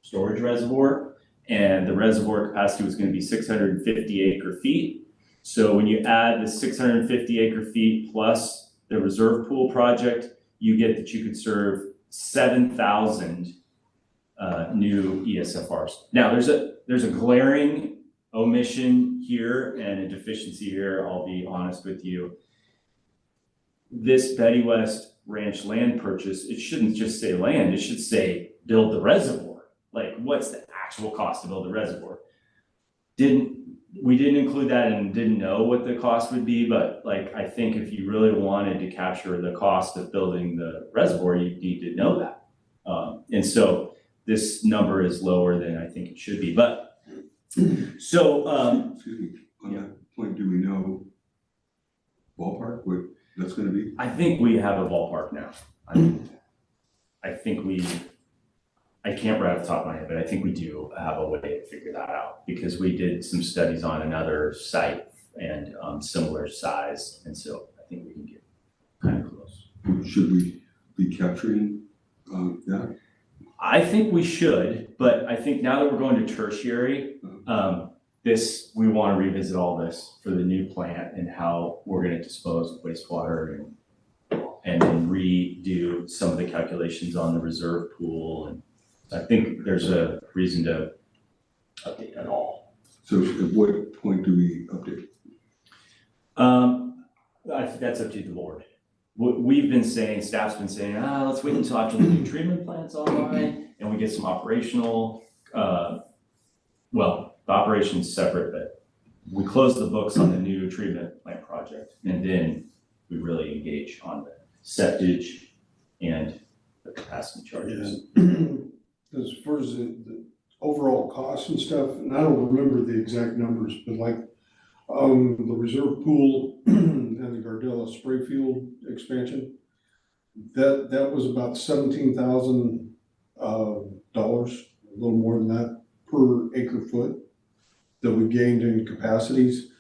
Speaker 4: storage reservoir. And the reservoir capacity was going to be 650 acre feet. So when you add the 650 acre feet plus the reserve pool project, you get that you could serve 7,000 new ESFRs. Now there's a glaring omission here and a deficiency here, I'll be honest with you. This Betty West Ranch land purchase, it shouldn't just say land, it should say build the reservoir. Like, what's the actual cost to build the reservoir? We didn't include that and didn't know what the cost would be, but I think if you really wanted to capture the cost of building the reservoir, you need to know that. And so this number is lower than I think it should be, but so.
Speaker 5: Excuse me, on that point, do we know ballpark what that's gonna be?
Speaker 4: I think we have a ballpark now. I can't right off the top of my head, but I think we do have a way to figure that out because we did some studies on another site and similar size. And so I think we can get kind of close.
Speaker 5: Should we be capturing that?
Speaker 4: I think we should, but I think now that we're going to tertiary, we want to revisit all this for the new plant and how we're going to dispose of wastewater and then redo some of the calculations on the reserve pool. And I think there's a reason to update that all.
Speaker 5: So at what point do we update?
Speaker 4: I think that's up to the board. What we've been saying, staff's been saying, let's wait until after the new treatment plant's online and we get some operational, the operation's separate, but we close the books on the new treatment plant project, and then we really engage on the septage and the capacity charges.
Speaker 2: As far as the overall costs and stuff, and I don't remember the exact numbers, but like, the reserve pool and the Gardella spray field expansion, that was about $17,000, a little more than that, per acre foot that we gained in capacities.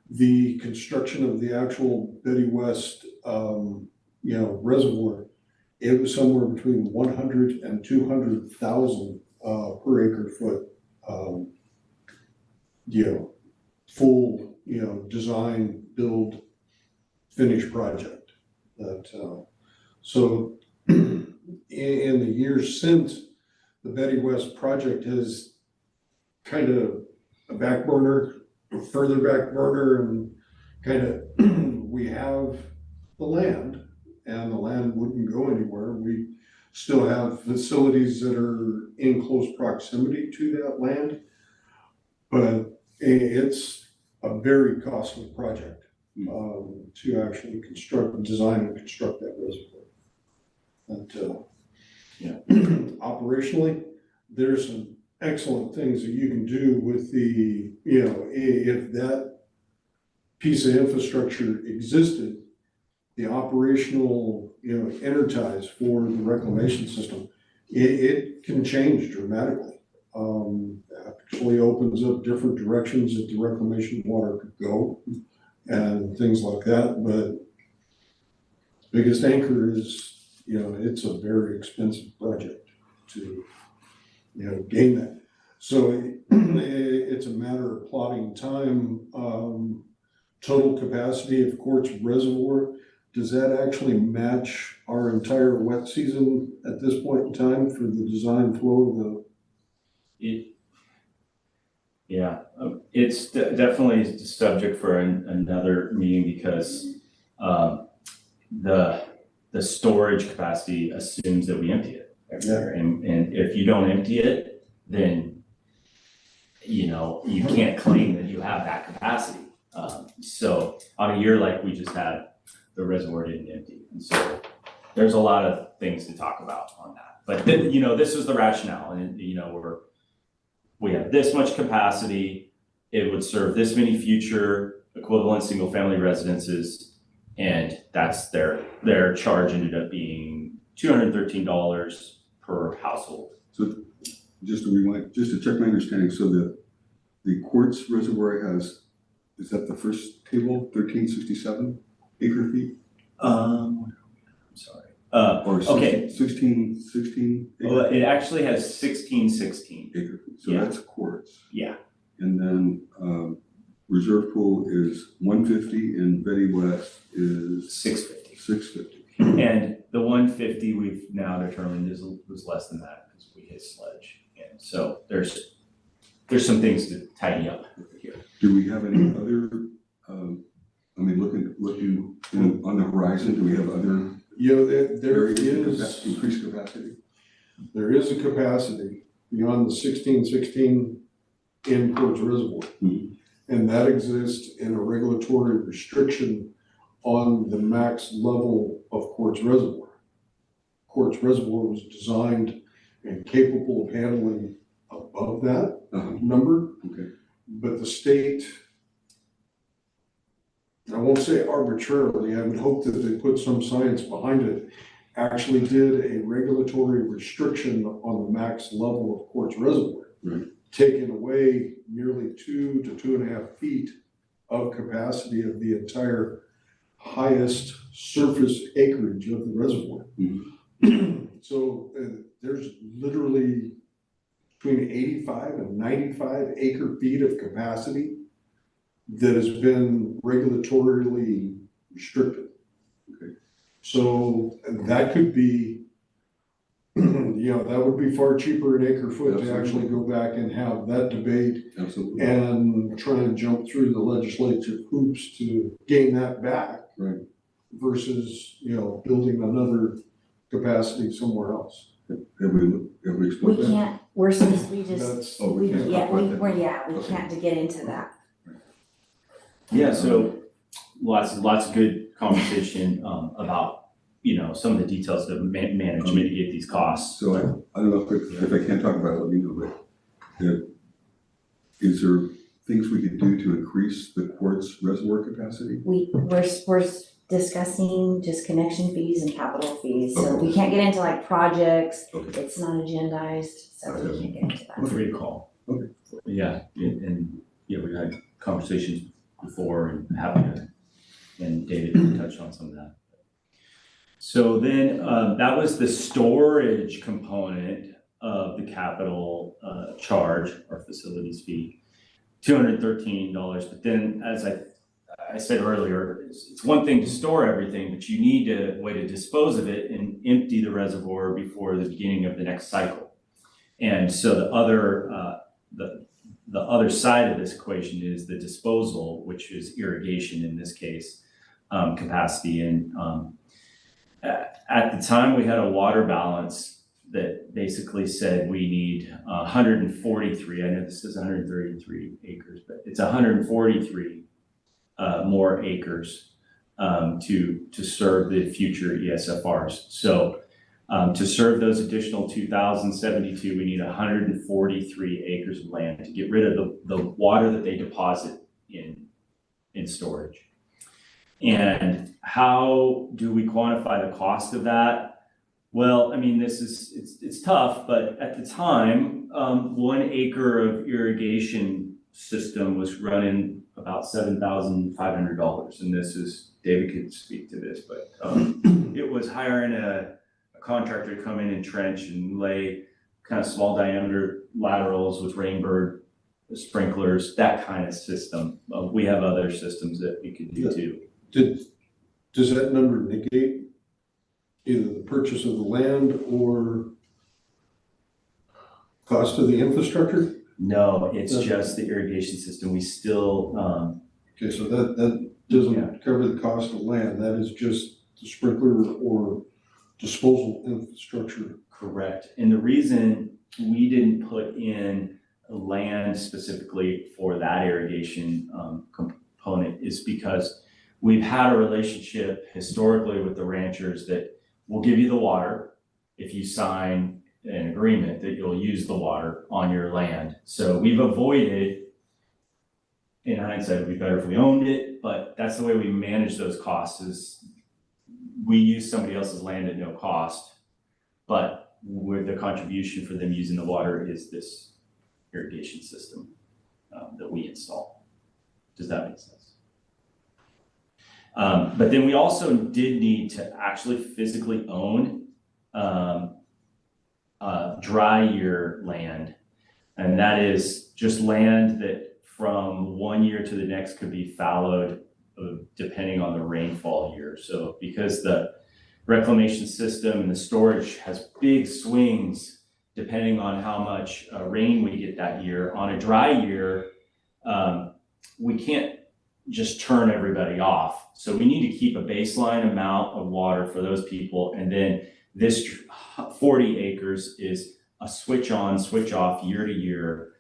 Speaker 2: The construction of the actual Betty West, reservoir, it was somewhere between 100 and 200,000 per acre foot. Full, design, build, finish project. That so in the years since, the Betty West project has kind of a back burner, a further back burner, and kind of we have the land, and the land wouldn't go anywhere. We still have facilities that are in close proximity to that land, but it's a very costly project to actually construct, design and construct that reservoir. And operationally, there's some excellent things that you can do with the, if that piece of infrastructure existed, the operational, energize for the reclamation system, it can change dramatically. Actually opens up different directions that the reclamation water could go and things like that. But biggest anchor is, it's a very expensive project to, gain that. So it's a matter of plotting time. Total capacity of Quartz Reservoir, does that actually match our entire wet season at this point in time for the design flow of the?
Speaker 4: It's definitely the subject for another meeting, because the storage capacity assumes that we empty it every year, and if you don't empty it, then you can't claim that you have that capacity. So on a year like we just had, the reservoir didn't empty, and so there's a lot of things to talk about on that. But this was the rationale, and we have this much capacity, it would serve this many future equivalent single-family residences, and that's their charge ended up being $213 per household.
Speaker 5: So just to rewind, just to check my understanding, so the Quartz Reservoir is that the first table, 1367 acre feet?
Speaker 4: I'm sorry.
Speaker 5: Or
Speaker 4: Okay.
Speaker 5: 16
Speaker 4: Well, it actually has 1616.
Speaker 5: acre feet, so
Speaker 4: Yeah.
Speaker 5: that's quartz.
Speaker 4: Yeah.
Speaker 5: And then reserve pool is 150 and Betty West is
Speaker 4: 650.
Speaker 5: 650.
Speaker 4: And the 150 we've now determined was less than that because we hit sledge. And so there's some things to tidy up here.
Speaker 5: Do we have any other, looking on the horizon, do we have other
Speaker 2: There
Speaker 5: areas
Speaker 2: is
Speaker 5: of increased capacity?
Speaker 2: There is a capacity beyond the 1616 in Quartz Reservoir.
Speaker 5: Mhm.
Speaker 2: And that exists in a regulatory restriction on the max level of Quartz Reservoir. Quartz Reservoir was designed and capable of handling above that number.
Speaker 5: Okay.
Speaker 2: But the state, I won't say arbitrarily, I would hope that they put some science behind it, actually did a regulatory restriction on the max level of Quartz Reservoir.
Speaker 5: Right.
Speaker 2: Taking away nearly 2 to 2.5 feet of capacity of the entire highest surface acreage of the reservoir. So there's literally between 85 and 95 acre feet of capacity that has been regulatorily restricted.
Speaker 5: Okay.
Speaker 2: So that could be, that would be far cheaper an acre foot to actually go back and have that debate.
Speaker 5: Absolutely.
Speaker 2: And try and jump through the legislative hoops to gain that back.
Speaker 5: Right.
Speaker 2: Versus, building another capacity somewhere else.
Speaker 5: Have we explored that?
Speaker 1: we just,
Speaker 2: That's,
Speaker 5: Oh, we can't
Speaker 1: yeah,
Speaker 5: talk about that.
Speaker 1: we
Speaker 5: Okay.
Speaker 1: can't get into that.
Speaker 4: Yeah, so lots of good conversation, about, some of the details to manage, mitigate these costs.
Speaker 5: So I don't know if I can't talk about it, let me know, but is there things we could do to increase the quartz reservoir capacity?
Speaker 1: We're discussing just connection fees and capital fees, so
Speaker 5: Okay.
Speaker 1: we can't get into like projects,
Speaker 5: Okay.
Speaker 1: it's not agendized, so we can't get into that.
Speaker 4: Free call.
Speaker 5: Okay.
Speaker 4: Yeah, and we've had conversations before and happy to, and David touched on some of that. So then, that was the storage component of the capital, charge or facilities fee, $213. But then, as I said earlier, it's one thing to store everything, but you need a way to dispose of it and empty the reservoir before the beginning of the next cycle. And so the other side of this equation is the disposal, which is irrigation in this case, capacity. And at the time, we had a water balance that basically said we need 143. I know this is 133 acres, but it's 143 more acres to serve the future ESFRs. So to serve those additional 2,072, we need 143 acres of land to get rid of the water that they deposit in storage. And how do we quantify the cost of that? Well, I mean, it's tough, but at the time, 1 acre of irrigation system was running about $7,500. And this is, David could speak to this, but it was hiring a contractor to come in and trench and lay kind of small diameter laterals with rainbird sprinklers, that kind of system. We have other systems that we could do too.
Speaker 2: does that number negate either the purchase of the land or cost of the infrastructure?
Speaker 4: No, it's just the irrigation system. We still,
Speaker 2: Okay, so that doesn't cover the cost of land, that is just the sprinkler or disposal infrastructure.
Speaker 4: correct. And the reason we didn't put in land specifically for that irrigation component is because we've had a relationship historically with the ranchers that will give you the water if you sign an agreement that you'll use the water on your land. So we've avoided, in hindsight, it'd be better if we owned it, but that's the way we manage those costs is we use somebody else's land at no cost, but with the contribution for them using the water is this irrigation system that we install. Does that make sense? But then we also did need to actually physically own dry year land. And that is just land that from one year to the next could be fallowed depending on the rainfall year. So because the reclamation system and the storage has big swings depending on how much rain we get that year, on a dry year, we can't just turn everybody off. So we need to keep a baseline amount of water for those people. And then this 40 acres is a switch on, switch off year to year,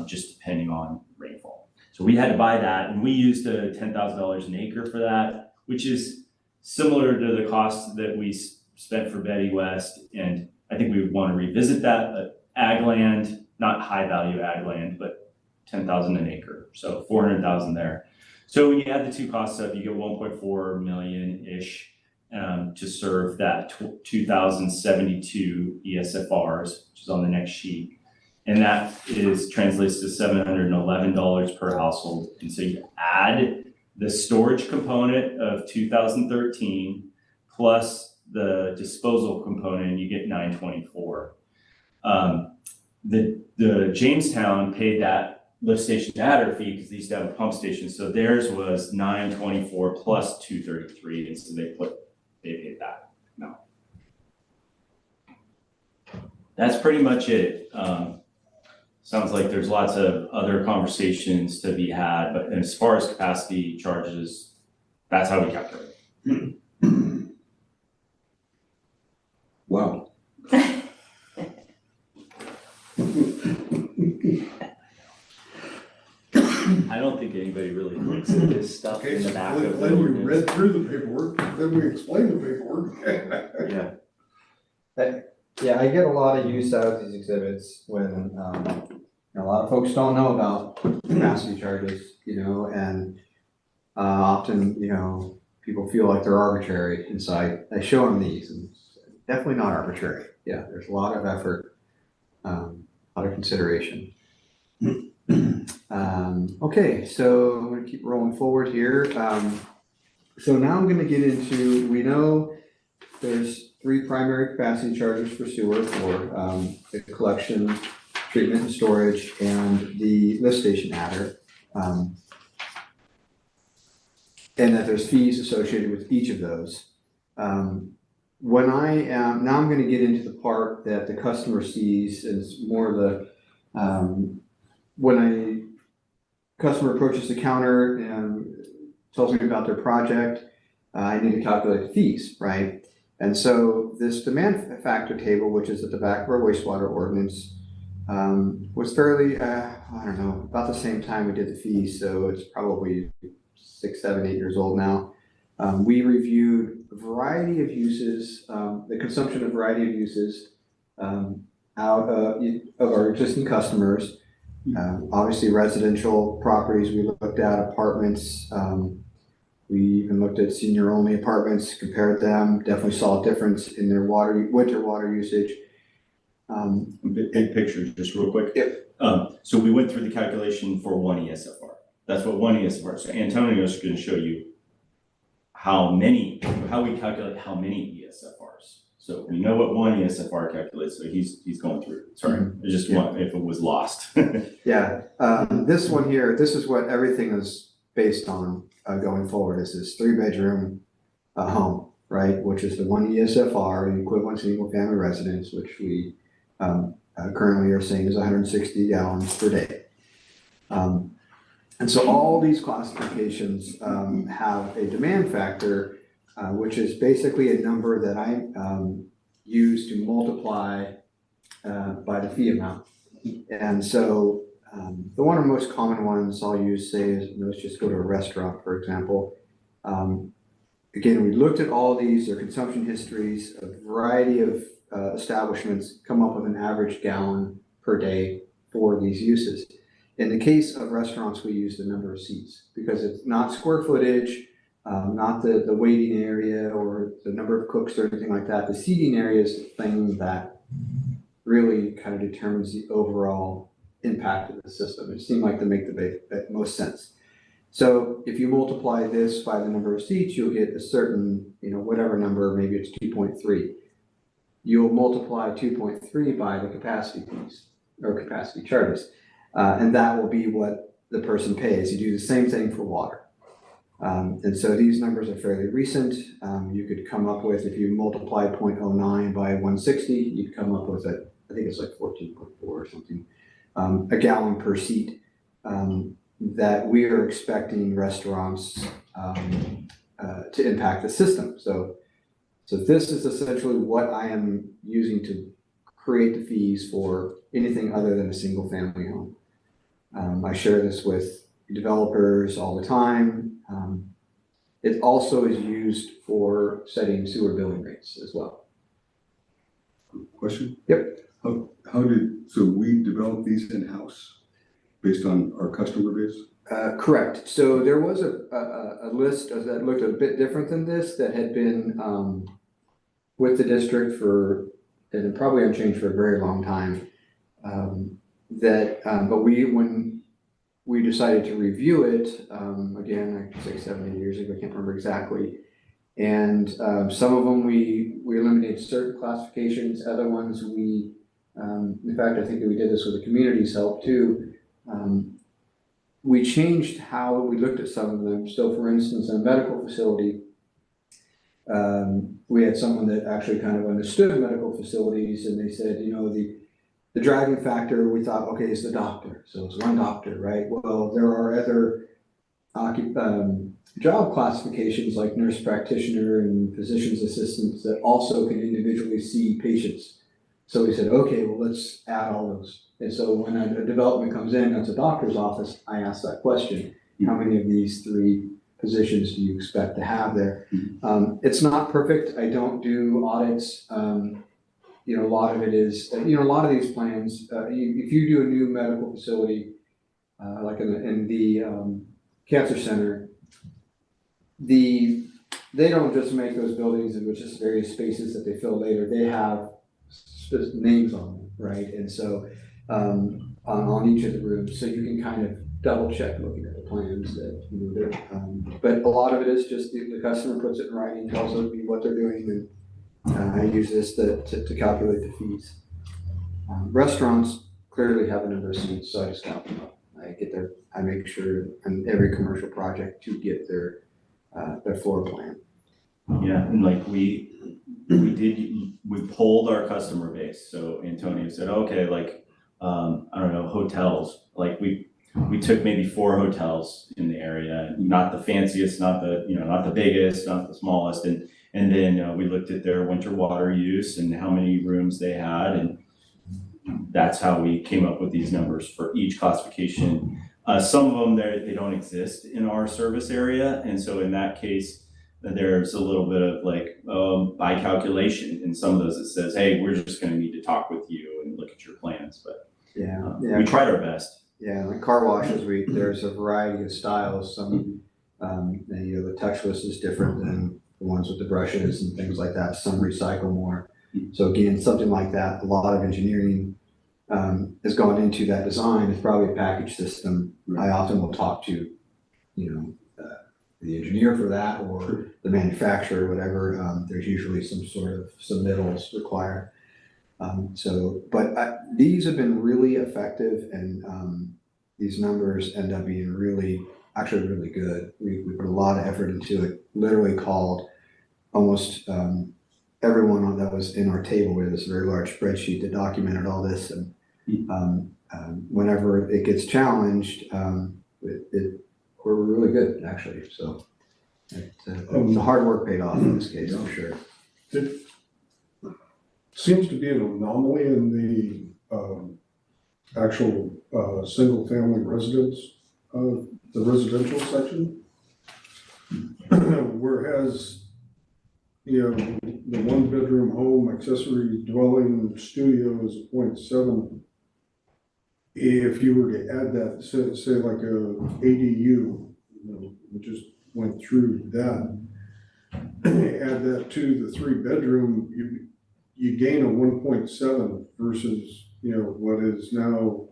Speaker 4: just depending on rainfall. So we had to buy that, and we used $10,000 an acre for that, which is similar to the cost that we spent for Betty West. And I think we would want to revisit that, but ag land, not high value ag land, but 10,000 an acre. So 400,000 there. So when you add the two costs up, you get 1.4 million-ish to serve that 2,072 ESFRs, which is on the next sheet. And that translates to $711 per household. And so you add the storage component of 2013 plus the disposal component, you get 924. The Jamestown paid that lift station adder fee because they used to have a pump station. So theirs was 924 plus 233. And so they paid that. No. That's pretty much it. Sounds like there's lots of other conversations to be had, but as far as capacity charges, that's how we calculate it.
Speaker 5: Wow.
Speaker 4: I don't think anybody really looks at this stuff
Speaker 6: Okay,
Speaker 4: in the
Speaker 6: so
Speaker 4: back of the
Speaker 6: Glenn, you
Speaker 4: ordinance.
Speaker 6: read through the paperwork, then we explained the paperwork.
Speaker 4: Yeah,
Speaker 3: Yeah, I get a lot of use out of these exhibits when, a lot of folks don't know about capacity charges, and often, people feel like they're arbitrary, and so I show them these, and it's definitely not arbitrary. Yeah, there's a lot of effort, a lot of consideration. Okay, so I'm gonna keep rolling forward here. So now I'm gonna get into, we know there's 3 primary capacity charges for sewer for the collection, treatment and storage, and the lift station adder. And that there's fees associated with each of those. When now I'm gonna get into the part that the customer sees as more of the, when a customer approaches the counter and tells me about their project, I need to calculate the fees, right? And so this demand factor table, which is at the back of our wastewater ordinance, was fairly, I don't know, about the same time we did the fees, so it's probably 6, 7, 8 years old now. We reviewed a variety of uses, the consumption of a variety of uses out of our existing customers. Obviously residential properties, we looked at apartments, we even looked at senior-only apartments, compared them, definitely saw a difference in their winter water usage.
Speaker 4: big picture, just real quick.
Speaker 3: Yep.
Speaker 4: So we went through the calculation for 1 ESFR. That's what 1 ESFR, so Antonio's gonna show you how we calculate how many ESFRs. So we know what 1 ESFR calculates, so he's going through it. Sorry, I just want, if it was lost.
Speaker 3: Yeah, this one here, this is what everything is based on going forward, is this 3-bedroom home, right? Which is the 1 ESFR, the equivalent single family residence, which we currently are saying is 160 gallons per day. And so all these classifications have a demand factor, which is basically a number that I use to multiply by the fee amount. And so the one of the most common ones I'll use, say, is, let's just go to a restaurant, for example. Again, we looked at all these, their consumption histories, a variety of establishments come up with an average gallon per day for these uses. In the case of restaurants, we use the number of seats because it's not square footage, not the waiting area or the number of cooks or anything like that. The seating area is the thing that really kind of determines the overall impact of the system. It seemed like to make the most sense. So if you multiply this by the number of seats, you'll get a certain, whatever number, maybe it's 2.3. You'll multiply 2.3 by the capacity fees or capacity charges. And that will be what the person pays. You do the same thing for water. And so these numbers are fairly recent. You could come up with, if you multiply 0.09 by 160, you'd come up with I think it's like 14.4 or something, a gallon per seat that we are expecting restaurants to impact the system. So this is essentially what I am using to create the fees for anything other than a single family home. I share this with developers all the time. It also is used for setting sewer billing rates as well.
Speaker 5: Question?
Speaker 3: Yep.
Speaker 5: So we develop these in-house based on our customer base?
Speaker 3: Correct. So there was a list that looked a bit different than this that had been with the district and probably unchanged for a very long time. But when we decided to review it, again, I say 7, 8 years ago, I can't remember exactly. And some of them we eliminated certain classifications, other ones in fact, I think that we did this with the community's help too. We changed how we looked at some of them. So for instance, in a medical facility, we had someone that actually kind of understood medical facilities, and they said, the driving factor, we thought, okay, is the doctor. So it's one doctor, right? Well, there are other job classifications like nurse practitioner and physician's assistants that also can individually see patients. So we said, okay, well, let's add all those And so when a development comes in, that's a doctor's office, I ask that question, how many of these 3 positions do you expect to have there? It's not perfect, I don't do audits. You know, a lot of it is, you know, a lot of these plans, if you do a new medical facility, like in the cancer center, they don't just make those buildings in which just various spaces that they fill later, they have names on them, right? And so on each of the rooms, so you can kind of double check looking at the plans that, you know, but a lot of it is just the customer puts it in writing, tells me what they're doing, and I use this to calculate the fees. Restaurants clearly have a number of seats, so I just count them up. I make sure on every commercial project to get their floor plan.
Speaker 4: Yeah, and like we polled our customer base. So Antonio said, okay, like, I don't know, hotels, like we took maybe 4 hotels in the area, not the fanciest, not the biggest, not the smallest. And then we looked at their winter water use and how many rooms they had. And that's how we came up with these numbers for each classification. Some of them, they don't exist in our service area. And so in that case, there's a little bit of like by calculation in some of those it says, hey, we're just going to need to talk with you and look at your plans. But we tried our best.
Speaker 3: Yeah, like car washes, there's a variety of styles. Some, the touchless is different than the ones with the brushes and things like that. Some recycle more. So again, something like that, a lot of engineering has gone into that design. It's probably a package system. I often will talk to, the engineer for that or the manufacturer or whatever. There's usually some submittals required. But these have been really effective, and these numbers end up being really good. We put a lot of effort into it. Literally called almost everyone that was in our table. We had this very large spreadsheet that documented all this, and whenever it gets challenged, we're really good actually. So the hard work paid off in this case for sure.
Speaker 2: It seems to be an anomaly in the actual single-family residence, the residential section. Whereas, the 1-bedroom home accessory dwelling studio is 0.7. If you were to add that, say like a ADU, we just went through that, add that to the 3-bedroom, you gain a 1.7 versus, what is now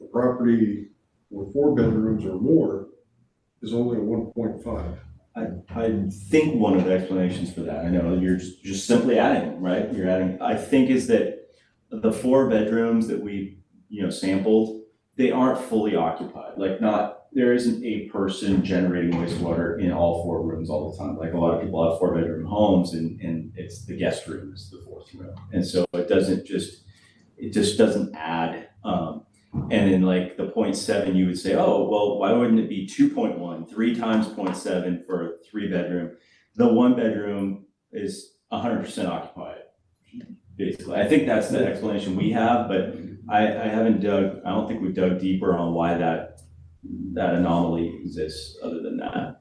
Speaker 2: the property with 4 bedrooms or more is only a 1.5.
Speaker 4: I think one of the explanations for that, I know you're just simply adding, right? You're adding, I think, is that the 4 bedrooms that we, sampled, they aren't fully occupied. Like there isn't a person generating wastewater in all 4 rooms all the time. Like a lot of people have 4-bedroom homes and it's the guest room is the 4th room. And so it just doesn't add. And then like the 0.7, you would say, oh, well, why wouldn't it be 2.1, 3 times 0.7 for a 3-bedroom? The 1-bedroom is 100% occupied, basically. I think that's the explanation we have, but I haven't I don't think we've dug deeper on why that anomaly exists other than that.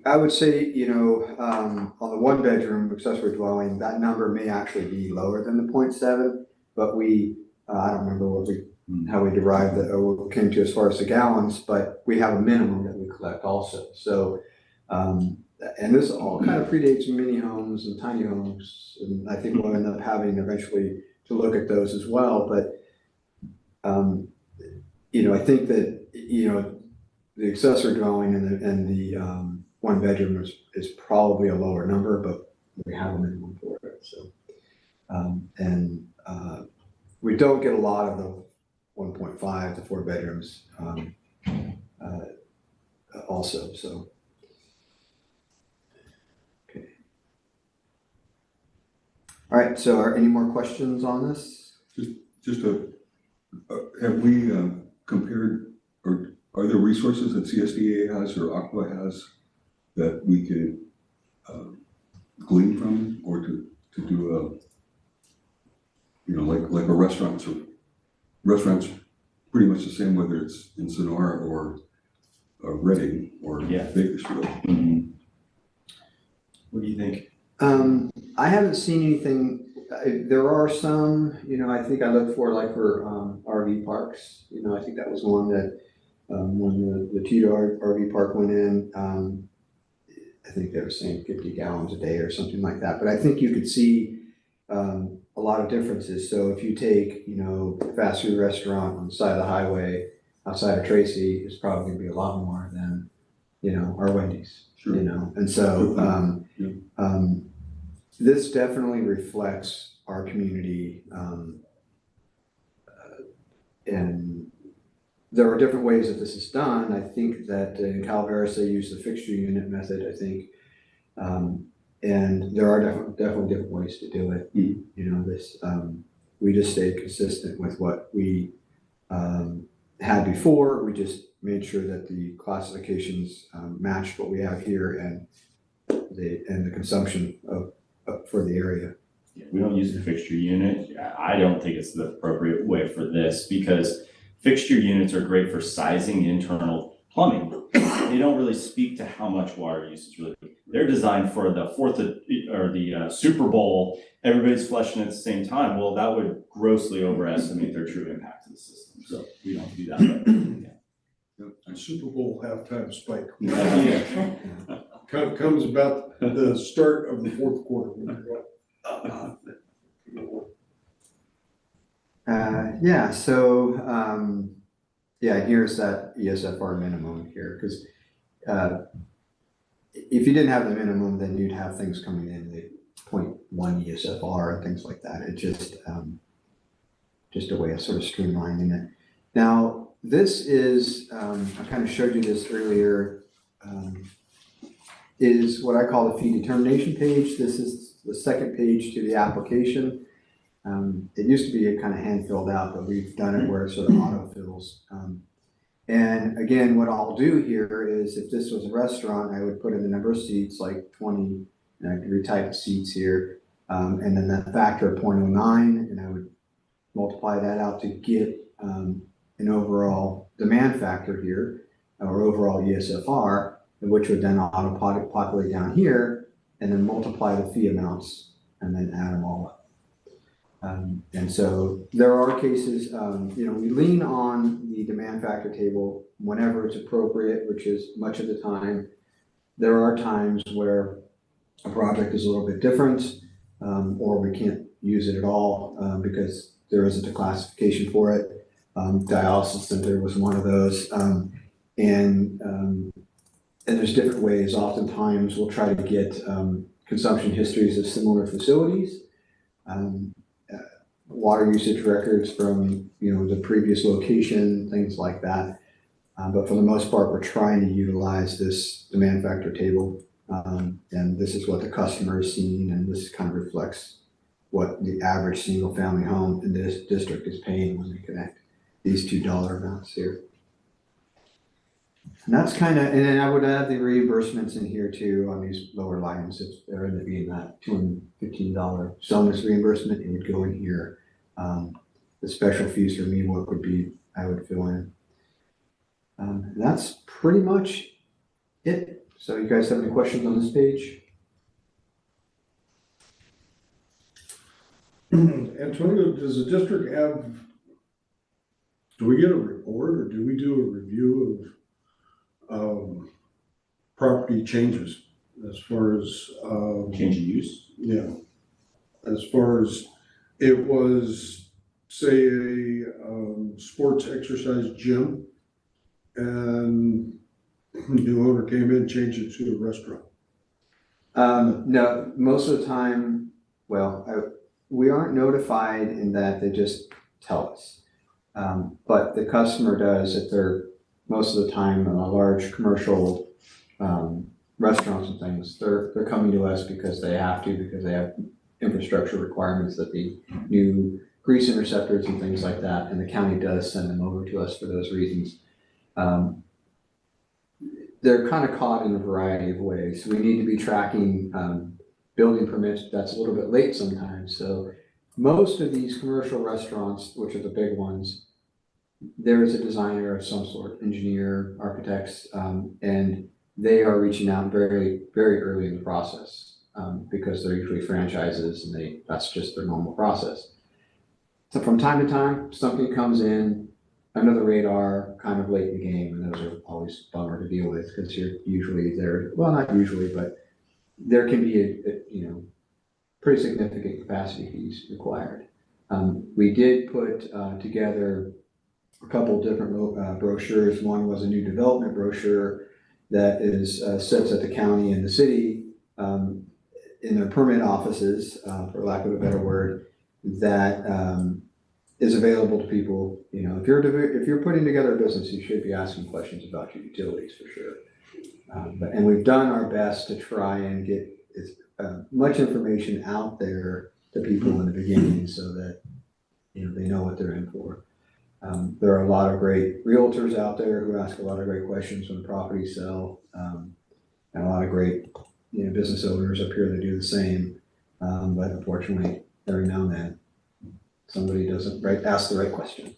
Speaker 3: I would say, on the 1-bedroom accessory dwelling, that number may actually be lower than the 0.7, but I don't remember how we derived that or what came to as far as the gallons, but we have a minimum that we collect also. So, and this all kind of predates mini homes and tiny homes, and I think we'll end up having eventually to look at those as well. But, I think that, the accessory dwelling and the 1-bedroom is probably a lower number, but we have a minimum for it. So, we don't get a lot of the 1.5 to 4 bedrooms also. So, okay. All right. So, are any more questions on this?
Speaker 5: Have we compared, or are there resources that CSDA has or Aqua has that we could glean from, or to do like a restaurants pretty much the same whether it's in Sonora or Reading or
Speaker 4: Yeah.
Speaker 5: Bakersfield.
Speaker 4: Mhm. What do you think?
Speaker 3: I haven't seen anything, there are some, I think I looked for like for, RV parks, I think that was one that, when the Tudor RV park went in, I think they were saying 50 gallons a day or something like that, but I think you could see, a lot of differences. So if you take, a fast food restaurant on the side of the highway outside of Tracy, it's probably gonna be a lot more than, our Wendy's,
Speaker 5: Sure.
Speaker 3: and so, this definitely reflects our community, and there are different ways that this is done. I think that in Calaveras, they use the fixture unit method, I think. And there are definitely different ways to do it. We just stayed consistent with what we had before. We just made sure that the classifications matched what we have here and the consumption for the area.
Speaker 4: Yeah, we don't use a fixture unit. I don't think it's the appropriate way for this because fixture units are great for sizing internal plumbing. They don't really speak to how much water usage really. They're designed for the the Super Bowl. Everybody's flushing at the same time. Well, that would grossly overestimate their true impact to the system. So we don't do that.
Speaker 2: And Super Bowl halftime spike.
Speaker 4: Yeah.
Speaker 2: Comes about the start of the fourth quarter.
Speaker 3: Here's that ESFR minimum here, because if you didn't have the minimum, then you'd have things coming in, the 0.1 ESFR and things like that. It's just a way of sort of streamlining it. Now, this is, I kind of showed you this earlier, is what I call the fee determination page. This is the second page to the application. It used to be kind of hand filled out, but we've done it where it sort of auto fills. And again, what I'll do here is if this was a restaurant, I would put in the number of seats, like 20, and I could retype the seats here. And then that factor of 0.09, and I would multiply that out to get an overall demand factor here, or overall ESFR, which would then auto-populate down here, and then multiply the fee amounts, and then add them all up. And so there are cases, we lean on the demand factor table whenever it's appropriate, which is much of the time. There are times where a project is a little bit different, or we can't use it at all because there isn't a classification for it. Dialysis center was one of those. And there's different ways. Oftentimes we'll try to get consumption histories of similar facilities. Water usage records from the previous location, things like that. But for the most part, we're trying to utilize this demand factor table, and this is what the customer is seeing, and this kind of reflects what the average single family home in this district is paying when they connect these $2 amounts here. And that's kind of, and then I would add the reimbursements in here too on these lower lines. If there ended up being that $215 Selmas reimbursement, it would go in here. The special fees for me, what would be, I would fill in. And that's pretty much it. So you guys have any questions on this page?
Speaker 2: Antonio, does the district have, do we get a report or do we do a review of property changes as far as
Speaker 4: Change of use?
Speaker 2: Yeah, as far as it was, say, a sports exercise gym, and the owner came in, changed it to a restaurant.
Speaker 3: No, most of the time, we aren't notified in that they just tell us. But the customer does if they're, most of the time, large commercial restaurants and things, they're coming to us because they have to, because they have infrastructure requirements that the new grease interceptors and things like that, and the county does send them over to us for those reasons. They're kind of caught in a variety of ways. We need to be tracking building permits. That's a little bit late sometimes. So most of these commercial restaurants, which are the big ones, there is a designer of some sort, engineer, architects, and they are reaching out very, very early in the process, because they're usually franchises and that's just their normal process. So from time to time, something comes in under the radar, kind of late in the game, and those are always a bummer to deal with, because you're usually there, well, not usually, but there can be pretty significant capacity fees required. We did put together a couple different brochures. One was a new development brochure that sits at the county and the city in their permit offices, for lack of a better word, that is available to people. If you're putting together a business, you should be asking questions about your utilities for sure. And we've done our best to try and get as much information out there to people in the beginning so that they know what they're in for. There are a lot of great realtors out there who ask a lot of great questions when properties sell, and a lot of great business owners up here that do the same. But unfortunately, every now and then, somebody doesn't ask the right question.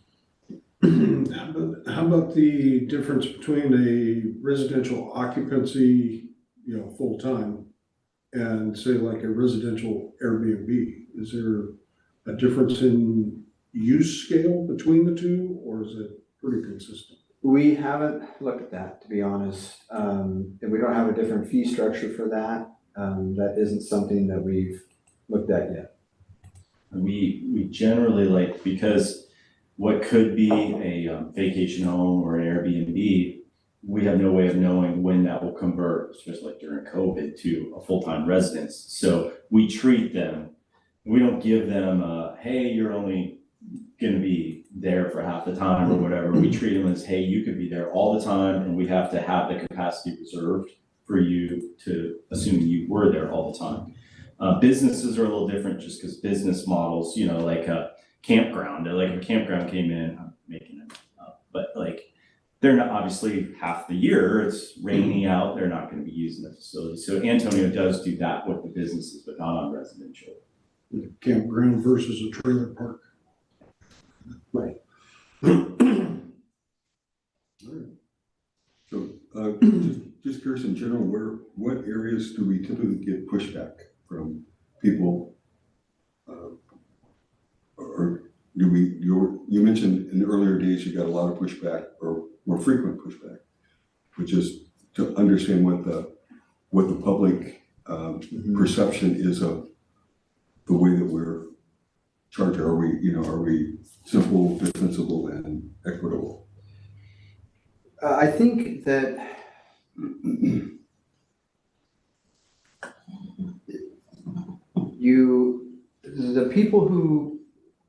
Speaker 2: How about the difference between a residential occupancy, full-time, and say like a residential Airbnb? Is there a difference in use scale between the two, or is it pretty consistent?
Speaker 3: We haven't looked at that, to be honest. And we don't have a different fee structure for that. That isn't something that we've looked at yet.
Speaker 4: We generally because what could be a vacation home or an Airbnb, we have no way of knowing when that will convert, especially like during COVID, to a full-time residence. So we treat them, we don't give them hey, you're only gonna be there for half the time or whatever. We treat them as, hey, you could be there all the time, and we have to have the capacity reserved for you to assume you were there all the time. Businesses are a little different just because business models, like a campground, like if a campground came in, I'm making it up, but they're not, obviously half the year it's rainy out, they're not going to be using the facility. So Antonio does do that with the businesses, but not on residential.
Speaker 2: Campground versus a trailer park.
Speaker 3: Right.
Speaker 5: So, just curious in general, what areas do we typically get pushback from people? Or do you mentioned in the earlier days, you got a lot of pushback or more frequent pushback, which is to understand what the public perception is of the way that we're charged. Are we simple, defensible, and equitable?
Speaker 3: I think that the people who,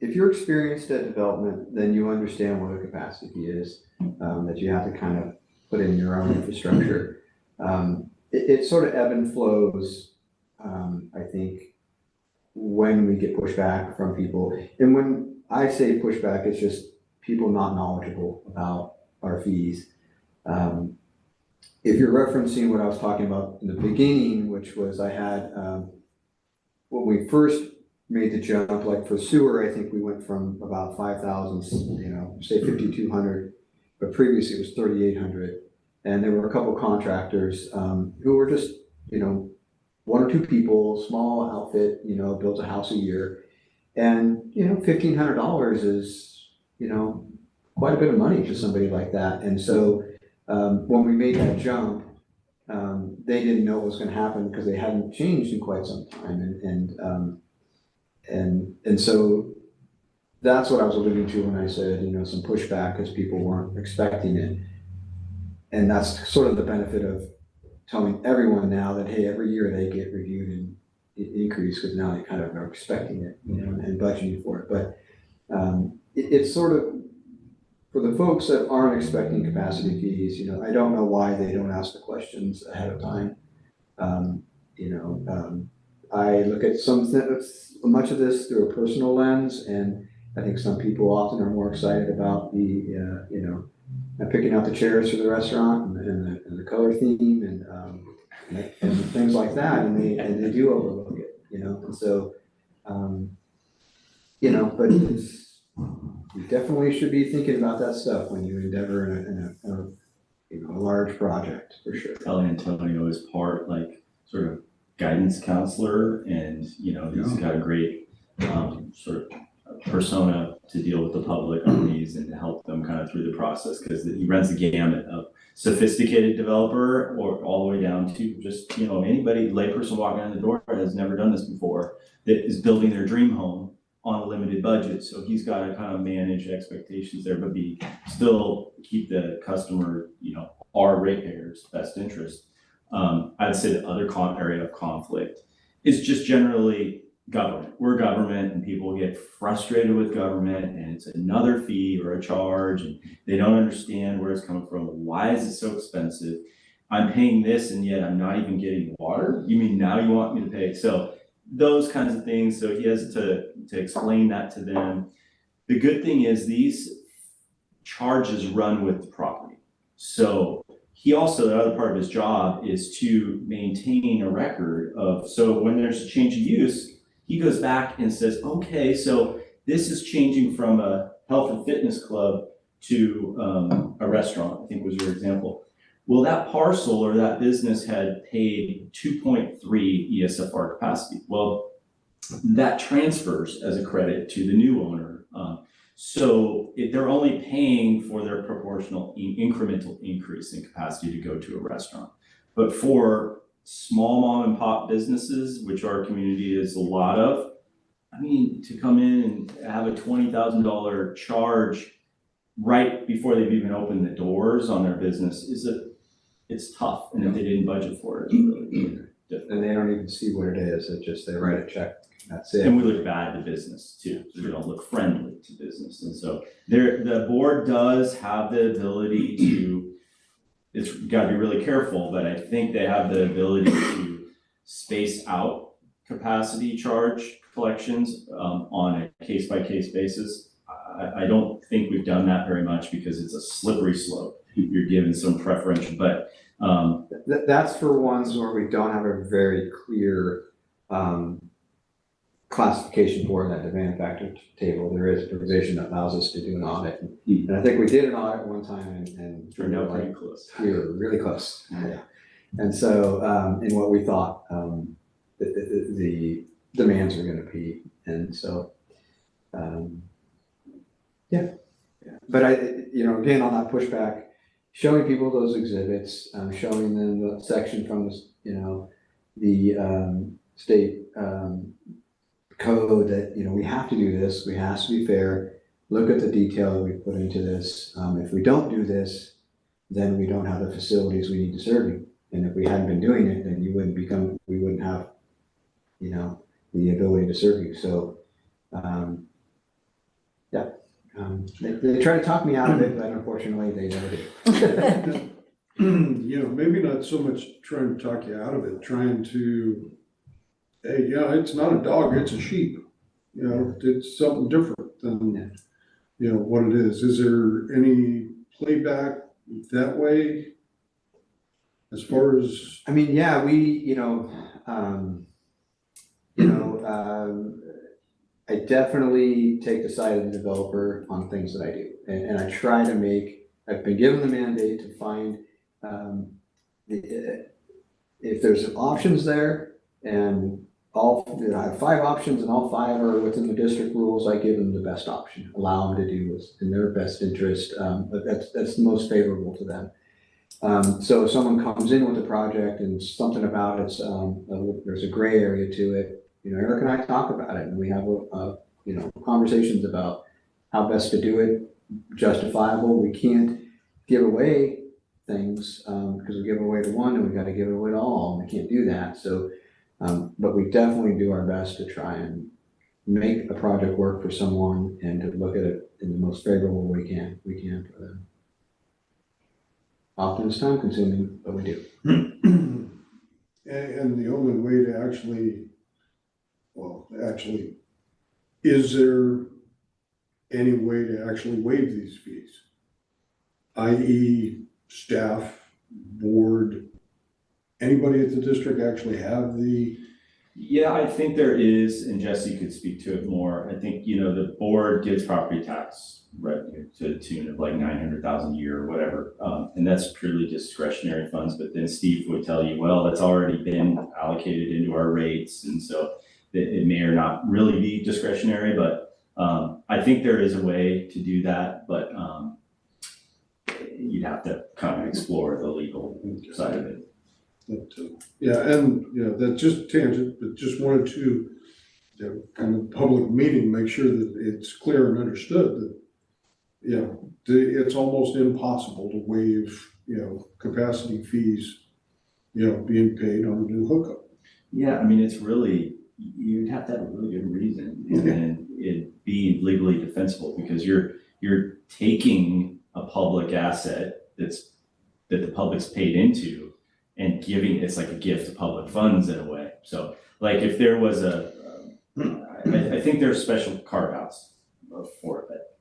Speaker 3: if you're experienced at development, then you understand what a capacity fee is, that you have to kind of put in your own infrastructure. It sort of ebb and flows, I think, when we get pushback from people. And when I say pushback, it's just people not knowledgeable about our fees. If you're referencing what I was talking about in the beginning, which was I had, when we first made the jump, like for sewer, I think we went from about 5,000, say 5,200, but previously it was 3,800. And there were a couple contractors who were just, one or two people, small outfit, built a house a year. And, $1,500 is, quite a bit of money to somebody like that. And so when we made that jump, they didn't know what was going to happen because they hadn't changed in quite some time. And so that's what I was alluding to when I said, some pushback because people weren't expecting it. And that's sort of the benefit of telling everyone now that, hey, every year they get reviewed and increase because now they kind of are expecting it, and budgeting for it. But it's sort of, for the folks that aren't expecting capacity fees, I don't know why they don't ask the questions ahead of time. I look at much of this through a personal lens, and I think some people often are more excited about the, picking out the chairs for the restaurant and the color theme and things like that, and they do overlook it, and so, but You definitely should be thinking about that stuff when you endeavor in a large project, for sure.
Speaker 4: Telling Antonio is part like sort of guidance counselor, and he's got a great sort of persona to deal with the public on these and to help them kind of through the process, because he runs the gamut of sophisticated developer or all the way down to just anybody, layperson walking in the door that has never done this before, that is building their dream home on a limited budget. So he's got to kind of manage expectations there, but still keep the customer, our ratepayers' best interest. I'd say the other area of conflict is just generally government. We're government, and people get frustrated with government, and it's another fee or a charge, and they don't understand where it's coming from. Why is it so expensive? I'm paying this, and yet I'm not even getting water? You mean now you want me to pay? So those kinds of things. So he has to explain that to them. The good thing is these charges run with the property. So he also, the other part of his job is to maintain a record of, so when there's a change of use, he goes back and says, okay, so this is changing from a health and fitness club to a restaurant, I think was your example. Well, that parcel or that business had paid 2.3 ESFR capacity. Well, that transfers as a credit to the new owner. So if they're only paying for their proportional incremental increase in capacity to go to a restaurant. But for small mom and pop businesses, which our community is a lot of, I mean, to come in and have a $20,000 charge right before they've even opened the doors on their business it's tough. And if they didn't budget for it, it's really difficult.
Speaker 3: And they don't even see what it is. It's just they write a check. That's it.
Speaker 4: And we look bad to business too. So we don't look friendly to business. And so the board does have the ability to, it's got to be really careful, but I think they have the ability to space out capacity charge collections on a case-by-case basis. I don't think we've done that very much because it's a slippery slope. You're given some preferential, but
Speaker 3: that's for ones where we don't have a very clear classification for that demand factor table. There is a provision that allows us to do an audit. And I think we did an audit one time and
Speaker 4: turned out pretty close.
Speaker 3: We were really close. Yeah. And so in what we thought the demands were going to be. And so, yeah. But again, on that pushback, showing people those exhibits, showing them the section from the state code that, we have to do this, we have to be fair, look at the detail that we put into this. If we don't do this, then we don't have the facilities we need to serve you. And if we hadn't been doing it, then we wouldn't have, the ability to serve you. So, yeah. They try to talk me out of it, but unfortunately they never do.
Speaker 2: Maybe not so much trying to talk you out of it, trying to, hey, it's not a dog, it's a sheep. It's something different than, what it is. Is there any playback that way as far as?
Speaker 3: I mean, yeah, I definitely take the side of the developer on things that I do. And I try to I've been given the mandate to find, if there's options there and I have 5 options and all 5 are within the district rules, I give them the best option, allow them to do what's in their best interest, but that's the most favorable to them. So if someone comes in with a project and something about it, there's a gray area to it, Eric and I talk about it and we have, conversations about how best to do it, justifiable. We can't give away things because we give away to one and we got to give it away to all, and we can't do that. So, but we definitely do our best to try and make a project work for someone and to look at it in the most favorable way we can for them. Often it's time consuming, but we do.
Speaker 2: And the only way to actually, is there any way to actually waive these fees? i.e. staff, board, anybody at the district actually have the
Speaker 4: Yeah, I think there is, and Jesse could speak to it more. I think, the board gives property tax revenue to the tune of like 900,000 a year or whatever. And that's purely discretionary funds, but then Steve would tell you, well, that's already been allocated into our rates. And so it may or not really be discretionary, but I think there is a way to do that, but you'd have to kind of explore the legal side of it.
Speaker 2: Yeah, and, that's just tangent, but just wanted to, kind of public meeting, make sure that it's clear and understood that, it's almost impossible to waive, capacity fees, being paid on a new hookup.
Speaker 4: Yeah, I mean, it's really, you'd have to have a really good reason and then it be legally defensible because you're taking a public asset that the public's paid into and giving, it's like a gift to public funds in a way. So like if there was I think there's special carve outs for it, but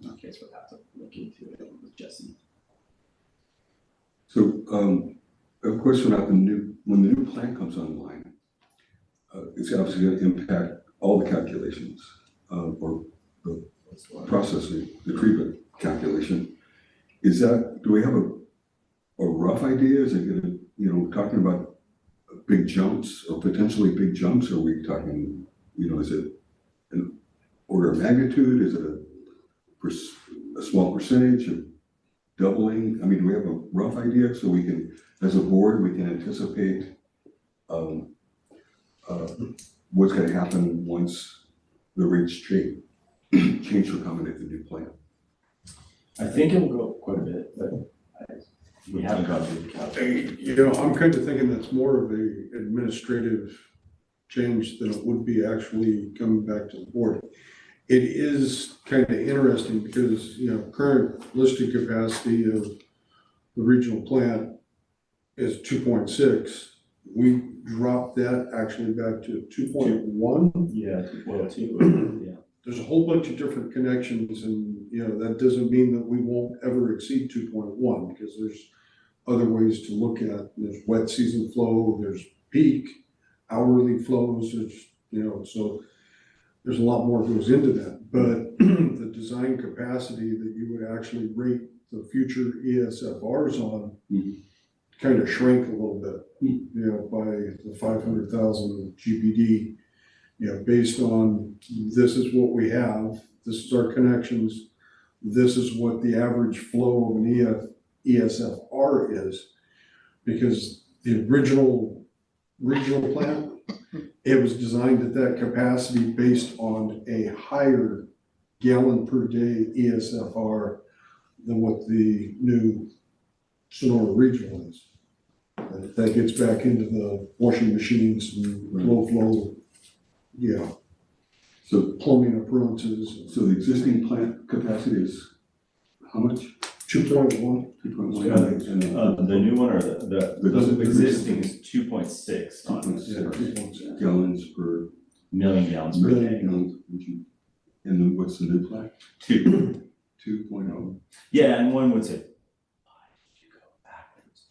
Speaker 4: in case we'll have to look into it with Jesse.
Speaker 5: So, a question about when the new plant comes online, it's obviously going to impact all the calculations, or the processing, the treatment calculation. Do we have a rough idea? Is it gonna, talking about big jumps or potentially big jumps? Are we talking, is it an order of magnitude? Is it a small percentage of doubling? I mean, do we have a rough idea so we can, as a board, we can anticipate what's gonna happen once the rates change for coming at the new plant?
Speaker 4: I think it will go quite a bit, but we haven't gone through the calculation.
Speaker 2: I'm kind of thinking that's more of a administrative change than it would be actually coming back to the board. It is kind of interesting because, current listed capacity of the regional plant is 2.6. We dropped that actually back to 2.1.
Speaker 4: Yeah, well, too, yeah.
Speaker 2: There's a whole bunch of different connections and, that doesn't mean that we won't ever exceed 2.1 because there's other ways to look at. There's wet season flow, there's peak, hourly flows, so there's a lot more goes into that. But the design capacity that you would actually rate the future ESFRs on kind of shrank a little bit, by the 500,000 GBD, based on this is what we have, this is our connections, this is what the average flow of an ESFR is, because the original regional plant, it was designed at that capacity based on a higher gallon per day ESFR than what the new Sonora regional is. And that gets back into the washing machines and low flow,
Speaker 5: So
Speaker 2: plumbing appliances.
Speaker 5: So the existing plant capacity is how much?
Speaker 2: 2.1.
Speaker 5: 2.1.
Speaker 4: The new one or the existing is 2.6
Speaker 5: gallons per
Speaker 4: million gallons per day.
Speaker 5: And then what's the new plant? 2.0.
Speaker 4: Yeah, and one would say, why did you go backwards?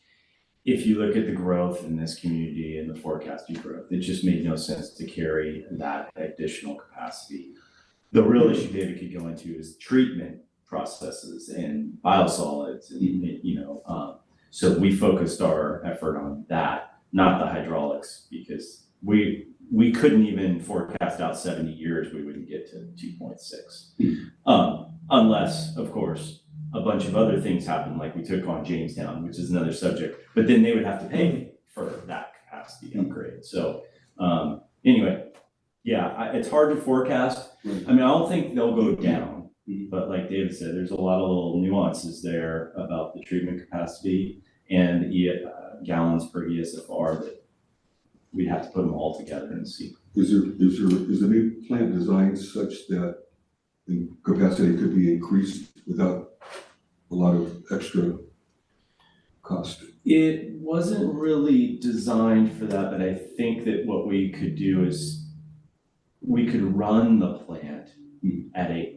Speaker 4: If you look at the growth in this community and the forecasted growth, it just made no sense to carry that additional capacity. The real issue David could go into is treatment processes and biosolids, and so we focused our effort on that, not the hydraulics, because we couldn't even forecast out 70 years we wouldn't get to 2.6, unless, of course, a bunch of other things happen, like we took on Jamestown, which is another subject, but then they would have to pay for that capacity upgrade. So anyway, yeah, it's hard to forecast. I mean, I don't think they'll go down, but like David said, there's a lot of little nuances there about the treatment capacity and gallons per ESFR that we'd have to put them all together and see.
Speaker 5: Is the new plant designed such that the capacity could be increased without a lot of extra cost?
Speaker 4: It wasn't really designed for that, but I think that what we could do is we could run the plant at a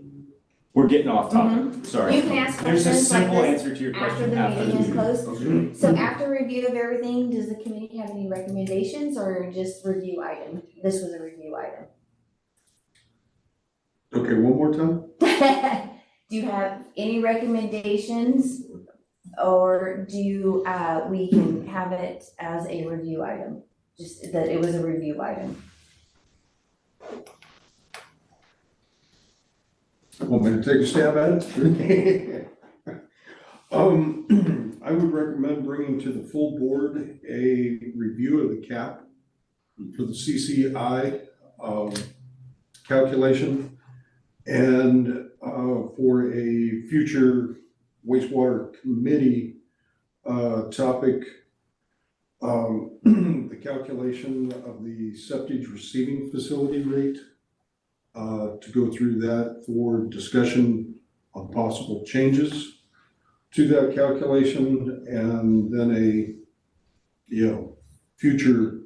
Speaker 4: We're getting off topic, sorry.
Speaker 1: You can ask
Speaker 4: There's a
Speaker 1: questions like
Speaker 4: simple
Speaker 1: this
Speaker 4: answer to your
Speaker 1: after
Speaker 4: question
Speaker 1: the
Speaker 4: after the
Speaker 1: meeting is
Speaker 4: meeting.
Speaker 1: closed.
Speaker 6: Okay.
Speaker 1: So after review of everything, does the committee have any recommendations or just review item? This was a review item.
Speaker 2: Okay, one more time?
Speaker 1: Do you have any recommendations? Or do we can have it as a review item? Just that it was a review item.
Speaker 2: Want me to take a stab at it? I would recommend bringing to the full board a review of the cap for the CCI calculation and for a future wastewater committee topic, the calculation of the septic receiving facility rate, to go through that for discussion on possible changes to that calculation, and then a, future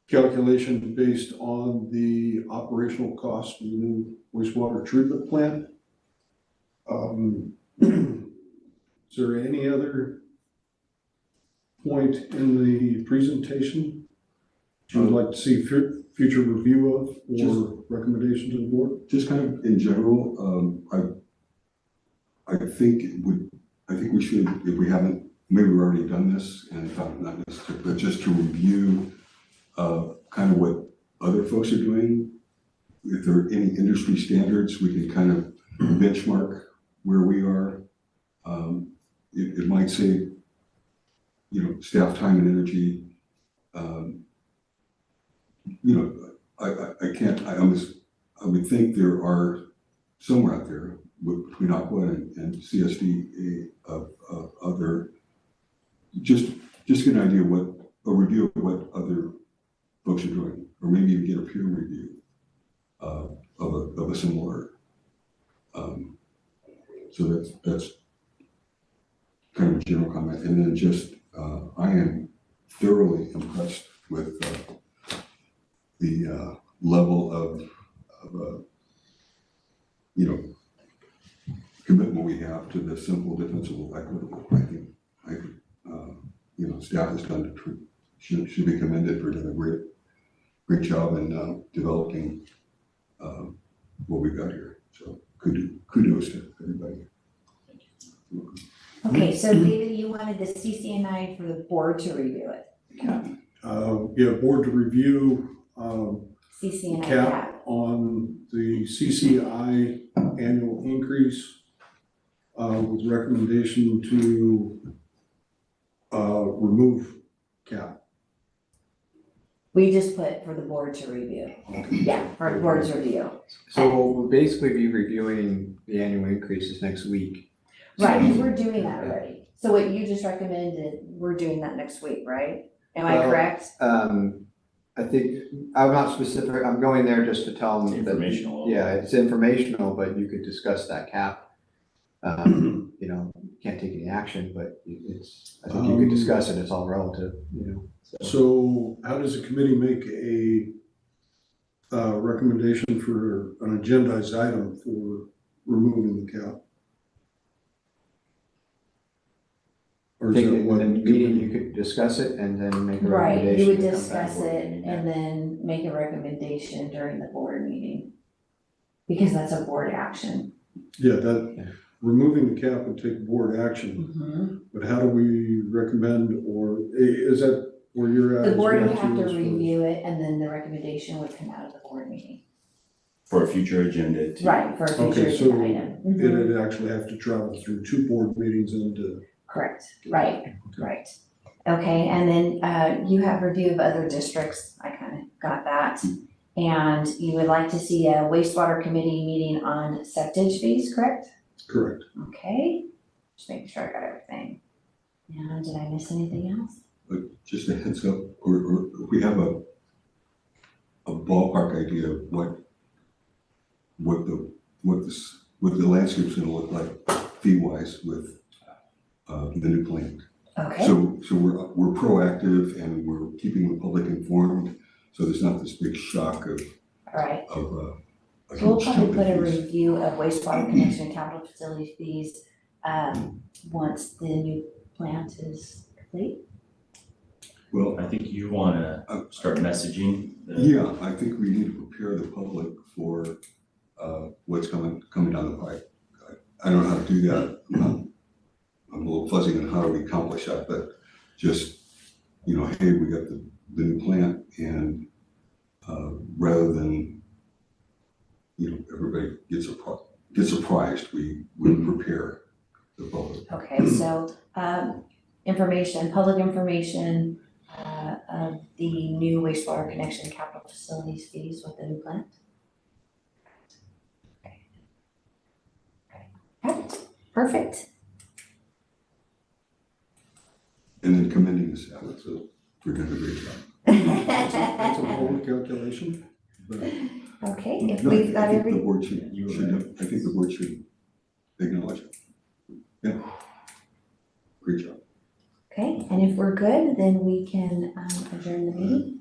Speaker 2: calculation based on the operational cost of the new wastewater treatment plant. Is there any other point in the presentation you would like to see future review of or recommendation to the board?
Speaker 5: Just kind of in general, I think we should, if we haven't, maybe we've already done this and not necessarily, but just to review kind of what other folks are doing. If there are any industry standards, we can kind of benchmark where we are. It might save, staff time and energy. I would think there are somewhere out there between Aqua and CSD of other, just get an idea a review of what other folks are doing, or maybe even get a peer review of a similar. So that's kind of a general comment, and then just I am thoroughly impressed with the level of commitment we have to the simple, defensible, equitable. I think staff has done should be commended for doing a great job in developing what we've got here. So kudos to everybody.
Speaker 1: Okay, so David, you wanted the CCNI for the board to review it.
Speaker 2: Board to review
Speaker 1: CCNI
Speaker 2: cap
Speaker 1: cap.
Speaker 2: on the CCI annual increase with recommendation to remove cap.
Speaker 1: We just put for the board to review. Yeah, for the board to review.
Speaker 3: So we'll basically be reviewing the annual increases next week.
Speaker 1: Right, because we're doing that already. So what you just recommended, we're doing that next week, right? Am I
Speaker 3: Well,
Speaker 1: correct?
Speaker 3: I think, I'm not specific, I'm going there just to tell them that.
Speaker 4: Informational.
Speaker 3: Yeah, it's informational, but you could discuss that cap. Can't take any action, but I think you could discuss it, it's all relative,
Speaker 2: So how does the committee make a recommendation for an agendized item for removing the cap? Or
Speaker 3: I
Speaker 2: is
Speaker 3: think
Speaker 2: that
Speaker 3: in
Speaker 2: what?
Speaker 3: the meeting, you could discuss it and then make a
Speaker 1: Right,
Speaker 3: recommendation.
Speaker 1: you would
Speaker 3: to come back.
Speaker 1: discuss it and then make a recommendation during the board meeting. Because that's a board action.
Speaker 2: Yeah, removing the cap would take board action, but how do we recommend, or is that where you're at?
Speaker 1: The board
Speaker 2: as
Speaker 1: would
Speaker 2: well,
Speaker 1: have to
Speaker 2: too, as far as-
Speaker 1: review it and then the recommendation would come out of the board meeting.
Speaker 4: For a future agenda to.
Speaker 1: Right, for a future
Speaker 2: Okay, so
Speaker 1: agenda item. Mhm.
Speaker 2: it'd actually have to travel through 2 board meetings and
Speaker 1: Correct, right. Okay, and then you have review of other districts, I kind of got that. And you would like to see a wastewater committee meeting on septage fees, correct?
Speaker 2: correct.
Speaker 1: Okay, just making sure I got everything. And did I miss anything else?
Speaker 5: But just a heads up, or we have a ballpark idea of what the landscape's gonna look like fee-wise with the new plant.
Speaker 1: Okay,
Speaker 5: So we're proactive and we're keeping the public informed, so there's not this big shock of
Speaker 1: all right,
Speaker 5: a
Speaker 1: we'll
Speaker 5: keep
Speaker 1: probably put a
Speaker 5: jumping fees.
Speaker 1: review of wastewater connection and capital facility fees, once the new plant is complete.
Speaker 5: Well,
Speaker 4: I think you wanna start messaging the.
Speaker 5: yeah, I think we need to prepare the public for, what's coming down the pipe. I don't know how to do that. I'm a little fuzzy on how we accomplish that, but just, hey, we got the new plant, and, rather than, everybody gets surprised, we prepare the public.
Speaker 1: Okay, so, public information, of the new wastewater connection capital facilities fees with the new plant. Okay, perfect.
Speaker 5: And then commending the staff, so we're doing a great job.
Speaker 2: That's a bold calculation, but
Speaker 1: Okay, if
Speaker 5: No,
Speaker 1: we've got
Speaker 5: I think the
Speaker 1: every,
Speaker 5: board should I think the board should acknowledge it. Yeah. Great job.
Speaker 1: okay, and if we're good, then we can adjourn the meeting.